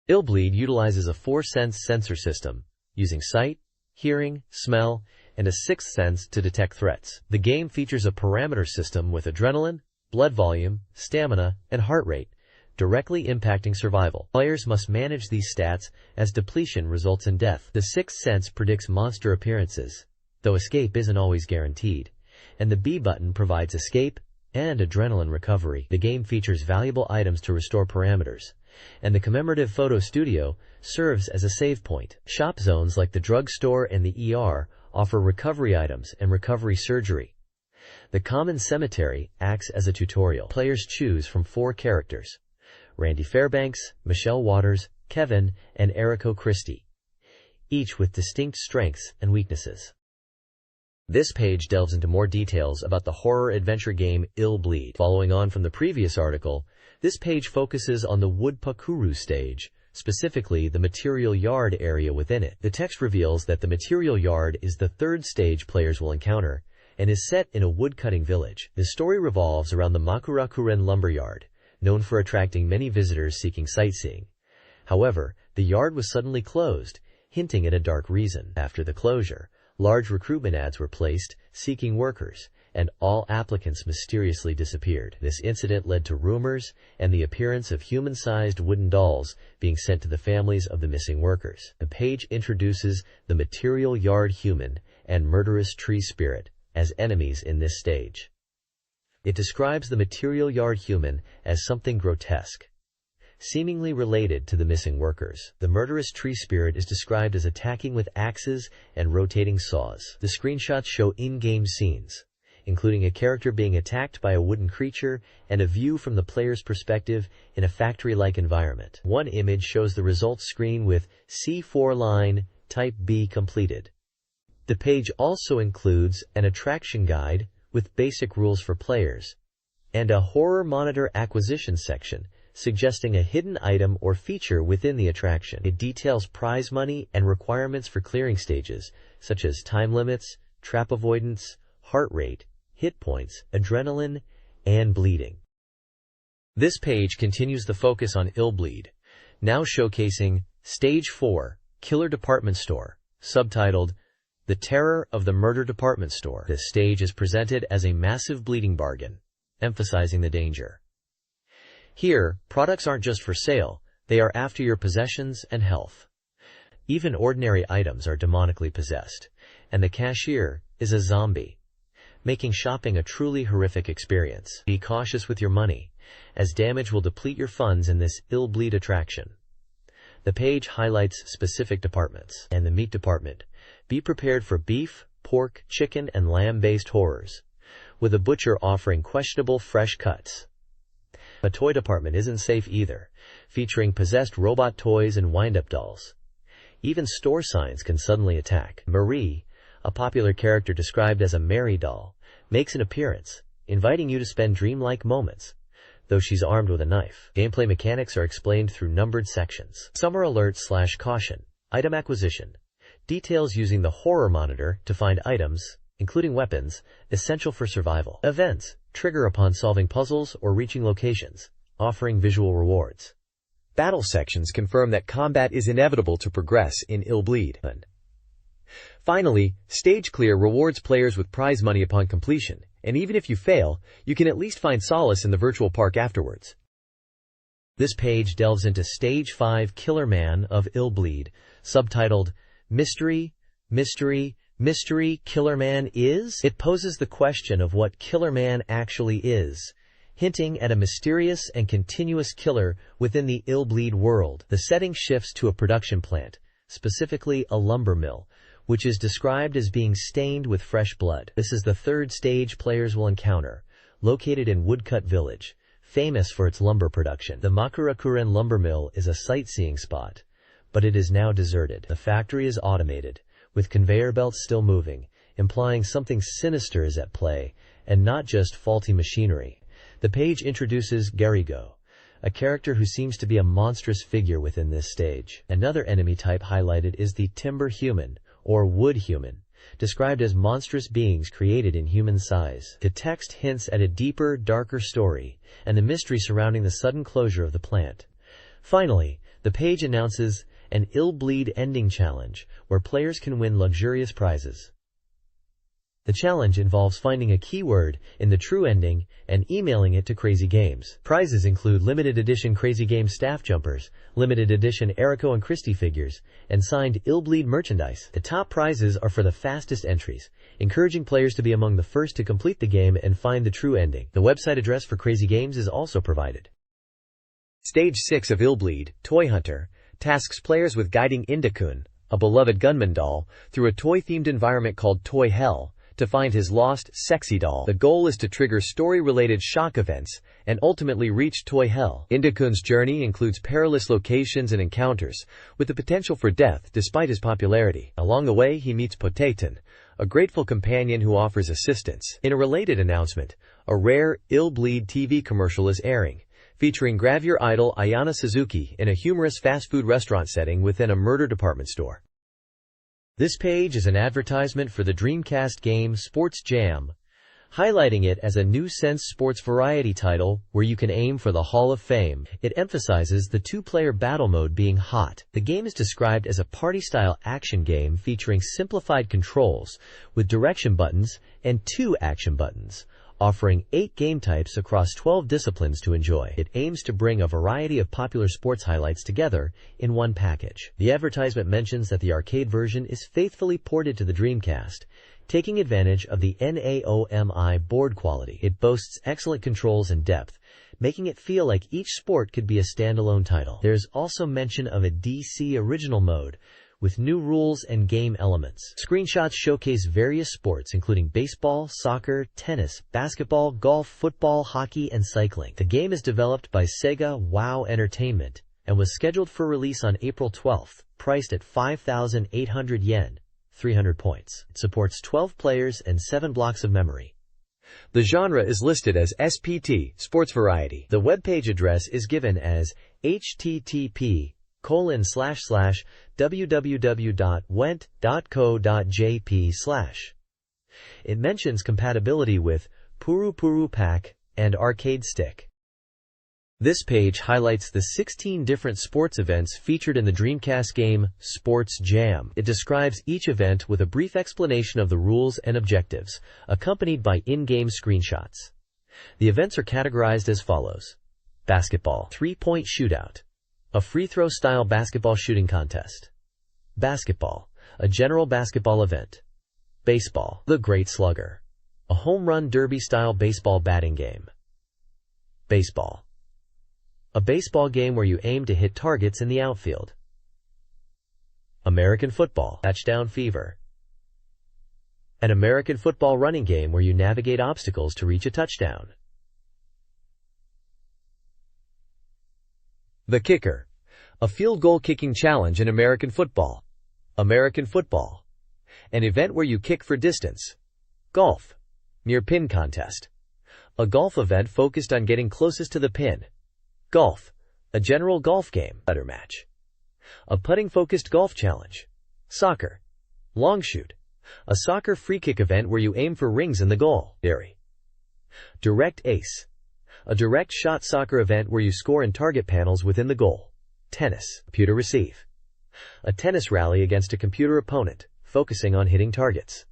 Ill Bleed utilizes a 4-sense sensor system, using sight, hearing, smell, and a 6th sense to detect threats. The game features a parameter system with adrenaline, blood volume, stamina, and heart rate, directly impacting survival. Players must manage these stats as depletion results in death. The 6th sense predicts monster appearances, though escape isn't always guaranteed, and the B button provides escape and adrenaline recovery. The game features valuable items to restore parameters, and the commemorative photo studio serves as a save point. Shop zones like the drugstore and the ER offer recovery items and recovery surgery. The common cemetery acts as a tutorial. Players choose from 4 characters: Randy Fairbanks, Michelle Waters, Kevin, and Eriko Christie, each with distinct strengths and weaknesses. This page delves into more details about the horror adventure game Ill Bleed. Following on from the previous article, this page focuses on the Woodpakuru stage, specifically the material yard area within it. The text reveals that the material yard is the 3rd stage players will encounter, and is set in a woodcutting village. The story revolves around the Makurakuren lumberyard, known for attracting many visitors seeking sightseeing. However, the yard was suddenly closed, hinting at a dark reason. After the closure, large recruitment ads were placed, seeking workers, and all applicants mysteriously disappeared. This incident led to rumors and the appearance of human-sized wooden dolls being sent to the families of the missing workers. The page introduces the material yard human and murderous tree spirit as enemies in this stage. It describes the material yard human as something grotesque, seemingly related to the missing workers. The murderous tree spirit is described as attacking with axes and rotating saws. The screenshots show in-game scenes, including a character being attacked by a wooden creature and a view from the player's perspective in a factory-like environment. One image shows the results screen with C4 line Type B completed. The page also includes an attraction guide with basic rules for players, and a horror monitor acquisition section, suggesting a hidden item or feature within the attraction. It details prize money and requirements for clearing stages, such as time limits, trap avoidance, heart rate, hit points, adrenaline, and bleeding. This page continues the focus on Ill Bleed, now showcasing Stage 4, Killer Department Store, subtitled The Terror of the Murder Department Store. This stage is presented as a massive bleeding bargain, emphasizing the danger. Here, products aren't just for sale, they are after your possessions and health. Even ordinary items are demonically possessed, and the cashier is a zombie, making shopping a truly horrific experience. Be cautious with your money, as damage will deplete your funds in this Ill Bleed attraction. The page highlights specific departments. And the meat department. Be prepared for beef, pork, chicken, and lamb-based horrors, with a butcher offering questionable fresh cuts. The toy department isn't safe either, featuring possessed robot toys and wind-up dolls. Even store signs can suddenly attack. Marie, a popular character described as a Mary doll, makes an appearance, inviting you to spend dreamlike moments, though she's armed with a knife. Gameplay mechanics are explained through numbered sections. Some are alerts/caution, item acquisition, details using the horror monitor to find items, including weapons, essential for survival. Events trigger upon solving puzzles or reaching locations, offering visual rewards. Battle sections confirm that combat is inevitable to progress in Ill Bleed. Finally, Stage Clear rewards players with prize money upon completion, and even if you fail, you can at least find solace in the virtual park afterwards. This page delves into Stage 5 Killer Man of Illbleed, subtitled, Mystery, Mystery, Mystery Killer Man is? It poses the question of what Killer Man actually is, hinting at a mysterious and continuous killer within the Illbleed world. The setting shifts to a production plant, specifically a lumber mill, which is described as being stained with fresh blood. This is the third stage players will encounter, located in Woodcut Village, famous for its lumber production. The Makurakuren lumber mill is a sightseeing spot, but it is now deserted. The factory is automated, with conveyor belts still moving, implying something sinister is at play, and not just faulty machinery. The page introduces Garigo, a character who seems to be a monstrous figure within this stage. Another enemy type highlighted is the timber human, or wood human, described as monstrous beings created in human size. The text hints at a deeper, darker story, and the mystery surrounding the sudden closure of the plant. Finally, the page announces an Illbleed ending challenge, where players can win luxurious prizes. The challenge involves finding a keyword in the true ending and emailing it to Crazy Games. Prizes include limited edition Crazy Games staff jumpers, limited edition Eriko and Christie figures, and signed Illbleed merchandise. The top prizes are for the fastest entries, encouraging players to be among the first to complete the game and find the true ending. The website address for Crazy Games is also provided. Stage 6 of Illbleed, Toy Hunter, tasks players with guiding Indakun, a beloved gunman doll, through a toy-themed environment called Toy Hell, to find his lost, sexy doll. The goal is to trigger story-related shock events and ultimately reach Toy Hell. Indakun's journey includes perilous locations and encounters, with the potential for death despite his popularity. Along the way, he meets Potayton, a grateful companion who offers assistance. In a related announcement, a rare Illbleed TV commercial is airing, featuring gravure idol Ayana Suzuki in a humorous fast food restaurant setting within a murder department store. This page is an advertisement for the Dreamcast game Sports Jam, highlighting it as a new Sense sports variety title where you can aim for the Hall of Fame. It emphasizes the two-player battle mode being hot. The game is described as a party-style action game featuring simplified controls with direction buttons and 2 action buttons, offering 8 game types across 12 disciplines to enjoy. It aims to bring a variety of popular sports highlights together in one package. The advertisement mentions that the arcade version is faithfully ported to the Dreamcast, taking advantage of the NAOMI board quality. It boasts excellent controls and depth, making it feel like each sport could be a standalone title. There's also mention of a DC original mode, with new rules and game elements. Screenshots showcase various sports including baseball, soccer, tennis, basketball, golf, football, hockey, and cycling. The game is developed by Sega WoW Entertainment and was scheduled for release on April 12th, priced at 5,800 yen, 300 points. It supports 12 players and 7 blocks of memory. The genre is listed as SPT, Sports Variety. The webpage address is given as http://www.went.co.jp/. It mentions compatibility with Puru Puru Pack and Arcade Stick. This page highlights the 16 different sports events featured in the Dreamcast game Sports Jam. It describes each event with a brief explanation of the rules and objectives, accompanied by in-game screenshots. The events are categorized as follows: basketball, 3-point shootout, a free-throw style basketball shooting contest; basketball, a general basketball event; baseball, the Great Slugger, a home run derby style baseball batting game; baseball, a baseball game where you aim to hit targets in the outfield; American football, touchdown fever, an American football running game where you navigate obstacles to reach a touchdown; the kicker, a field goal kicking challenge in American football; American football, an event where you kick for distance; golf, near pin contest, a golf event focused on getting closest to the pin; golf, a general golf game, putter match, a putting-focused golf challenge; soccer, long shoot, a soccer free kick event where you aim for rings in the goal; direct ace, a direct shot soccer event where you score in target panels within the goal; tennis, computer receive, a tennis rally against a computer opponent, focusing on hitting targets.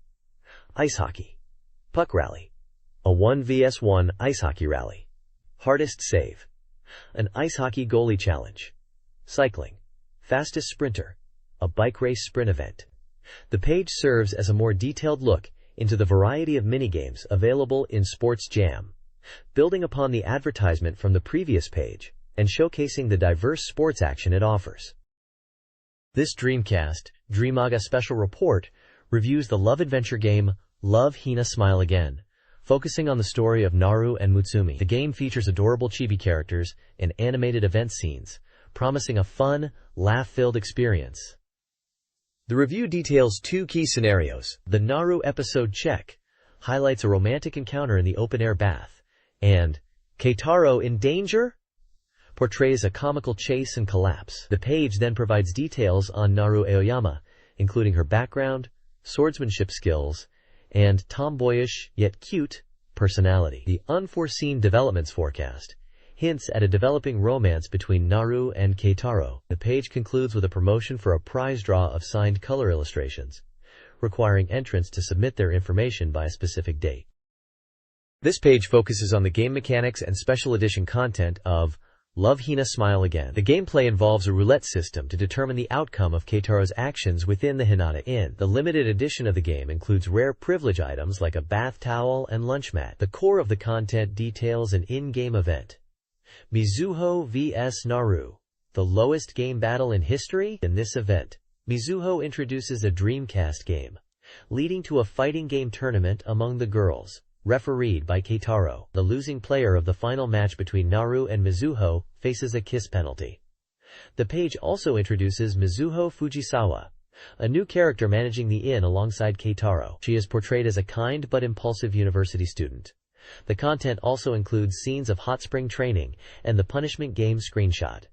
Ice hockey. Puck rally. A 1vs1 ice hockey rally. Hardest save. An ice hockey goalie challenge. Cycling. Fastest sprinter. A bike race sprint event. The page serves as a more detailed look into the variety of minigames available in Sports Jam, building upon the advertisement from the previous page and showcasing the diverse sports action it offers. This Dreamcast Dreamaga special report reviews the love adventure game Love Hina Smile Again, focusing on the story of Naru and Mutsumi. The game features adorable chibi characters and animated event scenes, promising a fun, laugh-filled experience. The review details 2 key scenarios. The Naru episode Check highlights a romantic encounter in the open-air bath, and Keitaro in Danger portrays a comical chase and collapse. The page then provides details on Naru Aoyama, including her background, swordsmanship skills, and tomboyish, yet cute, personality. The unforeseen developments forecast hints at a developing romance between Naru and Keitaro. The page concludes with a promotion for a prize draw of signed color illustrations, requiring entrants to submit their information by a specific date. This page focuses on the game mechanics and special edition content of Love Hina Smile Again. The gameplay involves a roulette system to determine the outcome of Keitaro's actions within the Hinata Inn. The limited edition of the game includes rare privilege items like a bath towel and lunch mat. The core of the content details an in-game event, Mizuho vs Naru, the lowest game battle in history. In this event, Mizuho introduces a Dreamcast game, leading to a fighting game tournament among the girls, refereed by Keitaro. The losing player of the final match between Naru and Mizuho faces a kiss penalty. The page also introduces Mizuho Fujisawa, a new character managing the inn alongside Keitaro. She is portrayed as a kind but impulsive university student. The content also includes scenes of hot spring training and the punishment game screenshot.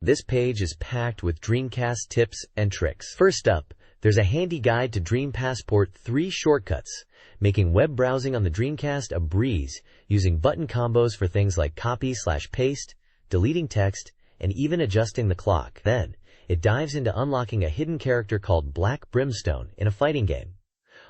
This page is packed with Dreamcast tips and tricks. First up, there's a handy guide to Dream Passport 3 shortcuts, making web browsing on the Dreamcast a breeze, using button combos for things like copy/paste, deleting text, and even adjusting the clock. Then, it dives into unlocking a hidden character called Black Brimstone in a fighting game.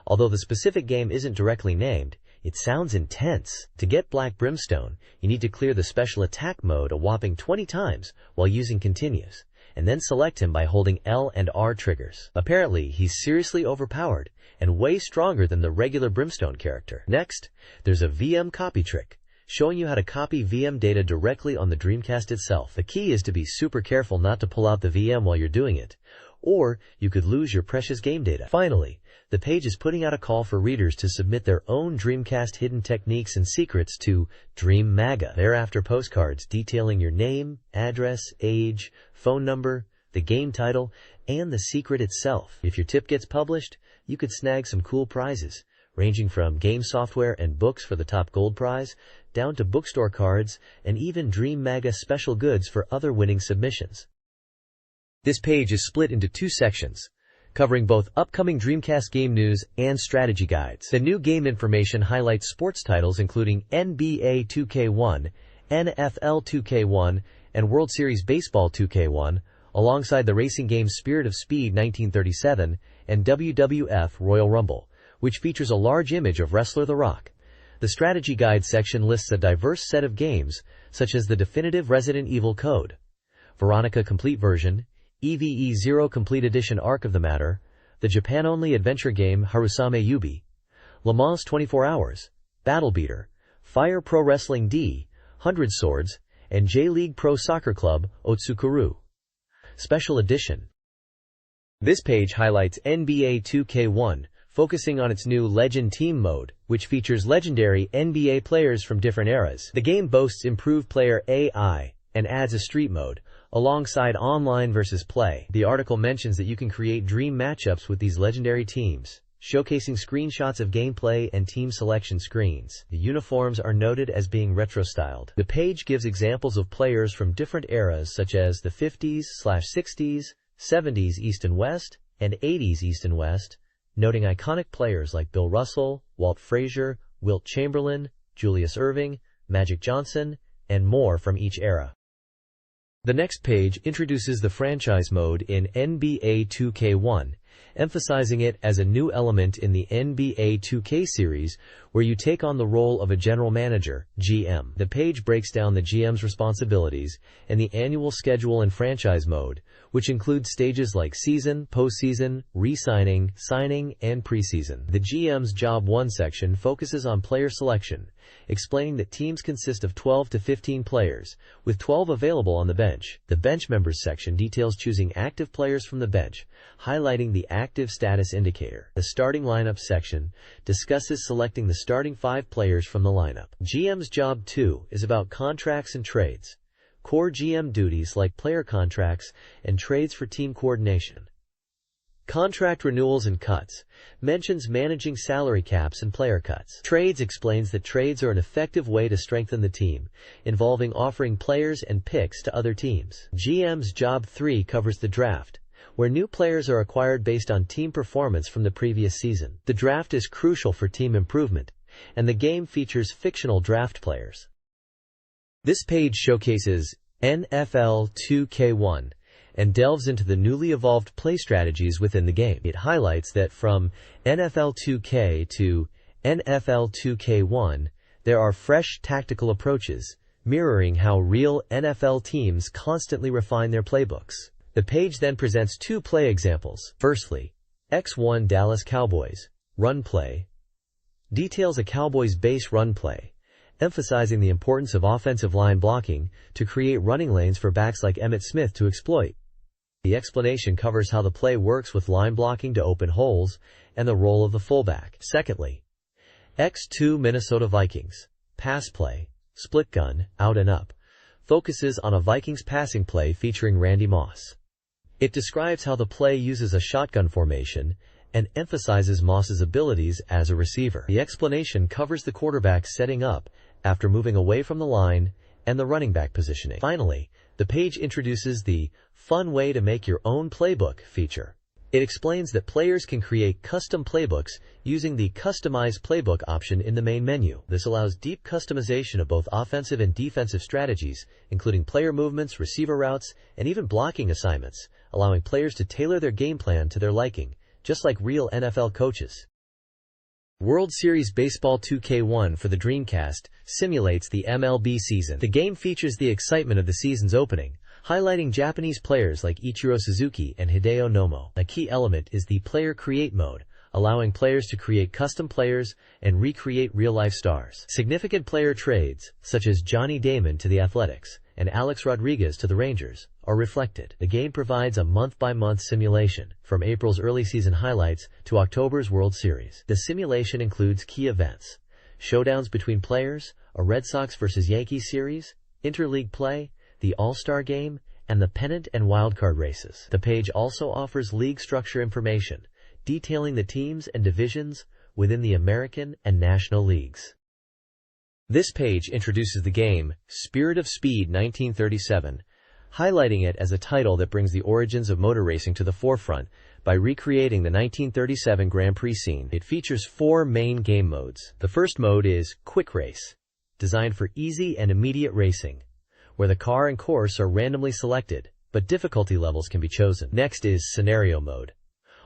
Although the specific game isn't directly named, it sounds intense. To get Black Brimstone, you need to clear the special attack mode a whopping 20 times while using continues, and then select him by holding L and R triggers. Apparently, he's seriously overpowered and way stronger than the regular Brimstone character. Next, there's a VM copy trick, showing you how to copy VM data directly on the Dreamcast itself. The key is to be super careful not to pull out the VM while you're doing it, or you could lose your precious game data. Finally, the page is putting out a call for readers to submit their own Dreamcast hidden techniques and secrets to Dreammaga. Thereafter, postcards detailing your name, address, age, phone number, the game title, and the secret itself. If your tip gets published, you could snag some cool prizes, ranging from game software and books for the top gold prize, down to bookstore cards, and even Dreammaga special goods for other winning submissions. This page is split into 2 sections, covering both upcoming Dreamcast game news and strategy guides. The new game information highlights sports titles including NBA 2K1, NFL 2K1, and World Series Baseball 2K1, alongside the racing games Spirit of Speed 1937 and WWF Royal Rumble, which features a large image of wrestler The Rock. The strategy guide section lists a diverse set of games, such as the definitive Resident Evil Code, Veronica Complete Version, EVE Zero Complete Edition Arc of the Matter, the Japan-only adventure game Harusame Yubi, Le Mans 24 Hours, Battle Beater, Fire Pro Wrestling D, 100 Swords, and J-League Pro Soccer Club Otsukuru. Special Edition. This page highlights NBA 2K1, focusing on its new Legend Team mode, which features legendary NBA players from different eras. The game boasts improved player AI and adds a street mode, alongside online versus play. The article mentions that you can create dream matchups with these legendary teams, showcasing screenshots of gameplay and team selection screens. The uniforms are noted as being retro-styled. The page gives examples of players from different eras such as the 50s/60s, 70s East and West, and 80s East and West, noting iconic players like Bill Russell, Walt Frazier, Wilt Chamberlain, Julius Erving, Magic Johnson, and more from each era. The next page introduces the franchise mode in NBA 2K1, emphasizing it as a new element in the NBA 2K series where you take on the role of a general manager, GM. The page breaks down the GM's responsibilities and the annual schedule and franchise mode, which includes stages like season, postseason, re-signing, signing, and preseason. The GM's Job 1 section focuses on player selection, explaining that teams consist of 12 to 15 players, with 12 available on the bench. The Bench Members section details choosing active players from the bench, highlighting the active status indicator. The Starting Lineup section discusses selecting the starting 5 players from the lineup. GM's Job 2 is about contracts and trades, core GM duties like player contracts and trades for team coordination. Contract renewals and cuts mentions managing salary caps and player cuts. Trades explains that trades are an effective way to strengthen the team, involving offering players and picks to other teams. GM's Job 3 covers the draft, where new players are acquired based on team performance from the previous season. The draft is crucial for team improvement, and the game features fictional draft players. This page showcases NFL 2K1 and delves into the newly evolved play strategies within the game. It highlights that from NFL 2K to NFL 2K1, there are fresh tactical approaches, mirroring how real NFL teams constantly refine their playbooks. The page then presents 2 play examples. Firstly, X1 Dallas Cowboys run play details a Cowboys base run play, emphasizing the importance of offensive line blocking to create running lanes for backs like Emmitt Smith to exploit. The explanation covers how the play works with line blocking to open holes and the role of the fullback. Secondly, X2 Minnesota Vikings pass play, split gun, out and up, focuses on a Vikings passing play featuring Randy Moss. It describes how the play uses a shotgun formation and emphasizes Moss's abilities as a receiver. The explanation covers the quarterback setting up after moving away from the line and the running back positioning. Finally, the page introduces the Fun Way to Make Your Own Playbook feature. It explains that players can create custom playbooks using the Customize Playbook option in the main menu. This allows deep customization of both offensive and defensive strategies, including player movements, receiver routes, and even blocking assignments, allowing players to tailor their game plan to their liking, just like real NFL coaches. World Series Baseball 2K1 for the Dreamcast simulates the MLB season. The game features the excitement of the season's opening, highlighting Japanese players like Ichiro Suzuki and Hideo Nomo. A key element is the Player Create mode, allowing players to create custom players and recreate real-life stars. Significant player trades, such as Johnny Damon to the Athletics and Alex Rodriguez to the Rangers, are reflected. The game provides a month-by-month simulation, from April's early season highlights to October's World Series. The simulation includes key events, showdowns between players, a Red Sox vs. Yankees series, interleague play, the All-Star Game, and the pennant and wildcard races. The page also offers league structure information, detailing the teams and divisions within the American and National Leagues. This page introduces the game Spirit of Speed 1937, highlighting it as a title that brings the origins of motor racing to the forefront by recreating the 1937 Grand Prix scene. It features 4 main game modes. The first mode is Quick Race, designed for easy and immediate racing, where the car and course are randomly selected, but difficulty levels can be chosen. Next is Scenario Mode,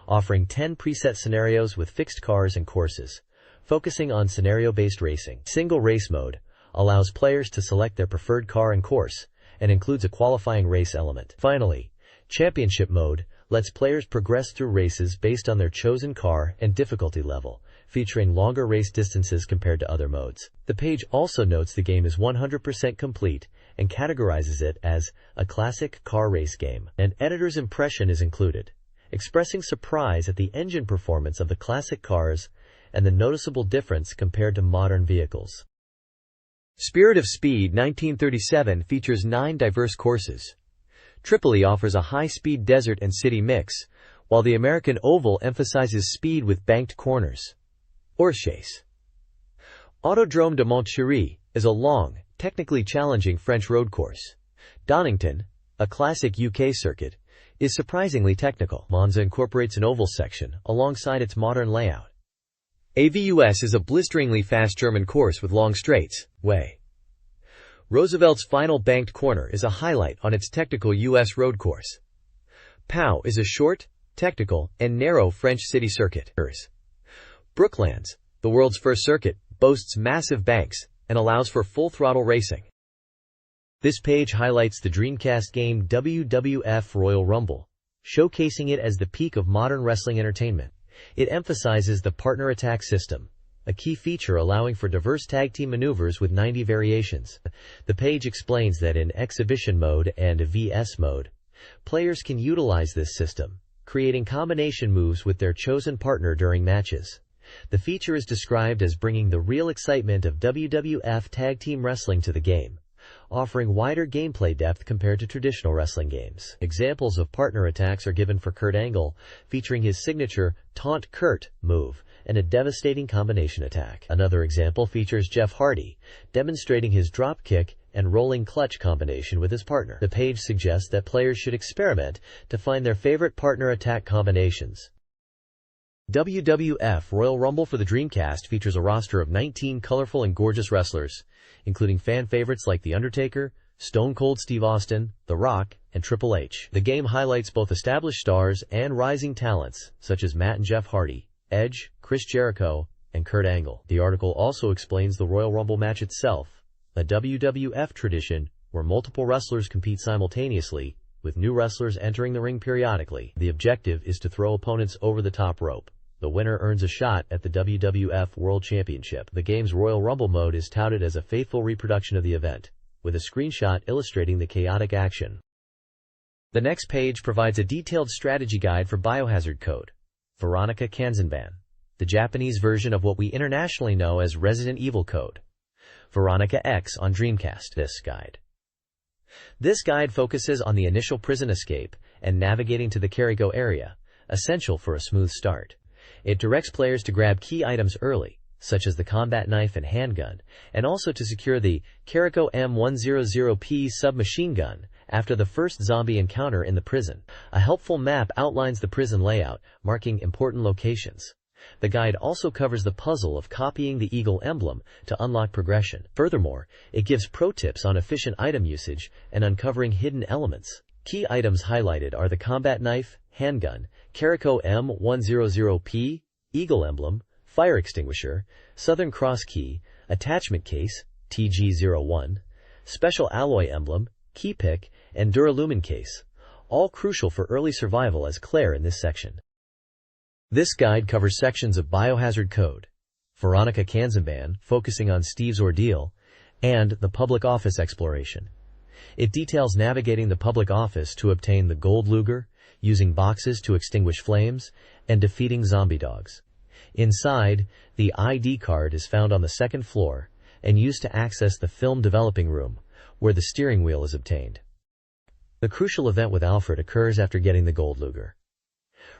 offering 10 preset scenarios with fixed cars and courses, focusing on scenario-based racing. Single Race Mode allows players to select their preferred car and course, and includes a qualifying race element. Finally, Championship Mode lets players progress through races based on their chosen car and difficulty level, featuring longer race distances compared to other modes. The page also notes the game is 100% complete and categorizes it as a classic car race game. An editor's impression is included, expressing surprise at the engine performance of the classic cars and the noticeable difference compared to modern vehicles. Spirit of Speed 1937 features 9 diverse courses. Tripoli offers a high-speed desert and city mix, while the American Oval emphasizes speed with banked corners. Orchase. Autodrome de Montchéry is a long, technically challenging French road course. Donington, a classic UK circuit, is surprisingly technical. Monza incorporates an oval section alongside its modern layout. AVUS is a blisteringly fast German course with long straights. Way. Roosevelt's final banked corner is a highlight on its technical U.S. road course. POW is a short, technical, and narrow French city circuit. Brooklands, the world's first circuit, boasts massive banks and allows for full-throttle racing. This page highlights the Dreamcast game WWF Royal Rumble, showcasing it as the peak of modern wrestling entertainment. It emphasizes the partner attack system, a key feature allowing for diverse tag team maneuvers with 90 variations. The page explains that in exhibition mode and VS mode, players can utilize this system, creating combination moves with their chosen partner during matches. The feature is described as bringing the real excitement of WWF tag team wrestling to the game, offering wider gameplay depth compared to traditional wrestling games. Examples of partner attacks are given for Kurt Angle, featuring his signature Taunt Kurt move and a devastating combination attack. Another example features Jeff Hardy, demonstrating his drop kick and rolling clutch combination with his partner. The page suggests that players should experiment to find their favorite partner attack combinations. WWF Royal Rumble for the Dreamcast features a roster of 19 colorful and gorgeous wrestlers, including fan favorites like The Undertaker, Stone Cold Steve Austin, The Rock, and Triple H. The game highlights both established stars and rising talents, such as Matt and Jeff Hardy, Edge, Chris Jericho, and Kurt Angle. The article also explains the Royal Rumble match itself, a WWF tradition where multiple wrestlers compete simultaneously, with new wrestlers entering the ring periodically. The objective is to throw opponents over the top rope. The winner earns a shot at the WWF World Championship. The game's Royal Rumble mode is touted as a faithful reproduction of the event, with a screenshot illustrating the chaotic action. The next page provides a detailed strategy guide for Biohazard code. Veronica Kanzenban, the Japanese version of what we internationally know as Resident Evil code. Veronica X on Dreamcast. This guide focuses on the initial prison escape and navigating to the Carico area, essential for a smooth start. It directs players to grab key items early, such as the combat knife and handgun, and also to secure the Carico M100P submachine gun after the first zombie encounter in the prison. A helpful map outlines the prison layout, marking important locations. The guide also covers the puzzle of copying the eagle emblem to unlock progression. Furthermore, it gives pro tips on efficient item usage and uncovering hidden elements. Key items highlighted are the combat knife, handgun, Carico M100P, eagle emblem, fire extinguisher, Southern Cross key, attachment case, TG01, special alloy emblem, key pick, and Duralumin case, all crucial for early survival as Claire in this section. This guide covers sections of Biohazard code, Veronica Kanzenban, focusing on Steve's ordeal, and the public office exploration. It details navigating the public office to obtain the gold Luger, using boxes to extinguish flames, and defeating zombie dogs. Inside, the ID card is found on the second floor and used to access the film developing room, where the steering wheel is obtained. The crucial event with Alfred occurs after getting the gold Luger.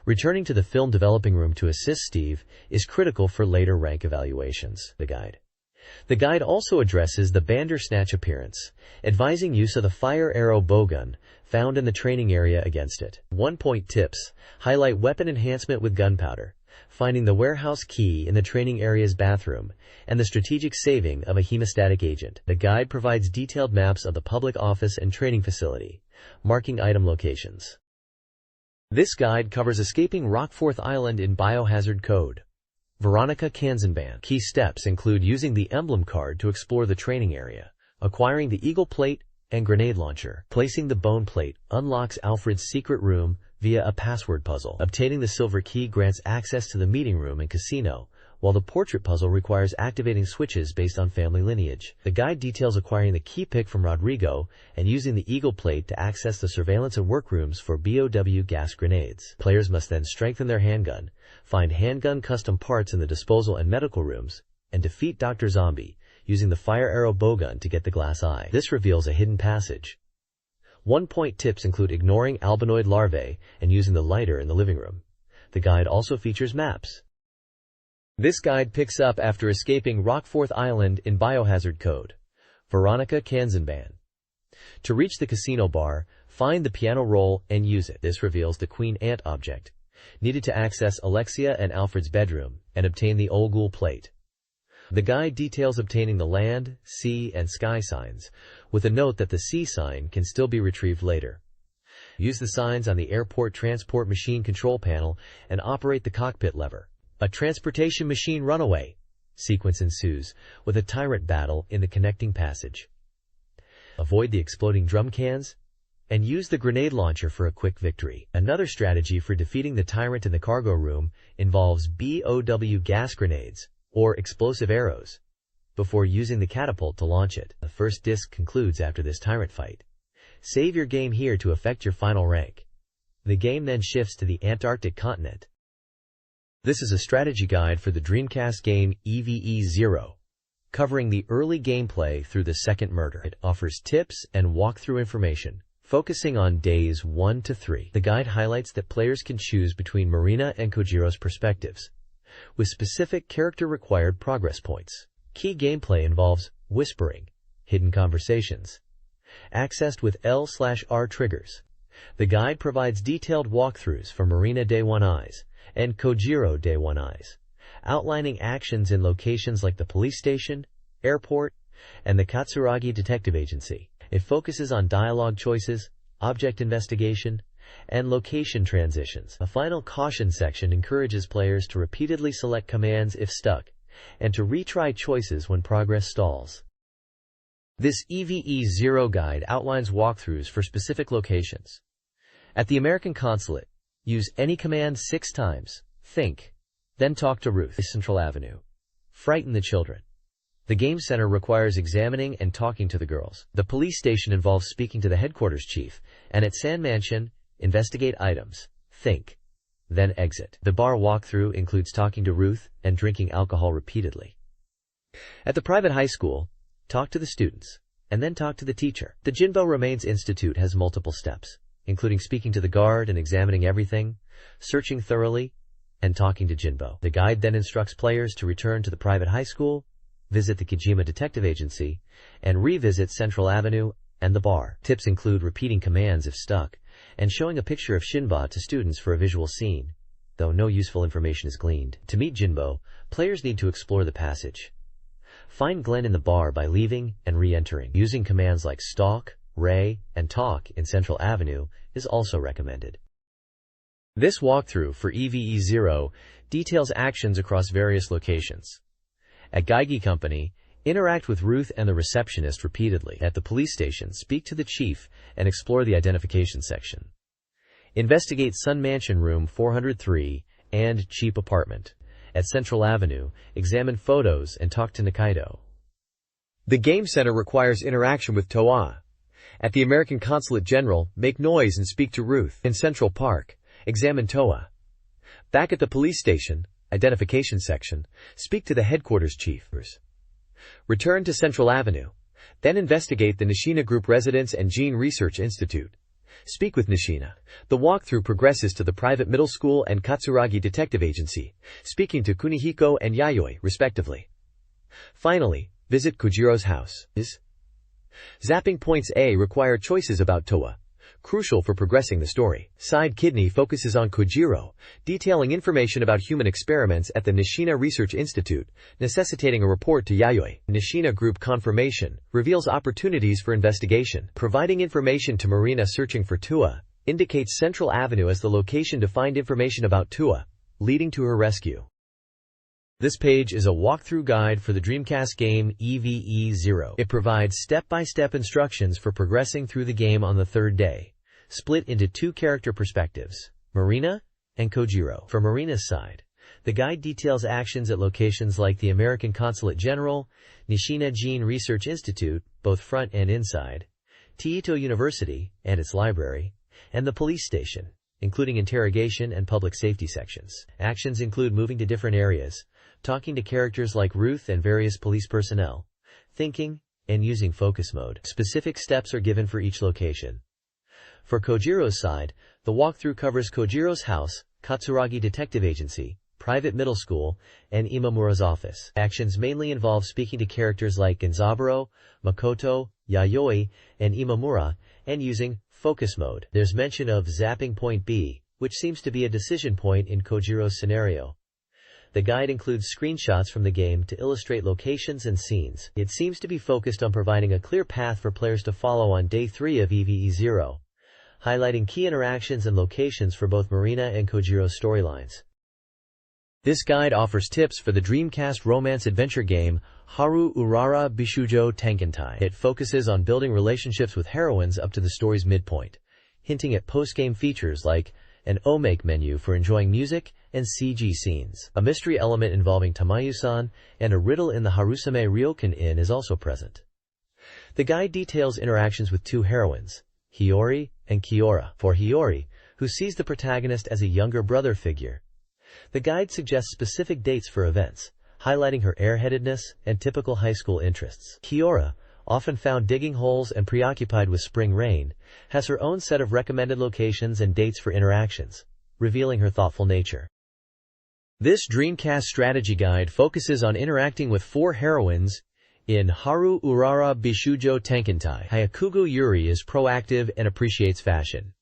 Returning to the film developing room to assist Steve is critical for later rank evaluations. The guide also addresses the Bandersnatch appearance, advising use of the fire arrow bowgun found in the training area against it. 1-point tips highlight weapon enhancement with gunpowder, finding the warehouse key in the training area's bathroom, and the strategic saving of a hemostatic agent. The guide provides detailed maps of the public office and training facility, marking item locations. This guide covers escaping Rockforth Island in Biohazard code. Veronica Kanzenban. Key steps include using the emblem card to explore the training area, acquiring the eagle plate and grenade launcher. Placing the bone plate unlocks Alfred's secret room via a password puzzle. Obtaining the silver key grants access to the meeting room and casino, while the portrait puzzle requires activating switches based on family lineage. The guide details acquiring the key pick from Rodrigo and using the eagle plate to access the surveillance and workrooms for BOW gas grenades. Players must then strengthen their handgun, find handgun custom parts in the disposal and medical rooms, and defeat Dr. Zombie, using the fire arrow bowgun to get the glass eye. This reveals a hidden passage. 1-point tips include ignoring albinoid larvae and using the lighter in the living room. The guide also features maps. This guide picks up after escaping Rockforth Island in Biohazard code. Veronica Kanzenban. To reach the casino bar, find the piano roll and use it. This reveals the Queen Ant object, needed to access Alexia and Alfred's bedroom and obtain the Olgul plate. The guide details obtaining the land, sea, and sky signs, with a note that the sea sign can still be retrieved later. Use the signs on the airport transport machine control panel and operate the cockpit lever. A transportation machine runaway sequence ensues with a tyrant battle in the connecting passage. Avoid the exploding drum cans and use the grenade launcher for a quick victory. Another strategy for defeating the tyrant in the cargo room involves BOW gas grenades or explosive arrows before using the catapult to launch it. The first disc concludes after this tyrant fight. Save your game here to affect your final rank. The game then shifts to the Antarctic continent. This is a strategy guide for the Dreamcast game EVE-0, covering the early gameplay through the second murder. It offers tips and walkthrough information, focusing on days 1 to 3. The guide highlights that players can choose between Marina and Kojiro's perspectives, with specific character-required progress points. Key gameplay involves whispering, hidden conversations, accessed with L/R triggers. The guide provides detailed walkthroughs for Marina Day One Eyes and Kojiro Day One Eyes, outlining actions in locations like the police station, airport, and the Katsuragi Detective Agency. It focuses on dialogue choices, object investigation, and location transitions. A final caution section encourages players to repeatedly select commands if stuck, and to retry choices when progress stalls. This EVE-0 guide outlines walkthroughs for specific locations. At the American consulate, use any command 6 times. Think, then talk to Ruth. Central Avenue. Frighten the children. The game center requires examining and talking to the girls. The police station involves speaking to the headquarters chief, and at Sand Mansion, investigate items. Think, then exit. The bar walkthrough includes talking to Ruth and drinking alcohol repeatedly. At the private high school, talk to the students, and then talk to the teacher. The Jinbo Remains Institute has multiple steps, including speaking to the guard and examining everything, searching thoroughly, and talking to Jinbo. The guide then instructs players to return to the private high school, visit the Kojima Detective Agency, and revisit Central Avenue and the bar. Tips include repeating commands if stuck, and showing a picture of Shinba to students for a visual scene, though no useful information is gleaned. To meet Jinbo, players need to explore the passage. Find Glenn in the bar by leaving and re-entering. Using commands like stalk, ray, and talk in Central Avenue is also recommended. This walkthrough for EVE-0 details actions across various locations. At Geige Company, interact with Ruth and the receptionist repeatedly. At the police station, speak to the chief and explore the identification section. Investigate Sun Mansion Room 403 and Cheap Apartment. At Central Avenue, examine photos and talk to Nikaido. The game center requires interaction with Toa. At the American Consulate General, make noise and speak to Ruth. In Central Park, examine Toa. Back at the police station, identification section, speak to the headquarters chief. Return to Central Avenue, then investigate the Nishina Group Residence and Gene Research Institute. Speak with Nishina. The walkthrough progresses to the private middle school and Katsuragi Detective Agency, speaking to Kunihiko and Yayoi, respectively. Finally, visit Kojiro's house. Zapping points A require choices about Toa, crucial for progressing the story. Side Kidney focuses on Kojiro, detailing information about human experiments at the Nishina Research Institute, necessitating a report to Yayoi. Nishina Group Confirmation reveals opportunities for investigation. Providing information to Marina searching for Tua indicates Central Avenue as the location to find information about Tua, leading to her rescue. This page is a walkthrough guide for the Dreamcast game EVE-0. It provides step-by-step instructions for progressing through the game on the third day, split into 2 character perspectives, Marina and Kojiro. For Marina's side, the guide details actions at locations like the American Consulate General, Nishina Gene Research Institute, both front and inside, Tieto University and its library, and the police station, including interrogation and public safety sections. Actions include moving to different areas, talking to characters like Ruth and various police personnel, thinking, and using focus mode. Specific steps are given for each location. For Kojiro's side, the walkthrough covers Kojiro's house, Katsuragi Detective Agency, private middle school, and Imamura's office. Actions mainly involve speaking to characters like Genzaburo, Makoto, Yayoi, and Imamura, and using focus mode. There's mention of zapping point B, which seems to be a decision point in Kojiro's scenario. The guide includes screenshots from the game to illustrate locations and scenes. It seems to be focused on providing a clear path for players to follow on Day 3 of EVE-0, highlighting key interactions and locations for both Marina and Kojiro's storylines. This guide offers tips for the Dreamcast romance-adventure game Haru Urara Bishoujo Tenkentai. It focuses on building relationships with heroines up to the story's midpoint, hinting at post-game features like an omake menu for enjoying music and CG scenes. A mystery element involving Tamayu-san and a riddle in the Harusame Ryokan Inn is also present. The guide details interactions with two heroines, Hiyori and Kiora. For Hiyori, who sees the protagonist as a younger brother figure, the guide suggests specific dates for events, highlighting her airheadedness and typical high school interests. Kiora, often found digging holes and preoccupied with spring rain, has her own set of recommended locations and dates for interactions, revealing her thoughtful nature. This Dreamcast strategy guide focuses on interacting with four heroines in Haru Urara Bishoujo Tenkentai. Hayakugo Yuri is proactive and appreciates fashion.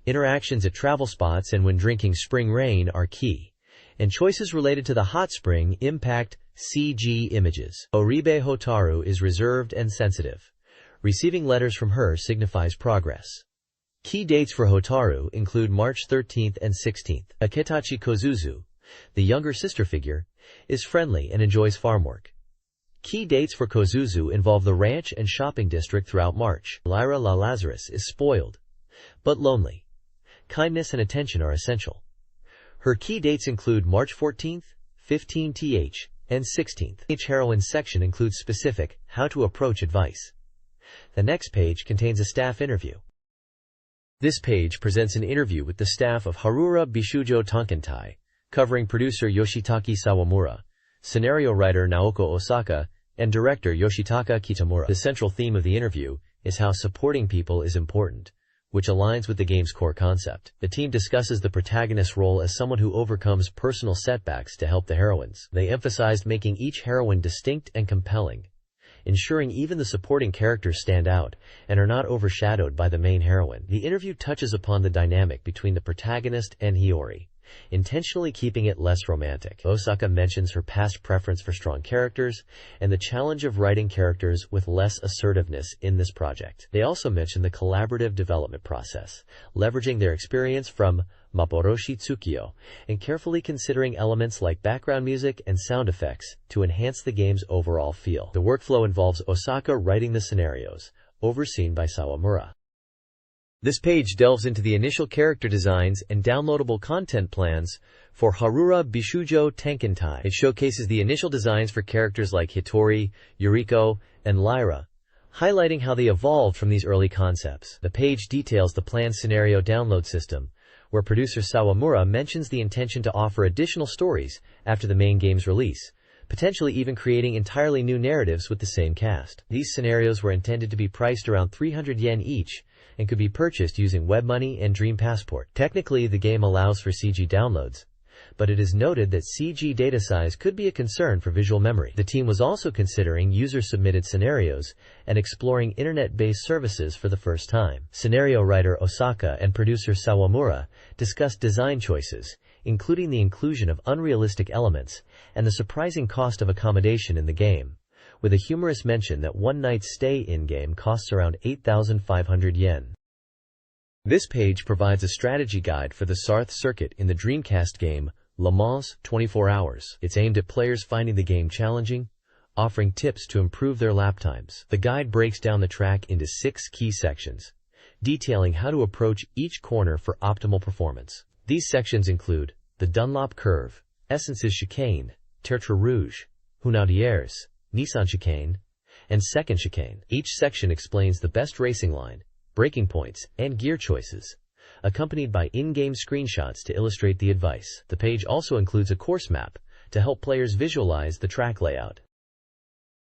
Interactions at travel spots and when drinking spring rain are key, and choices related to the hot spring impact CG images. Oribe Hotaru is reserved and sensitive. Receiving letters from her signifies progress. Key dates for Hotaru include March 13th and 16th. Aketachi Kozuzu, the younger sister figure, is friendly and enjoys farm work. Key dates for Kozuzu involve the ranch and shopping district throughout March. Lyra La Lazarus is spoiled, but lonely. Kindness and attention are essential. Her key dates include March 14th, 15th, and 16th. Each heroine section includes specific how to approach advice. The next page contains a staff interview. This page presents an interview with the staff of Harura Bishoujo Tenkentai, covering producer Yoshitaki Sawamura, scenario writer Naoko Osaka, and director Yoshitaka Kitamura. The central theme of the interview is how supporting people is important, which aligns with the game's core concept. The team discusses the protagonist's role as someone who overcomes personal setbacks to help the heroines. They emphasized making each heroine distinct and compelling, ensuring even the supporting characters stand out and are not overshadowed by the main heroine. The interview touches upon the dynamic between the protagonist and Hiyori, intentionally keeping it less romantic. Osaka mentions her past preference for strong characters and the challenge of writing characters with less assertiveness in this project. They also mention the collaborative development process, leveraging their experience from Maporoshi Tsukiyo and carefully considering elements like background music and sound effects to enhance the game's overall feel. The workflow involves Osaka writing the scenarios, overseen by Sawamura. This page delves into the initial character designs and downloadable content plans for Harura Bishoujo Tenkentai. It showcases the initial designs for characters like Hitori, Yuriko, and Lyra, highlighting how they evolved from these early concepts. The page details the planned scenario download system, where producer Sawamura mentions the intention to offer additional stories after the main game's release, potentially even creating entirely new narratives with the same cast. These scenarios were intended to be priced around 300 yen each, and could be purchased using WebMoney and Dream Passport. Technically, the game allows for CG downloads, but it is noted that CG data size could be a concern for visual memory. The team was also considering user-submitted scenarios and exploring internet-based services for the first time. Scenario writer Osaka and producer Sawamura discussed design choices, including the inclusion of unrealistic elements and the surprising cost of accommodation in the game, with a humorous mention that one night's stay in-game costs around 8,500 yen. This page provides a strategy guide for the Sarth circuit in the Dreamcast game Le Mans 24 Hours. It's aimed at players finding the game challenging, offering tips to improve their lap times. The guide breaks down the track into 6 key sections, detailing how to approach each corner for optimal performance. These sections include the Dunlop Curve, Essence's Chicane, Tertre Rouge, Hunaudières, Nissan Chicane, and Second Chicane. Each section explains the best racing line, braking points, and gear choices, accompanied by in-game screenshots to illustrate the advice. The page also includes a course map to help players visualize the track layout.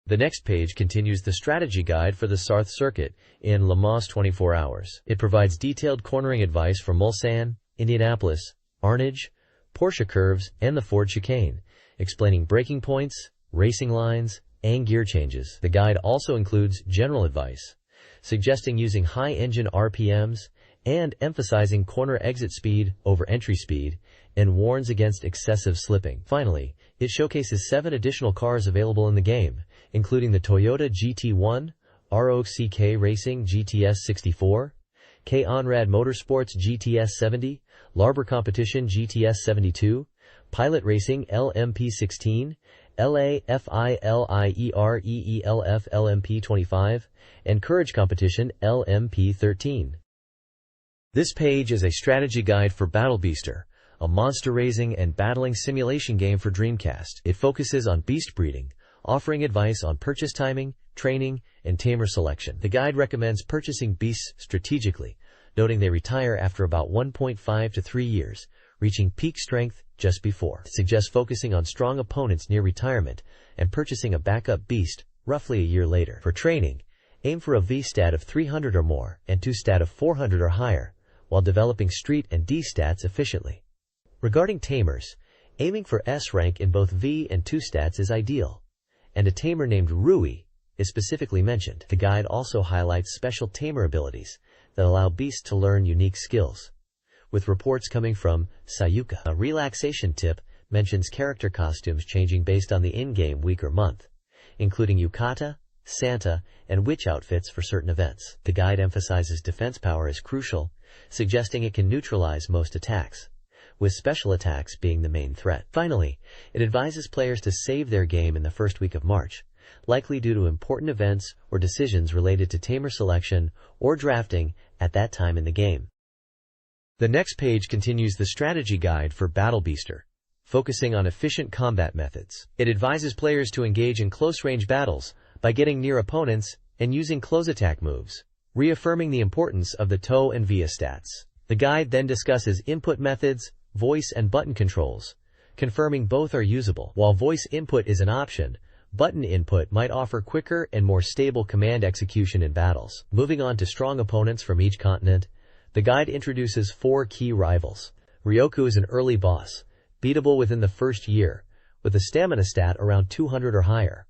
The next page continues the strategy guide for the Sarth circuit in Le Mans 24 Hours. It provides detailed cornering advice for Mulsanne, Indianapolis, Arnage, Porsche curves, and the Ford Chicane, explaining braking points, racing lines, and gear changes. The guide also includes general advice, suggesting using high engine RPMs and emphasizing corner exit speed over entry speed, and warns against excessive slipping. Finally, it showcases 7 additional cars available in the game, including the Toyota GT1, ROCK Racing GTS 64, K-Onrad Motorsports GTS 70, Larber Competition GTS 72, Pilot Racing LMP 16, LAFILIEREELF LMP 25, and Courage Competition LMP 13. This page is a strategy guide for Battle Beaster, a monster raising and battling simulation game for Dreamcast. It focuses on beast breeding, offering advice on purchase timing, training, and tamer selection. The guide recommends purchasing beasts strategically, noting they retire after about 1.5 to 3 years, reaching peak strength just before. It suggests focusing on strong opponents near retirement and purchasing a backup beast roughly a year later. For training, aim for a V-stat of 300 or more and 2-stat of 400 or higher, while developing street and D stats efficiently. Regarding tamers, aiming for S rank in both V and 2 stats is ideal, and a tamer named Rui is specifically mentioned. The guide also highlights special tamer abilities that allow beasts to learn unique skills, with reports coming from Sayuka. A relaxation tip mentions character costumes changing based on the in-game week or month, including Yukata, Santa, and witch outfits for certain events. The guide emphasizes defense power as crucial, suggesting it can neutralize most attacks, with special attacks being the main threat. Finally, it advises players to save their game in the first week of March, likely due to important events or decisions related to tamer selection or drafting at that time in the game. The next page continues the strategy guide for Battle Beaster, focusing on efficient combat methods. It advises players to engage in close-range battles by getting near opponents and using close attack moves, reaffirming the importance of the TOE and VIA stats. The guide then discusses input methods, voice and button controls, confirming both are usable. While voice input is an option, button input might offer quicker and more stable command execution in battles. Moving on to strong opponents from each continent, the guide introduces 4 key rivals. Ryoku is an early boss, beatable within the first year, with a stamina stat around 200 or higher.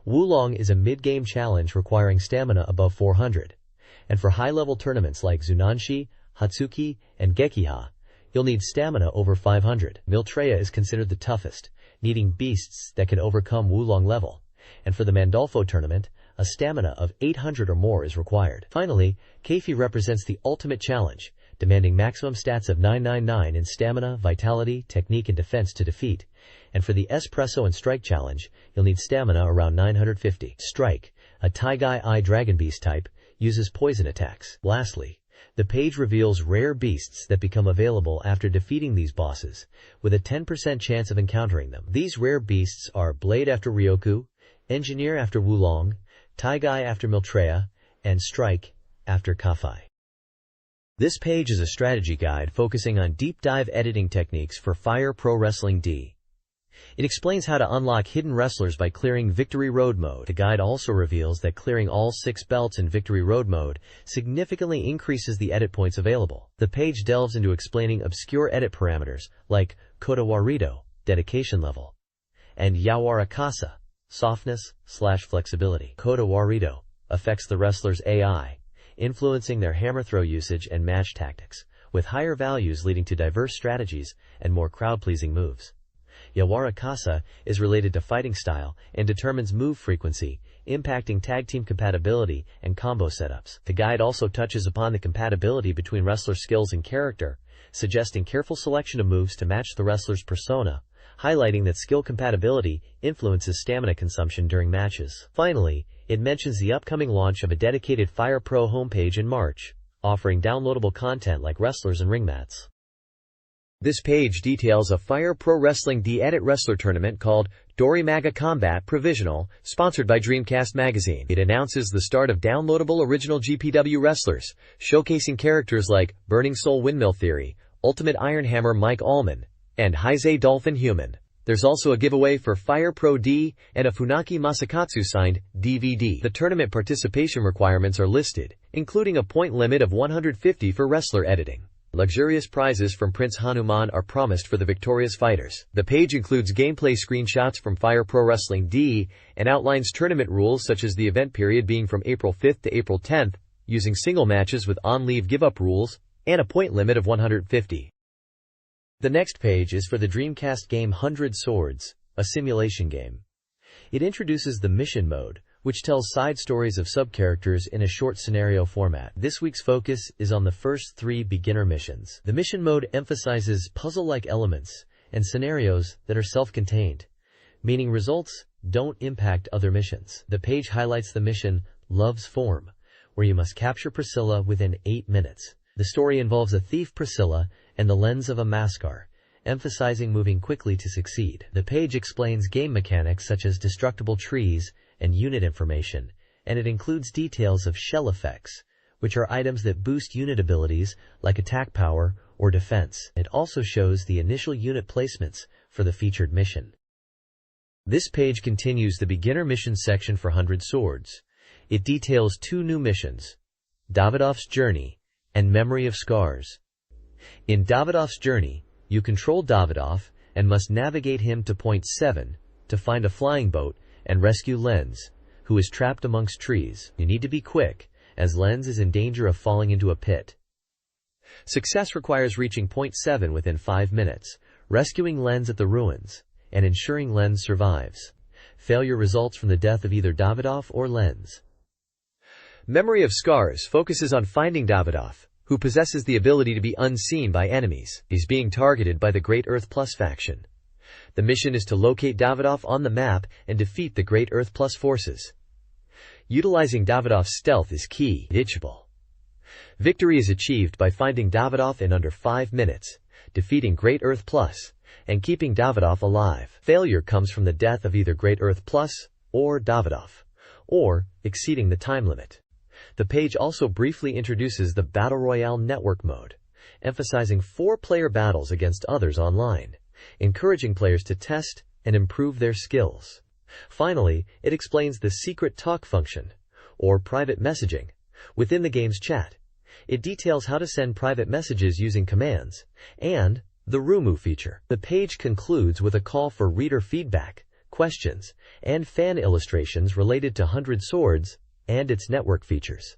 Wulong is a mid-game challenge requiring stamina above 400. And for high-level tournaments like Zunanshi, Hatsuki, and Gekiha, you'll need stamina over 500. Miltreya is considered the toughest, needing beasts that can overcome Wulong level. And for the Mandolfo tournament, a stamina of 800 or more is required. Finally, Keifi represents the ultimate challenge, demanding maximum stats of 999 in stamina, vitality, technique, and defense to defeat. And for the Espresso and Strike challenge, you'll need stamina around 950. Strike, a Taigai Eye Dragon Beast type, uses poison attacks. Lastly, the page reveals rare beasts that become available after defeating these bosses, with a 10% chance of encountering them. These rare beasts are Blade after Ryoku, Engineer after Wulong, Taigai after Miltreya, and Strike after Kafei. This page is a strategy guide focusing on deep dive editing techniques for Fire Pro Wrestling D. It explains how to unlock hidden wrestlers by clearing Victory Road mode. The guide also reveals that clearing all 6 belts in Victory Road mode significantly increases the edit points available. The page delves into explaining obscure edit parameters like Kodawarito, dedication level, and Yawarakasa, softness/flexibility. Kodawarito affects the wrestler's AI, influencing their hammer throw usage and match tactics, with higher values leading to diverse strategies and more crowd-pleasing moves. Yawarakasa is related to fighting style and determines move frequency, impacting tag team compatibility and combo setups. The guide also touches upon the compatibility between wrestler skills and character, suggesting careful selection of moves to match the wrestler's persona, highlighting that skill compatibility influences stamina consumption during matches. Finally, it mentions the upcoming launch of a dedicated Fire Pro homepage in March, offering downloadable content like wrestlers and ring mats. This page details a Fire Pro Wrestling D Edit Wrestler tournament called Dorimaga Combat Provisional, sponsored by Dreamcast Magazine. It announces the start of downloadable original GPW wrestlers, showcasing characters like Burning Soul Windmill Theory, Ultimate Iron Hammer Mike Allman, and Heisei Dolphin Human. There's also a giveaway for Fire Pro D and a Funaki Masakatsu signed DVD. The tournament participation requirements are listed, including a point limit of 150 for wrestler editing. Luxurious prizes from Prince Hanuman are promised for the victorious fighters. The page includes gameplay screenshots from Fire Pro Wrestling D and outlines tournament rules such as the event period being from April 5th to April 10th, using single matches with on-leave give-up rules, and a point limit of 150. The next page is for the Dreamcast game 100 Swords, a simulation game. It introduces the mission mode, which tells side stories of sub-characters in a short scenario format. This week's focus is on the first 3 beginner missions. The mission mode emphasizes puzzle-like elements and scenarios that are self-contained, meaning results don't impact other missions. The page highlights the mission Love's Form, where you must capture Priscilla within 8 minutes. The story involves a thief Priscilla and the lens of a Mascar, emphasizing moving quickly to succeed. The page explains game mechanics such as destructible trees and unit information, and it includes details of shell effects, which are items that boost unit abilities like attack power or defense. It also shows the initial unit placements for the featured mission. This page continues the beginner mission section for 100 Swords. It details 2 new missions, Davidoff's Journey and Memory of Scars. In Davidoff's Journey, you control Davidoff and must navigate him to Point 7 to find a flying boat and rescue Lenz, who is trapped amongst trees. You need to be quick, as Lenz is in danger of falling into a pit. Success requires reaching Point 7 within 5 minutes, rescuing Lenz at the ruins, and ensuring Lenz survives. Failure results from the death of either Davidoff or Lenz. Memory of Scars focuses on finding Davidoff, who possesses the ability to be unseen by enemies. He's being targeted by the Great Earth Plus faction. The mission is to locate Davidoff on the map and defeat the Great Earth Plus forces. Utilizing Davidoff's stealth is key. Ditchable. Victory is achieved by finding Davidoff in under 5 minutes, defeating Great Earth Plus, and keeping Davidoff alive. Failure comes from the death of either Great Earth Plus or Davidoff, or exceeding the time limit. The page also briefly introduces the Battle Royale Network mode, emphasizing 4-player battles against others online, encouraging players to test and improve their skills. Finally, it explains the secret talk function, or private messaging, within the game's chat. It details how to send private messages using commands, and the Rumu feature. The page concludes with a call for reader feedback, questions, and fan illustrations related to 100 Swords and its network features.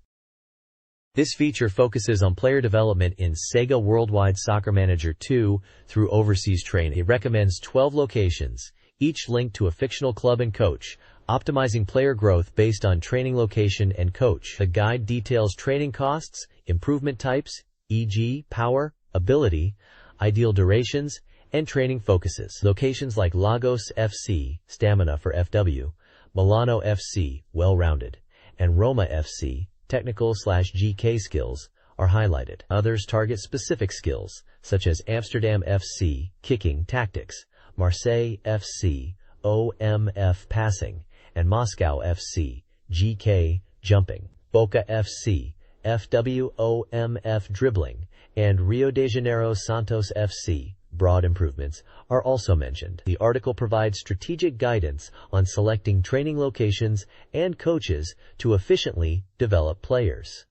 This feature focuses on player development in Sega Worldwide Soccer Manager 2 through overseas training. It recommends 12 locations, each linked to a fictional club and coach, optimizing player growth based on training location and coach. The guide details training costs, improvement types, e.g., power, ability, ideal durations, and training focuses. Locations like Lagos FC, stamina for FW, Milano FC, well-rounded, and Roma FC, technical/GK skills, are highlighted. Others target specific skills, such as Amsterdam FC, kicking tactics, Marseille FC, OMF passing, and Moscow FC, GK jumping. Boca FC, FWOMF dribbling, and Rio de Janeiro Santos FC, broad improvements, are also mentioned. The article provides strategic guidance on selecting training locations and coaches to efficiently develop players.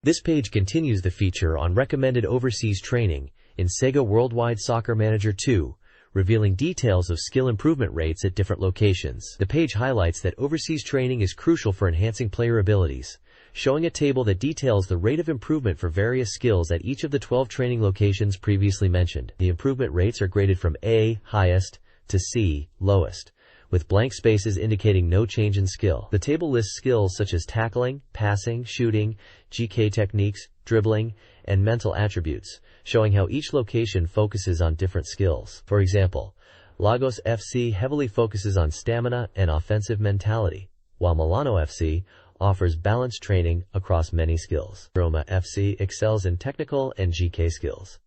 This page continues the feature on recommended overseas training in Sega Worldwide Soccer Manager 2, revealing details of skill improvement rates at different locations. The page highlights that overseas training is crucial for enhancing player abilities, showing a table that details the rate of improvement for various skills at each of the 12 training locations previously mentioned. The improvement rates are graded from A, highest, to C, lowest, with blank spaces indicating no change in skill. The table lists skills such as tackling, passing, shooting, GK techniques, dribbling, and mental attributes, showing how each location focuses on different skills. For example, Lagos FC heavily focuses on stamina and offensive mentality, while Milano FC offers balanced training across many skills. Roma FC excels in technical and GK skills.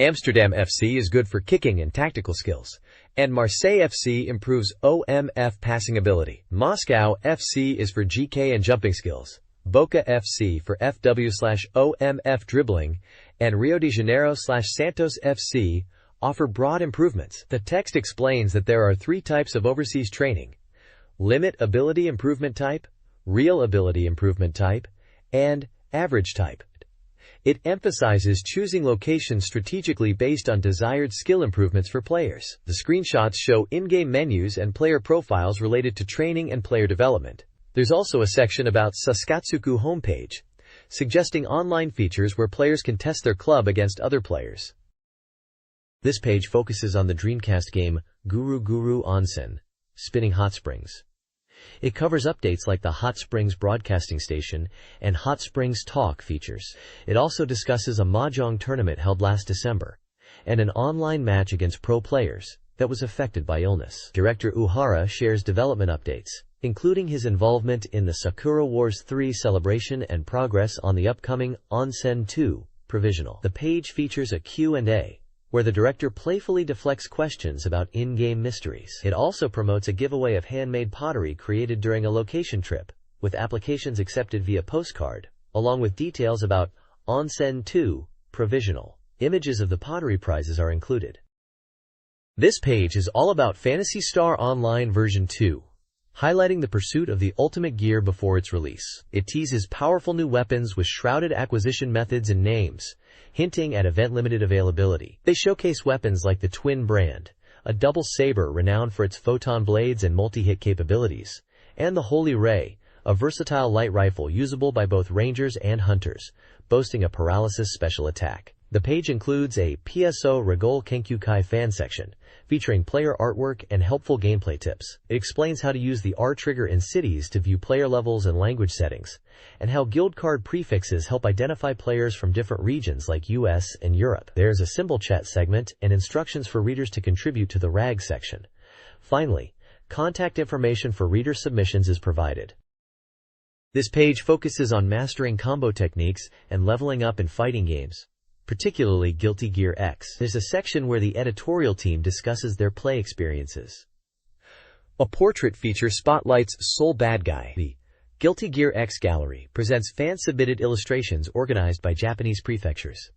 Amsterdam FC is good for kicking and tactical skills, and Marseille FC improves OMF passing ability. Moscow FC is for GK and jumping skills, Boca FC for FW/OMF dribbling, and Rio de Janeiro/Santos FC offer broad improvements. The text explains that there are 3 types of overseas training: limit ability improvement type, real ability improvement type, and average type. It emphasizes choosing locations strategically based on desired skill improvements for players. The screenshots show in-game menus and player profiles related to training and player development. There's also a section about Saskatsuku homepage, suggesting online features where players can test their club against other players. This page focuses on the Dreamcast game Guru Guru Onsen, Spinning Hot Springs. It covers updates like the Hot Springs Broadcasting Station and Hot Springs Talk features. It also discusses a mahjong tournament held last December and an online match against pro players that was affected by illness. Director Uhara shares development updates, including his involvement in the Sakura Wars 3 celebration and progress on the upcoming Onsen 2 provisional. The page features a Q&A, where the director playfully deflects questions about in-game mysteries. It also promotes a giveaway of handmade pottery created during a location trip, with applications accepted via postcard, along with details about Onsen 2 provisional. Images of the pottery prizes are included. This page is all about Phantasy Star Online version 2, highlighting the pursuit of the ultimate gear before its release. It teases powerful new weapons with shrouded acquisition methods and names, hinting at event-limited availability. They showcase weapons like the Twin Brand, a double saber renowned for its photon blades and multi-hit capabilities, and the Holy Ray, a versatile light rifle usable by both rangers and hunters, boasting a paralysis special attack. The page includes a PSO Regol Kenkyukai fan section, featuring player artwork and helpful gameplay tips. It explains how to use the R trigger in cities to view player levels and language settings, and how guild card prefixes help identify players from different regions like US and Europe. There's a symbol chat segment and instructions for readers to contribute to the RAG section. Finally, contact information for reader submissions is provided. This page focuses on mastering combo techniques and leveling up in fighting games, particularly Guilty Gear X. There's a section where the editorial team discusses their play experiences. A portrait feature spotlights Soul Bad Guy. The Guilty Gear X gallery presents fan-submitted illustrations organized by Japanese prefectures.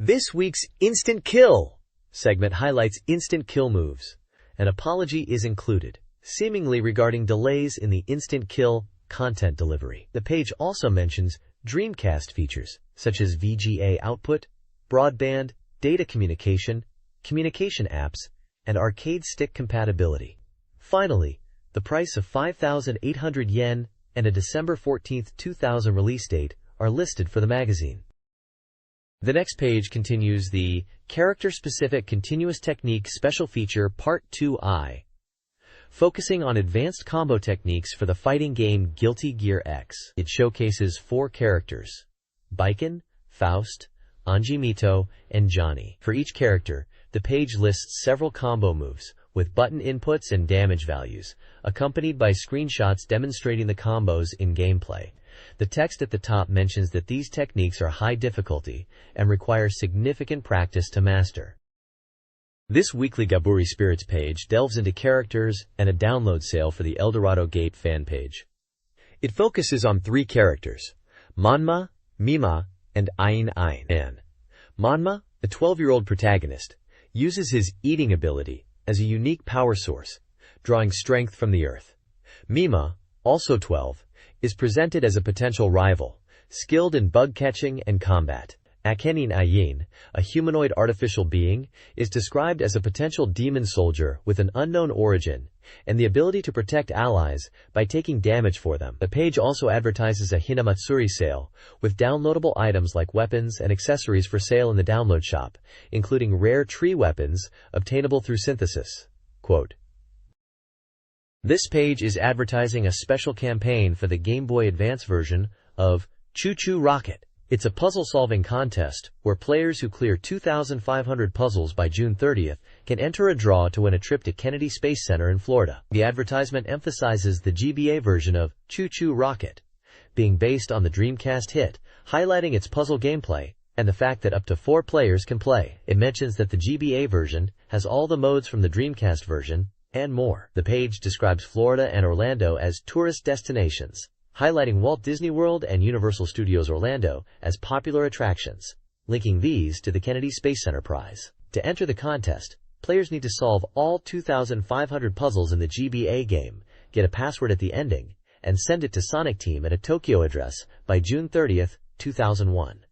This week's Instant Kill segment highlights instant kill moves. An apology is included, seemingly regarding delays in the instant kill content delivery. The page also mentions Dreamcast features, such as VGA output, broadband, data communication, communication apps, and arcade stick compatibility. Finally, the price of 5,800 yen and a December 14, 2000 release date are listed for the magazine. The next page continues the Character-Specific Continuous Technique Special Feature Part 2I, focusing on advanced combo techniques for the fighting game Guilty Gear X. It showcases 4 characters: Baiken, Faust, Anji Mito, and Johnny. For each character, the page lists several combo moves, with button inputs and damage values, accompanied by screenshots demonstrating the combos in gameplay. The text at the top mentions that these techniques are high difficulty and require significant practice to master. This weekly Gaburi Spirits page delves into characters and a download sale for the Eldorado Gate fan page. It focuses on 3 characters: Manma, Mima, and Ain Ain. Manma, a 12-year-old protagonist, uses his eating ability as a unique power source, drawing strength from the earth. Mima, also 12, is presented as a potential rival, skilled in bug catching and combat. Akenin Ayin, a humanoid artificial being, is described as a potential demon soldier with an unknown origin and the ability to protect allies by taking damage for them. The page also advertises a Hinamatsuri sale, with downloadable items like weapons and accessories for sale in the download shop, including rare tree weapons obtainable through synthesis. Quote, "This page is advertising a special campaign for the Game Boy Advance version of Choo Choo Rocket. It's a puzzle-solving contest where players who clear 2,500 puzzles by June 30th can enter a draw to win a trip to Kennedy Space Center in Florida." The advertisement emphasizes the GBA version of Choo Choo Rocket being based on the Dreamcast hit, highlighting its puzzle gameplay and the fact that up to 4 players can play. It mentions that the GBA version has all the modes from the Dreamcast version and more. The page describes Florida and Orlando as tourist destinations, highlighting Walt Disney World and Universal Studios Orlando as popular attractions, linking these to the Kennedy Space Center prize. To enter the contest, players need to solve all 2,500 puzzles in the GBA game, get a password at the ending, and send it to Sonic Team at a Tokyo address by June 30th, 2001.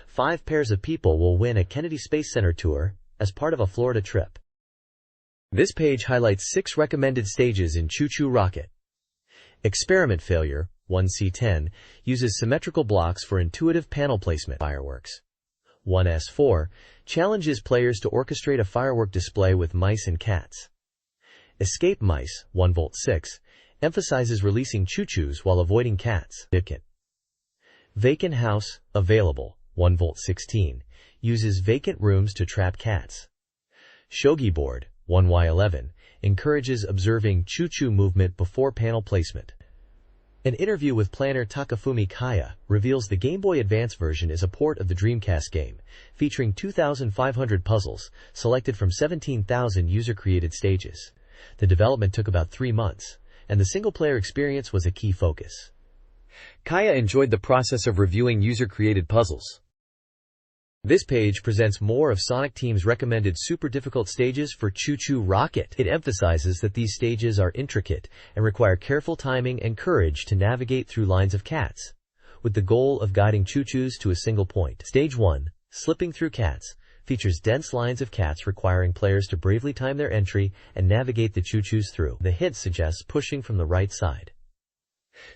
5 pairs of people will win a Kennedy Space Center tour as part of a Florida trip. This page highlights 6 recommended stages in Choo Choo Rocket. Experiment Failure, 1C10, uses symmetrical blocks for intuitive panel placement. Fireworks. 1S4 challenges players to orchestrate a firework display with mice and cats. Escape Mice, 1V6, emphasizes releasing choo-choos while avoiding cats. Vacant house, available, 1V 16, uses vacant rooms to trap cats. Shogi board, 1Y11, encourages observing choo-choo movement before panel placement. An interview with planner Takafumi Kaya reveals the Game Boy Advance version is a port of the Dreamcast game, featuring 2,500 puzzles, selected from 17,000 user-created stages. The development took about 3 months, and the single-player experience was a key focus. Kaya enjoyed the process of reviewing user-created puzzles. This page presents more of Sonic Team's recommended super difficult stages for Choo Choo Rocket. It emphasizes that these stages are intricate and require careful timing and courage to navigate through lines of cats, with the goal of guiding choo-choos to a single point. Stage 1, Slipping Through Cats, features dense lines of cats requiring players to bravely time their entry and navigate the choo-choos through. The hint suggests pushing from the right side.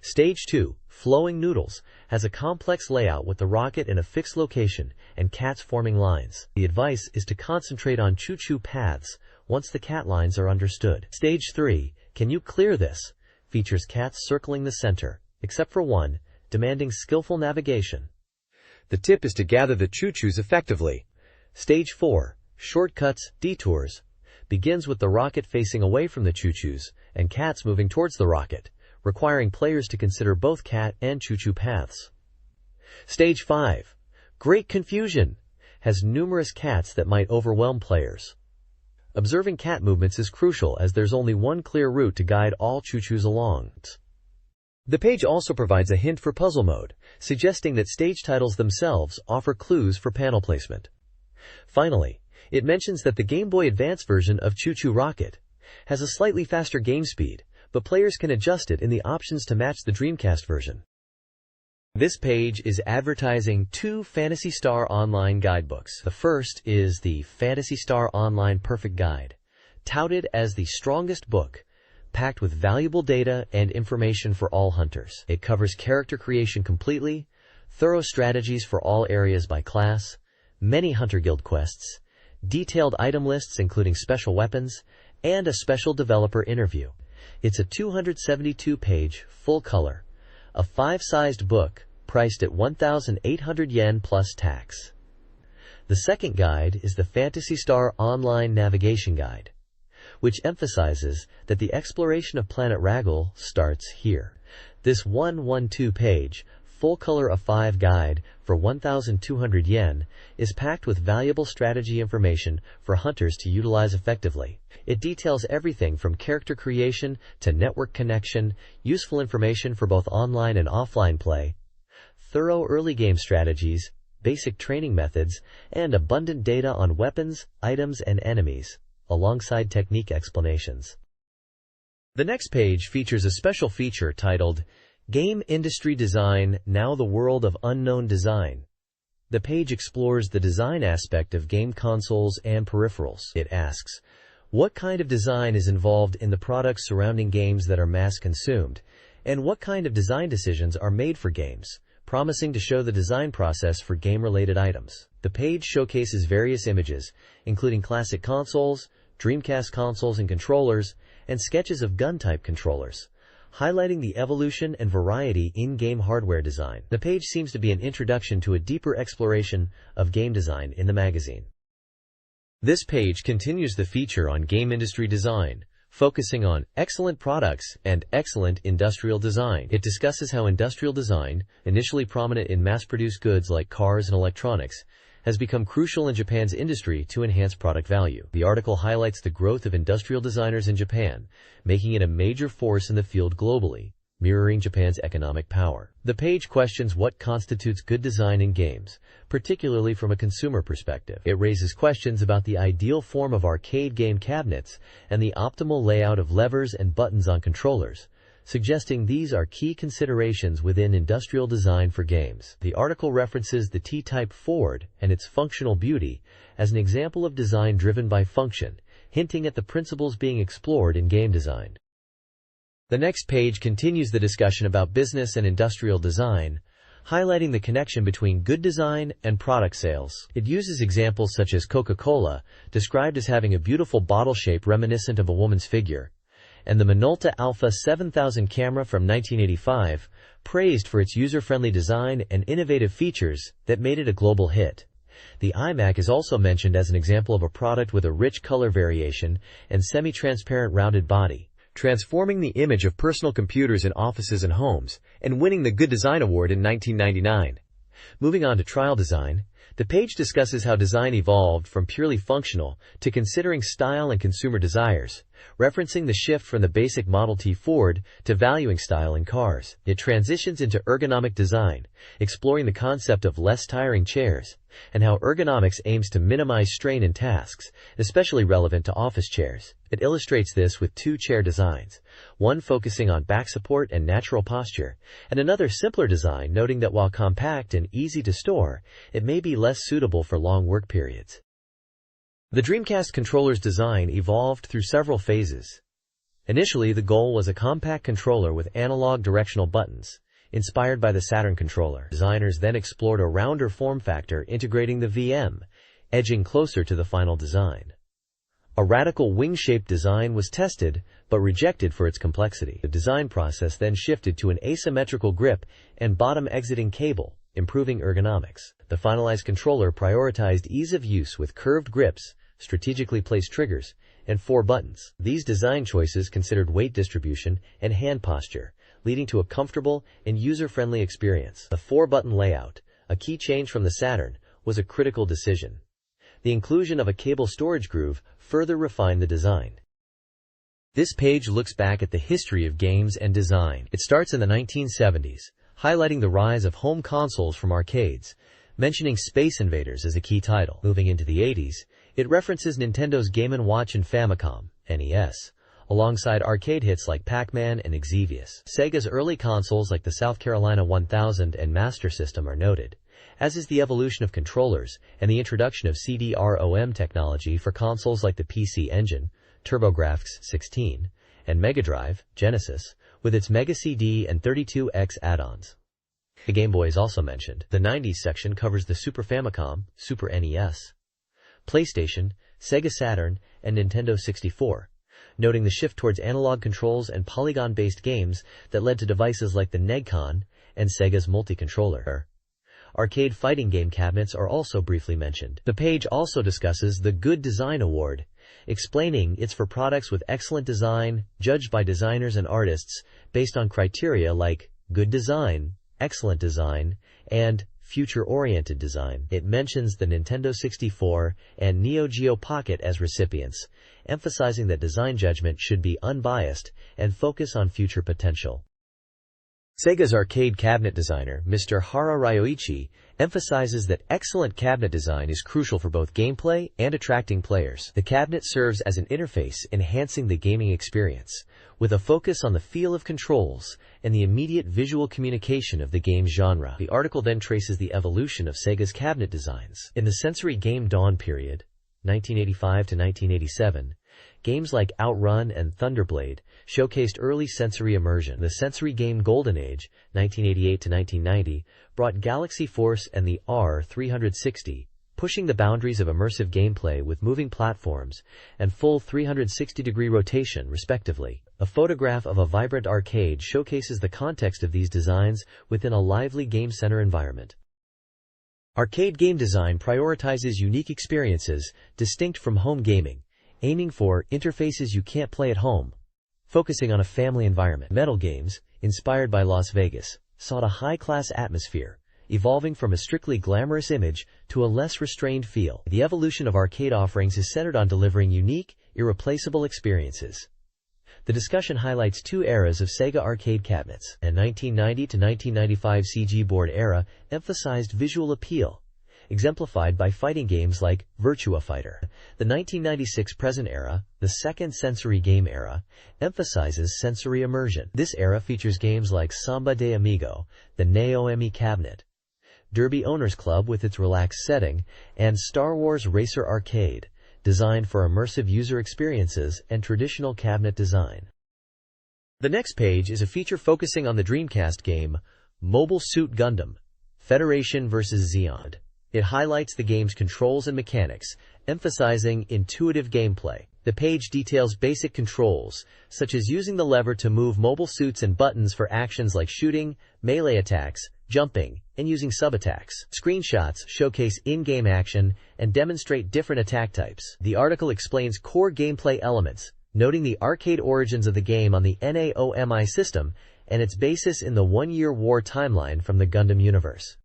Stage 2, Flowing Noodles, has a complex layout with the rocket in a fixed location and cats forming lines. The advice is to concentrate on choo-choo paths once the cat lines are understood. Stage 3, Can You Clear This?, features cats circling the center, except for one, demanding skillful navigation. The tip is to gather the choo-choos effectively. Stage 4, Shortcuts, Detours, begins with the rocket facing away from the choo-choos and cats moving towards the rocket, requiring players to consider both cat and choo-choo paths. Stage 5, Great Confusion, has numerous cats that might overwhelm players. Observing cat movements is crucial as there's only one clear route to guide all choo-choos along. The page also provides a hint for puzzle mode, suggesting that stage titles themselves offer clues for panel placement. Finally, it mentions that the Game Boy Advance version of Choo Choo Rocket has a slightly faster game speed, but players can adjust it in the options to match the Dreamcast version. This page is advertising 2 Phantasy Star Online guidebooks. The first is the Phantasy Star Online Perfect Guide, touted as the strongest book, packed with valuable data and information for all hunters. It covers character creation completely, thorough strategies for all areas by class, many Hunter Guild quests, detailed item lists including special weapons, and a special developer interview. It's a 272-page, full-color, a 5-sized book priced at 1,800 yen plus tax. The second guide is the Phantasy Star Online Navigation Guide, which emphasizes that the exploration of Planet Raggle starts here. This 112-page, full-color A5 guide for 1,200 yen is packed with valuable strategy information for hunters to utilize effectively. It details everything from character creation to network connection, useful information for both online and offline play, thorough early game strategies, basic training methods, and abundant data on weapons, items, and enemies, alongside technique explanations. The next page features a special feature titled Game Industry Design, Now the World of Unknown Design. The page explores the design aspect of game consoles and peripherals. It asks, what kind of design is involved in the products surrounding games that are mass-consumed, and what kind of design decisions are made for games, promising to show the design process for game-related items. The page showcases various images, including classic consoles, Dreamcast consoles and controllers, and sketches of gun-type controllers, highlighting the evolution and variety in-game hardware design. The page seems to be an introduction to a deeper exploration of game design in the magazine. This page continues the feature on game industry design, focusing on excellent products and excellent industrial design. It discusses how industrial design, initially prominent in mass-produced goods like cars and electronics, has become crucial in Japan's industry to enhance product value. The article highlights the growth of industrial designers in Japan, making it a major force in the field globally, mirroring Japan's economic power. The page questions what constitutes good design in games, particularly from a consumer perspective. It raises questions about the ideal form of arcade game cabinets and the optimal layout of levers and buttons on controllers, suggesting these are key considerations within industrial design for games. The article references the T-type Ford and its functional beauty as an example of design driven by function, hinting at the principles being explored in game design. The next page continues the discussion about business and industrial design, highlighting the connection between good design and product sales. It uses examples such as Coca-Cola, described as having a beautiful bottle shape reminiscent of a woman's figure, and the Minolta Alpha 7000 camera from 1985, praised for its user-friendly design and innovative features that made it a global hit. The iMac is also mentioned as an example of a product with a rich color variation and semi-transparent rounded body, transforming the image of personal computers in offices and homes, and winning the Good Design Award in 1999. Moving on to trial design, the page discusses how design evolved from purely functional to considering style and consumer desires, referencing the shift from the basic Model T Ford to valuing style in cars. It transitions into ergonomic design, exploring the concept of less tiring chairs, and how ergonomics aims to minimize strain in tasks, especially relevant to office chairs. It illustrates this with two chair designs, one focusing on back support and natural posture, and another simpler design noting that while compact and easy to store, it may be less suitable for long work periods. The Dreamcast controller's design evolved through several phases. Initially, the goal was a compact controller with analog directional buttons, inspired by the Saturn controller. Designers then explored a rounder form factor integrating the VM, edging closer to the final design. A radical wing-shaped design was tested, but rejected for its complexity. The design process then shifted to an asymmetrical grip and bottom-exiting cable, improving ergonomics. The finalized controller prioritized ease of use with curved grips, strategically placed triggers, and 4 buttons. These design choices considered weight distribution and hand posture, leading to a comfortable and user-friendly experience. The 4-button layout, a key change from the Saturn, was a critical decision. The inclusion of a cable storage groove further refined the design. This page looks back at the history of games and design. It starts in the 1970s, highlighting the rise of home consoles from arcades, mentioning Space Invaders as a key title. Moving into the 80s, it references Nintendo's Game & Watch and Famicom, NES, alongside arcade hits like Pac-Man and Exevious. Sega's early consoles like the South Carolina 1000 and Master System are noted, as is the evolution of controllers and the introduction of CD-ROM technology for consoles like the PC Engine, TurboGrafx 16, and Mega Drive, Genesis, with its Mega CD and 32X add-ons. The Game Boy is also mentioned. The 90s section covers the Super Famicom, Super NES, PlayStation, Sega Saturn, and Nintendo 64, noting the shift towards analog controls and polygon-based games that led to devices like the Negcon and Sega's multi-controller. Arcade fighting game cabinets are also briefly mentioned. The page also discusses the Good Design Award, explaining it's for products with excellent design, judged by designers and artists based on criteria like good design, excellent design, and future-oriented design. It mentions the Nintendo 64 and Neo Geo Pocket as recipients, emphasizing that design judgment should be unbiased and focus on future potential. Sega's arcade cabinet designer, Mr. Hara Ryoichi, emphasizes that excellent cabinet design is crucial for both gameplay and attracting players. The cabinet serves as an interface enhancing the gaming experience, with a focus on the feel of controls and the immediate visual communication of the game's genre. The article then traces the evolution of Sega's cabinet designs. In the Sensory Game Dawn period, 1985 to 1987, games like Outrun and Thunderblade showcased early sensory immersion. The Sensory Game Golden Age, 1988 to 1990, brought Galaxy Force and the R360, pushing the boundaries of immersive gameplay with moving platforms and full 360-degree rotation, respectively. A photograph of a vibrant arcade showcases the context of these designs within a lively game center environment. Arcade game design prioritizes unique experiences distinct from home gaming, aiming for interfaces you can't play at home, focusing on a family environment. Metal games, inspired by Las Vegas, sought a high-class atmosphere, evolving from a strictly glamorous image to a less restrained feel. The evolution of arcade offerings is centered on delivering unique, irreplaceable experiences. The discussion highlights 2 eras of Sega arcade cabinets. The 1990 to 1995 CG board era emphasized visual appeal, exemplified by fighting games like Virtua Fighter. The 1996 present era, the second sensory game era, emphasizes sensory immersion. This era features games like Samba de Amigo, the Neo-Emi cabinet, Derby Owners Club with its relaxed setting, and Star Wars Racer Arcade, designed for immersive user experiences and traditional cabinet design. The next page is a feature focusing on the Dreamcast game, Mobile Suit Gundam, Federation vs. Zeon. It highlights the game's controls and mechanics, emphasizing intuitive gameplay. The page details basic controls, such as using the lever to move mobile suits and buttons for actions like shooting, melee attacks, jumping, and using sub-attacks. Screenshots showcase in-game action and demonstrate different attack types. The article explains core gameplay elements, noting the arcade origins of the game on the NAOMI system and its basis in the one-year war timeline from the Gundam universe.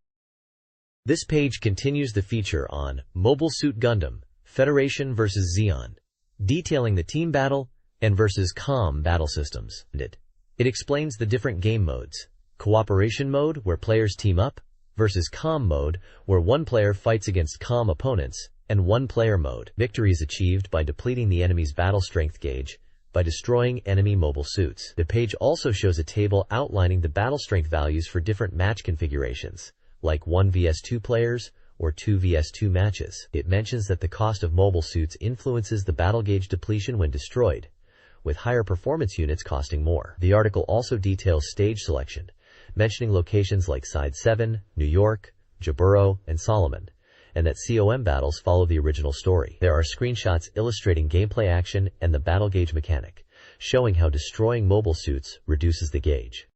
This page continues the feature on Mobile Suit Gundam, Federation vs. Zeon, detailing the team battle and versus COM battle systems. It explains the different game modes: cooperation mode, where players team up, versus COM mode, where one player fights against COM opponents, and one-player mode. Victory is achieved by depleting the enemy's battle strength gauge by destroying enemy mobile suits. The page also shows a table outlining the battle strength values for different match configurations, like 1 vs 2 players or 2 vs 2 matches. It mentions that the cost of mobile suits influences the battle gauge depletion when destroyed, with higher performance units costing more. The article also details stage selection, mentioning locations like Side 7, New York, Jaburo, and Solomon, and that COM battles follow the original story. There are screenshots illustrating gameplay action and the battle gauge mechanic, showing how destroying mobile suits reduces the gauge.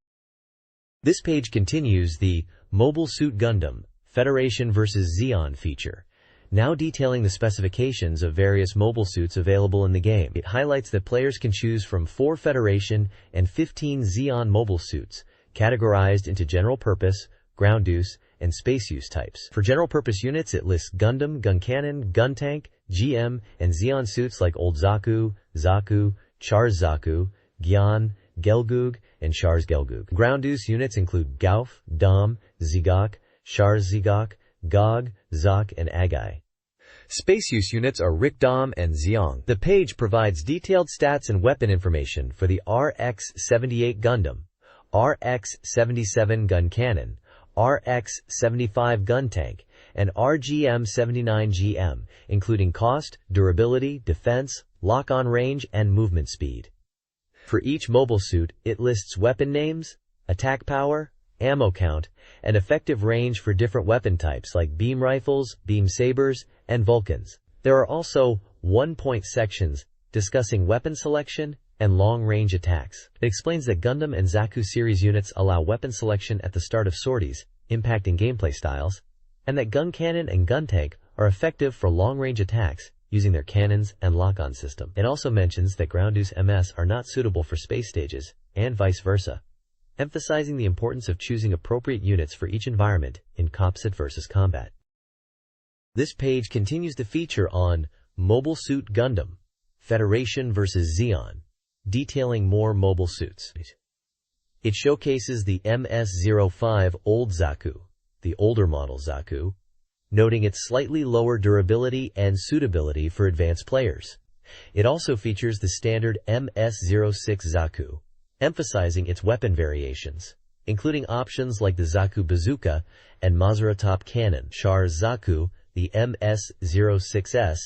This page continues the Mobile Suit Gundam, Federation vs. Zeon feature, now detailing the specifications of various mobile suits available in the game. It highlights that players can choose from 4 Federation and 15 Zeon mobile suits, categorized into general purpose, ground use, and space use types. For general purpose units, it lists Gundam, Gun Cannon, Gun Tank, GM, and Zeon suits like Old Zaku, Zaku, Char's Zaku, Gyan, Gelgoog, and Char's Gelgoog. Ground use units include Gauf, Dom, Zigok, Char's Zigok, Gog, Zok, and Agai. Space use units are Rikdom and Zeong. The page provides detailed stats and weapon information for the RX-78 Gundam, RX-77 Gun Cannon, RX-75 Gun Tank, and RGM-79GM, including cost, durability, defense, lock-on range, and movement speed. For each mobile suit, it lists weapon names, attack power, ammo count, and effective range for different weapon types like beam rifles, beam sabers, and Vulcans. There are also 1-point sections discussing weapon selection and long-range attacks. It explains that Gundam and Zaku series units allow weapon selection at the start of sorties, impacting gameplay styles, and that Gun Cannon and Gun Tank are effective for long-range attacks using their cannons and lock-on system. It also mentions that ground-use MS are not suitable for space stages, and vice versa, emphasizing the importance of choosing appropriate units for each environment in composite versus combat. This page continues the feature on Mobile Suit Gundam, Federation vs. Zeon, detailing more mobile suits. It showcases the MS-05 Old Zaku, the older model Zaku, noting its slightly lower durability and suitability for advanced players. It also features the standard MS-06 Zaku, emphasizing its weapon variations, including options like the Zaku Bazooka and Mazura Top Cannon. Char's Zaku, the MS-06S,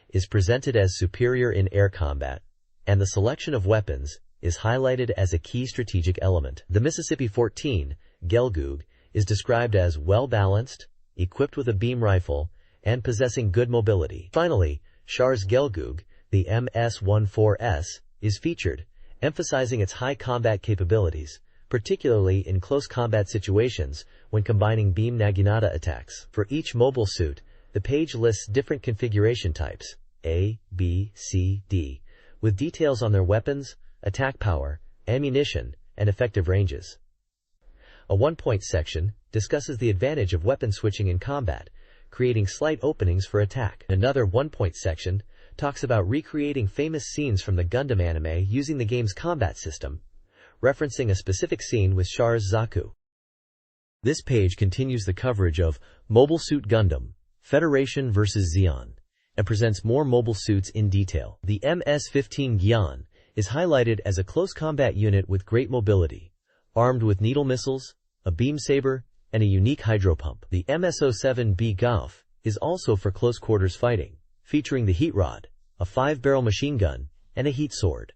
is presented as superior in air combat, and the selection of weapons is highlighted as a key strategic element. The Mississippi 14, Gelgoog, is described as well-balanced, equipped with a beam rifle, and possessing good mobility. Finally, Char's Gelgoog, the MS-14S, is featured, emphasizing its high combat capabilities, particularly in close combat situations when combining beam Naginata attacks. For each mobile suit, the page lists different configuration types, A, B, C, D, with details on their weapons, attack power, ammunition, and effective ranges. A 1-point section discusses the advantage of weapon switching in combat, creating slight openings for attack. Another 1-point section talks about recreating famous scenes from the Gundam anime using the game's combat system, referencing a specific scene with Char's Zaku. This page continues the coverage of Mobile Suit Gundam, Federation vs. Zeon, and presents more mobile suits in detail. The MS-15 Gyan is highlighted as a close combat unit with great mobility, armed with needle missiles, a beam saber, and a unique hydro pump. The MS-07B Gauf is also for close quarters fighting, featuring the Heat Rod, a 5-barrel machine gun, and a heat sword.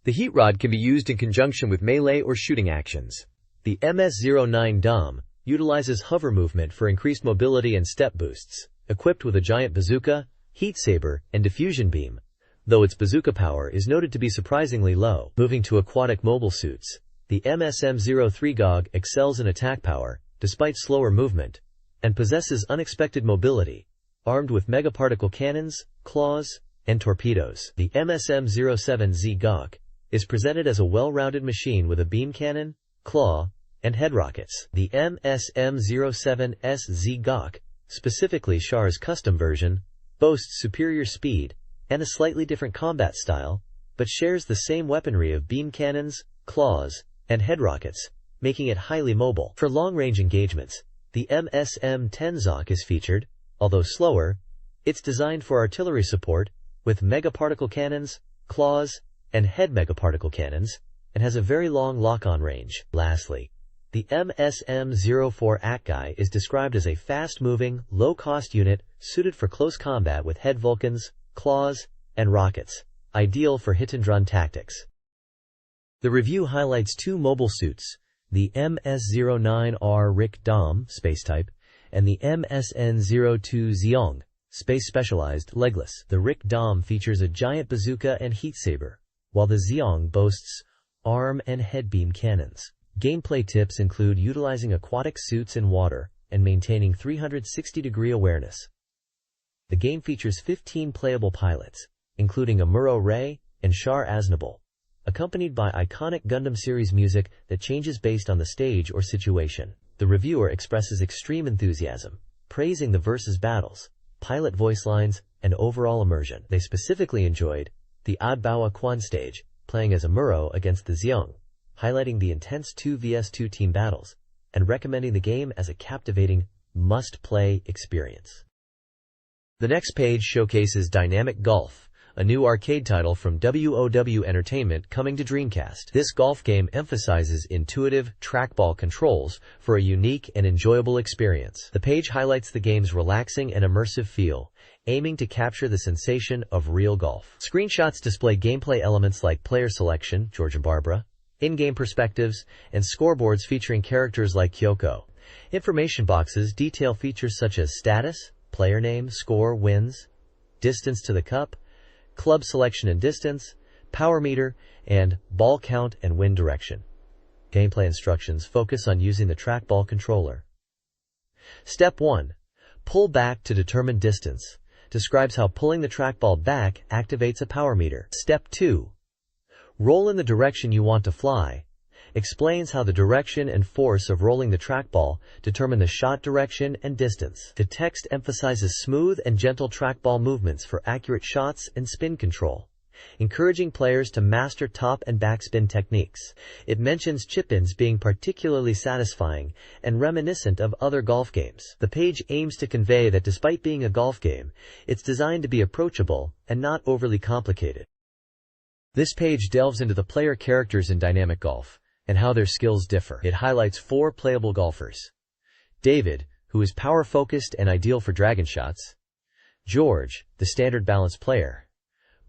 The Heat Rod can be used in conjunction with melee or shooting actions. The MS-09 Dom utilizes hover movement for increased mobility and step boosts, equipped with a giant bazooka, heat saber, and diffusion beam, though its bazooka power is noted to be surprisingly low. Moving to aquatic mobile suits, the MSM-03 GOG excels in attack power, despite slower movement, and possesses unexpected mobility, armed with megaparticle cannons, claws, and torpedoes. The MSM-07Z GOG is presented as a well-rounded machine with a beam cannon, claw, and head rockets. The MSM-07SZ GOG, specifically Char's custom version, boasts superior speed and a slightly different combat style, but shares the same weaponry of beam cannons, claws, and head rockets, making it highly mobile. For long-range engagements, the MSM-10 ZOC is featured. Although slower, it's designed for artillery support with megaparticle cannons, claws, and head megaparticle cannons, and has a very long lock-on range. Lastly, the MSM-04 ACGAI is described as a fast-moving, low-cost unit suited for close combat with head Vulcans, claws, and rockets, ideal for hit-and-run tactics. The review highlights two mobile suits, the MS-09R Rick Dom, space-type, and the MSN-02 Xiong, space-specialized, legless. The Rick Dom features a giant bazooka and heat saber, while the Xiong boasts arm and head beam cannons. Gameplay tips include utilizing aquatic suits in water and maintaining 360-degree awareness. The game features 15 playable pilots, including Amuro Ray and Char Aznavour, accompanied by iconic Gundam series music that changes based on the stage or situation. The reviewer expresses extreme enthusiasm, praising the versus battles, pilot voice lines, and overall immersion. They specifically enjoyed the Adbawa Quan stage, playing as Amuro against the Xiong, highlighting the intense 2 vs 2 team battles, and recommending the game as a captivating, must-play experience. The next page showcases Dynamic Golf, a new arcade title from WOW Entertainment coming to Dreamcast. This golf game emphasizes intuitive trackball controls for a unique and enjoyable experience. The page highlights the game's relaxing and immersive feel, aiming to capture the sensation of real golf. Screenshots display gameplay elements like player selection, George and Barbara, in-game perspectives, and scoreboards featuring characters like Kyoko. Information boxes detail features such as status, player name, score, wins, distance to the cup, club selection and distance, power meter, and ball count and wind direction. Gameplay instructions focus on using the trackball controller. Step 1. Pull back to determine distance. Describes how pulling the trackball back activates a power meter. Step 2. Roll in the direction you want to fly. Explains how the direction and force of rolling the trackball determine the shot direction and distance. The text emphasizes smooth and gentle trackball movements for accurate shots and spin control, encouraging players to master top and backspin techniques. It mentions chip-ins being particularly satisfying and reminiscent of other golf games. The page aims to convey that despite being a golf game, it's designed to be approachable and not overly complicated. This page delves into the player characters in Dynamic Golf and how their skills differ. It highlights 4 playable golfers. David, who is power-focused and ideal for dragon shots. George, the standard balanced player.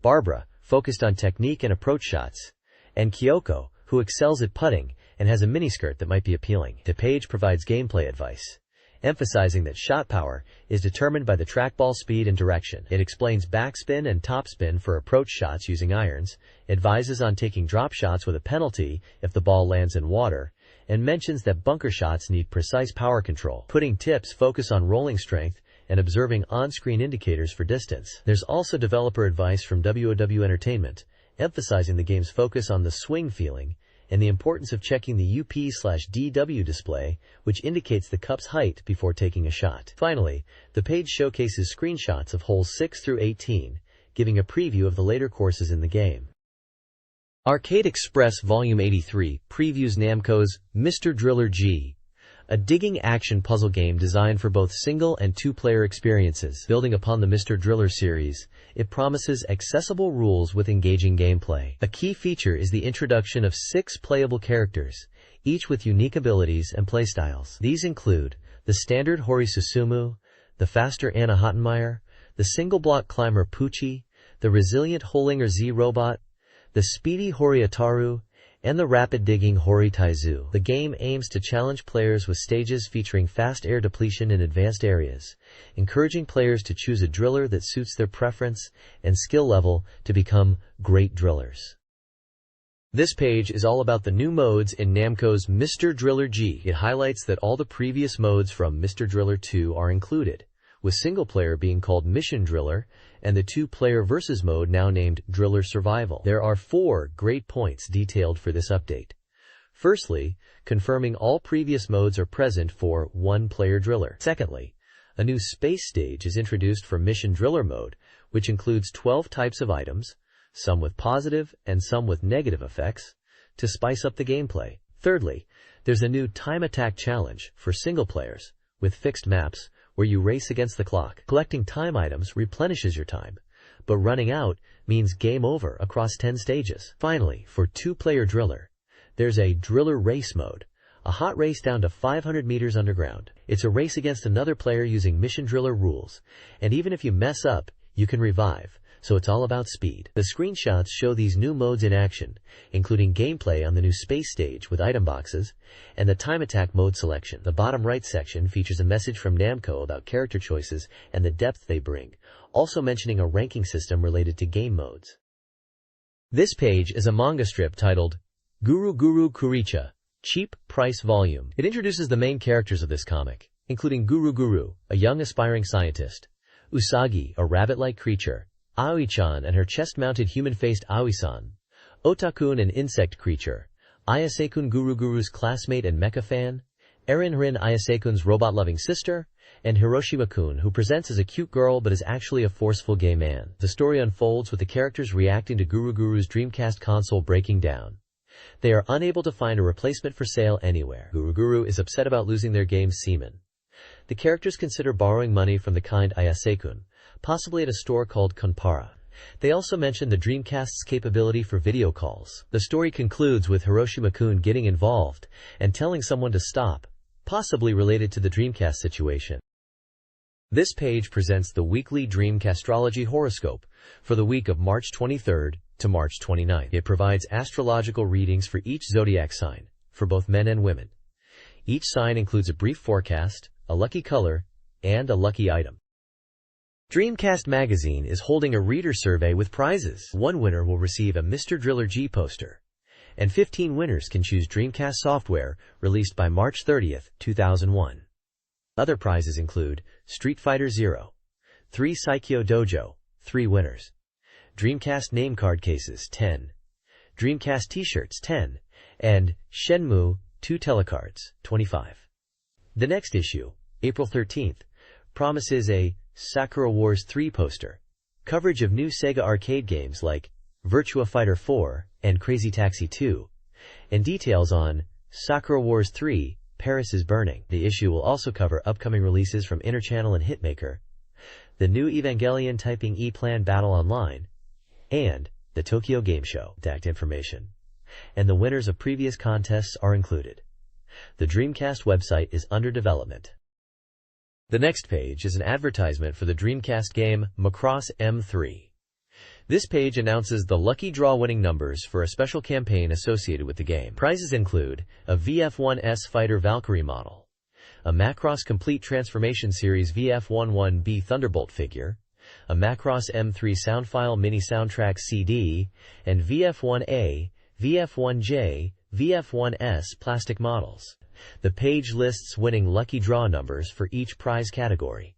Barbara, focused on technique and approach shots. And Kyoko, who excels at putting and has a miniskirt that might be appealing. The page provides gameplay advice, emphasizing that shot power is determined by the trackball speed and direction. It explains backspin and topspin for approach shots using irons, advises on taking drop shots with a penalty if the ball lands in water, and mentions that bunker shots need precise power control. Putting tips focus on rolling strength and observing on-screen indicators for distance. There's also developer advice from WOW Entertainment, emphasizing the game's focus on the swing feeling and the importance of checking the UP/DW display, which indicates the cup's height before taking a shot. Finally, the page showcases screenshots of holes 6 through 18, giving a preview of the later courses in the game. Arcade Express Volume 83 previews Namco's Mr. Driller G, a digging action puzzle game designed for both single and two-player experiences. Building upon the Mr. Driller series, it promises accessible rules with engaging gameplay. A key feature is the introduction of 6 playable characters, each with unique abilities and playstyles. These include the standard Hori Susumu, the faster Anna Hottenmeier, the single-block climber Pucci, the resilient Holinger Z robot, the speedy Hori Ataru, and the rapid digging authoritative. The game aims to challenge players with stages featuring fast air depletion in advanced areas, encouraging players to choose a driller that suits their preference and skill level to become great drillers. This page is all about the new modes in Namco's Mr. Driller G. It highlights that all the previous modes from Mr. Driller 2 are included, with single player being called Mission Driller and the two-player versus mode now named Driller Survival. There are 4 great points detailed for this update. Firstly, confirming all previous modes are present for one-player driller. Secondly, a new space stage is introduced for Mission Driller mode, which includes 12 types of items, some with positive and some with negative effects, to spice up the gameplay. Thirdly, there's a new time attack challenge for single players, with fixed maps, where you race against the clock. Collecting time items replenishes your time, but running out means game over across 10 stages. Finally, for two-player driller, there's a driller race mode, a hot race down to 500 meters underground. It's a race against another player using Mission Driller rules, and even if you mess up, you can revive. So it's all about speed. The screenshots show these new modes in action, including gameplay on the new space stage with item boxes and the time attack mode selection. The bottom right section features a message from Namco about character choices and the depth they bring, also mentioning a ranking system related to game modes. This page is a manga strip titled Guru Guru Kuricha, Cheap Price Volume. It introduces the main characters of this comic, including Guru Guru, a young aspiring scientist, Usagi, a rabbit-like creature, Aoi-chan and her chest-mounted human-faced Aoi-san, Otakun, an insect creature, Ayase-kun, Guru Guru's classmate and mecha fan, Erin-rin, Ayase-kun's robot-loving sister, and Hiroshima-kun, who presents as a cute girl but is actually a forceful gay man. The story unfolds with the characters reacting to Guru Guru's Dreamcast console breaking down. They are unable to find a replacement for sale anywhere. Guru Guru is upset about losing their game's semen. The characters consider borrowing money from the kind Ayase-kun, possibly at a store called Konpara. They also mention the Dreamcast's capability for video calls. The story concludes with Hiroshima-kun getting involved and telling someone to stop, possibly related to the Dreamcast situation. This page presents the weekly Dreamcastrology horoscope for the week of March 23rd to March 29th. It provides astrological readings for each zodiac sign, for both men and women. Each sign includes a brief forecast, a lucky color, and a lucky item. Dreamcast Magazine is holding a reader survey with prizes. One winner will receive a Mr. Driller G poster, and 15 winners can choose Dreamcast software released by March 30th, 2001. Other prizes include Street Fighter Zero, 3 Saikyo Dojo, 3 winners, Dreamcast name card cases, 10, Dreamcast t-shirts, 10, and Shenmue 2 telecards, 25. The next issue, April 13th, promises a Sakura Wars 3 poster, coverage of new Sega arcade games like Virtua Fighter 4 and Crazy Taxi 2, and details on Sakura Wars 3, Paris is Burning. The issue will also cover upcoming releases from Interchannel and Hitmaker, the new Evangelion Typing E-Plan Battle Online, and the Tokyo Game Show. Contact information and the winners of previous contests are included. The Dreamcast website is under development. The next page is an advertisement for the Dreamcast game Macross M3. This page announces the lucky draw winning numbers for a special campaign associated with the game. Prizes include a VF-1S Fighter Valkyrie model, a Macross Complete Transformation Series VF-11B Thunderbolt figure, a Macross M3 Soundfile Mini Soundtrack CD, and VF-1A, VF-1J, VF-1S plastic models. The page lists winning lucky draw numbers for each prize category.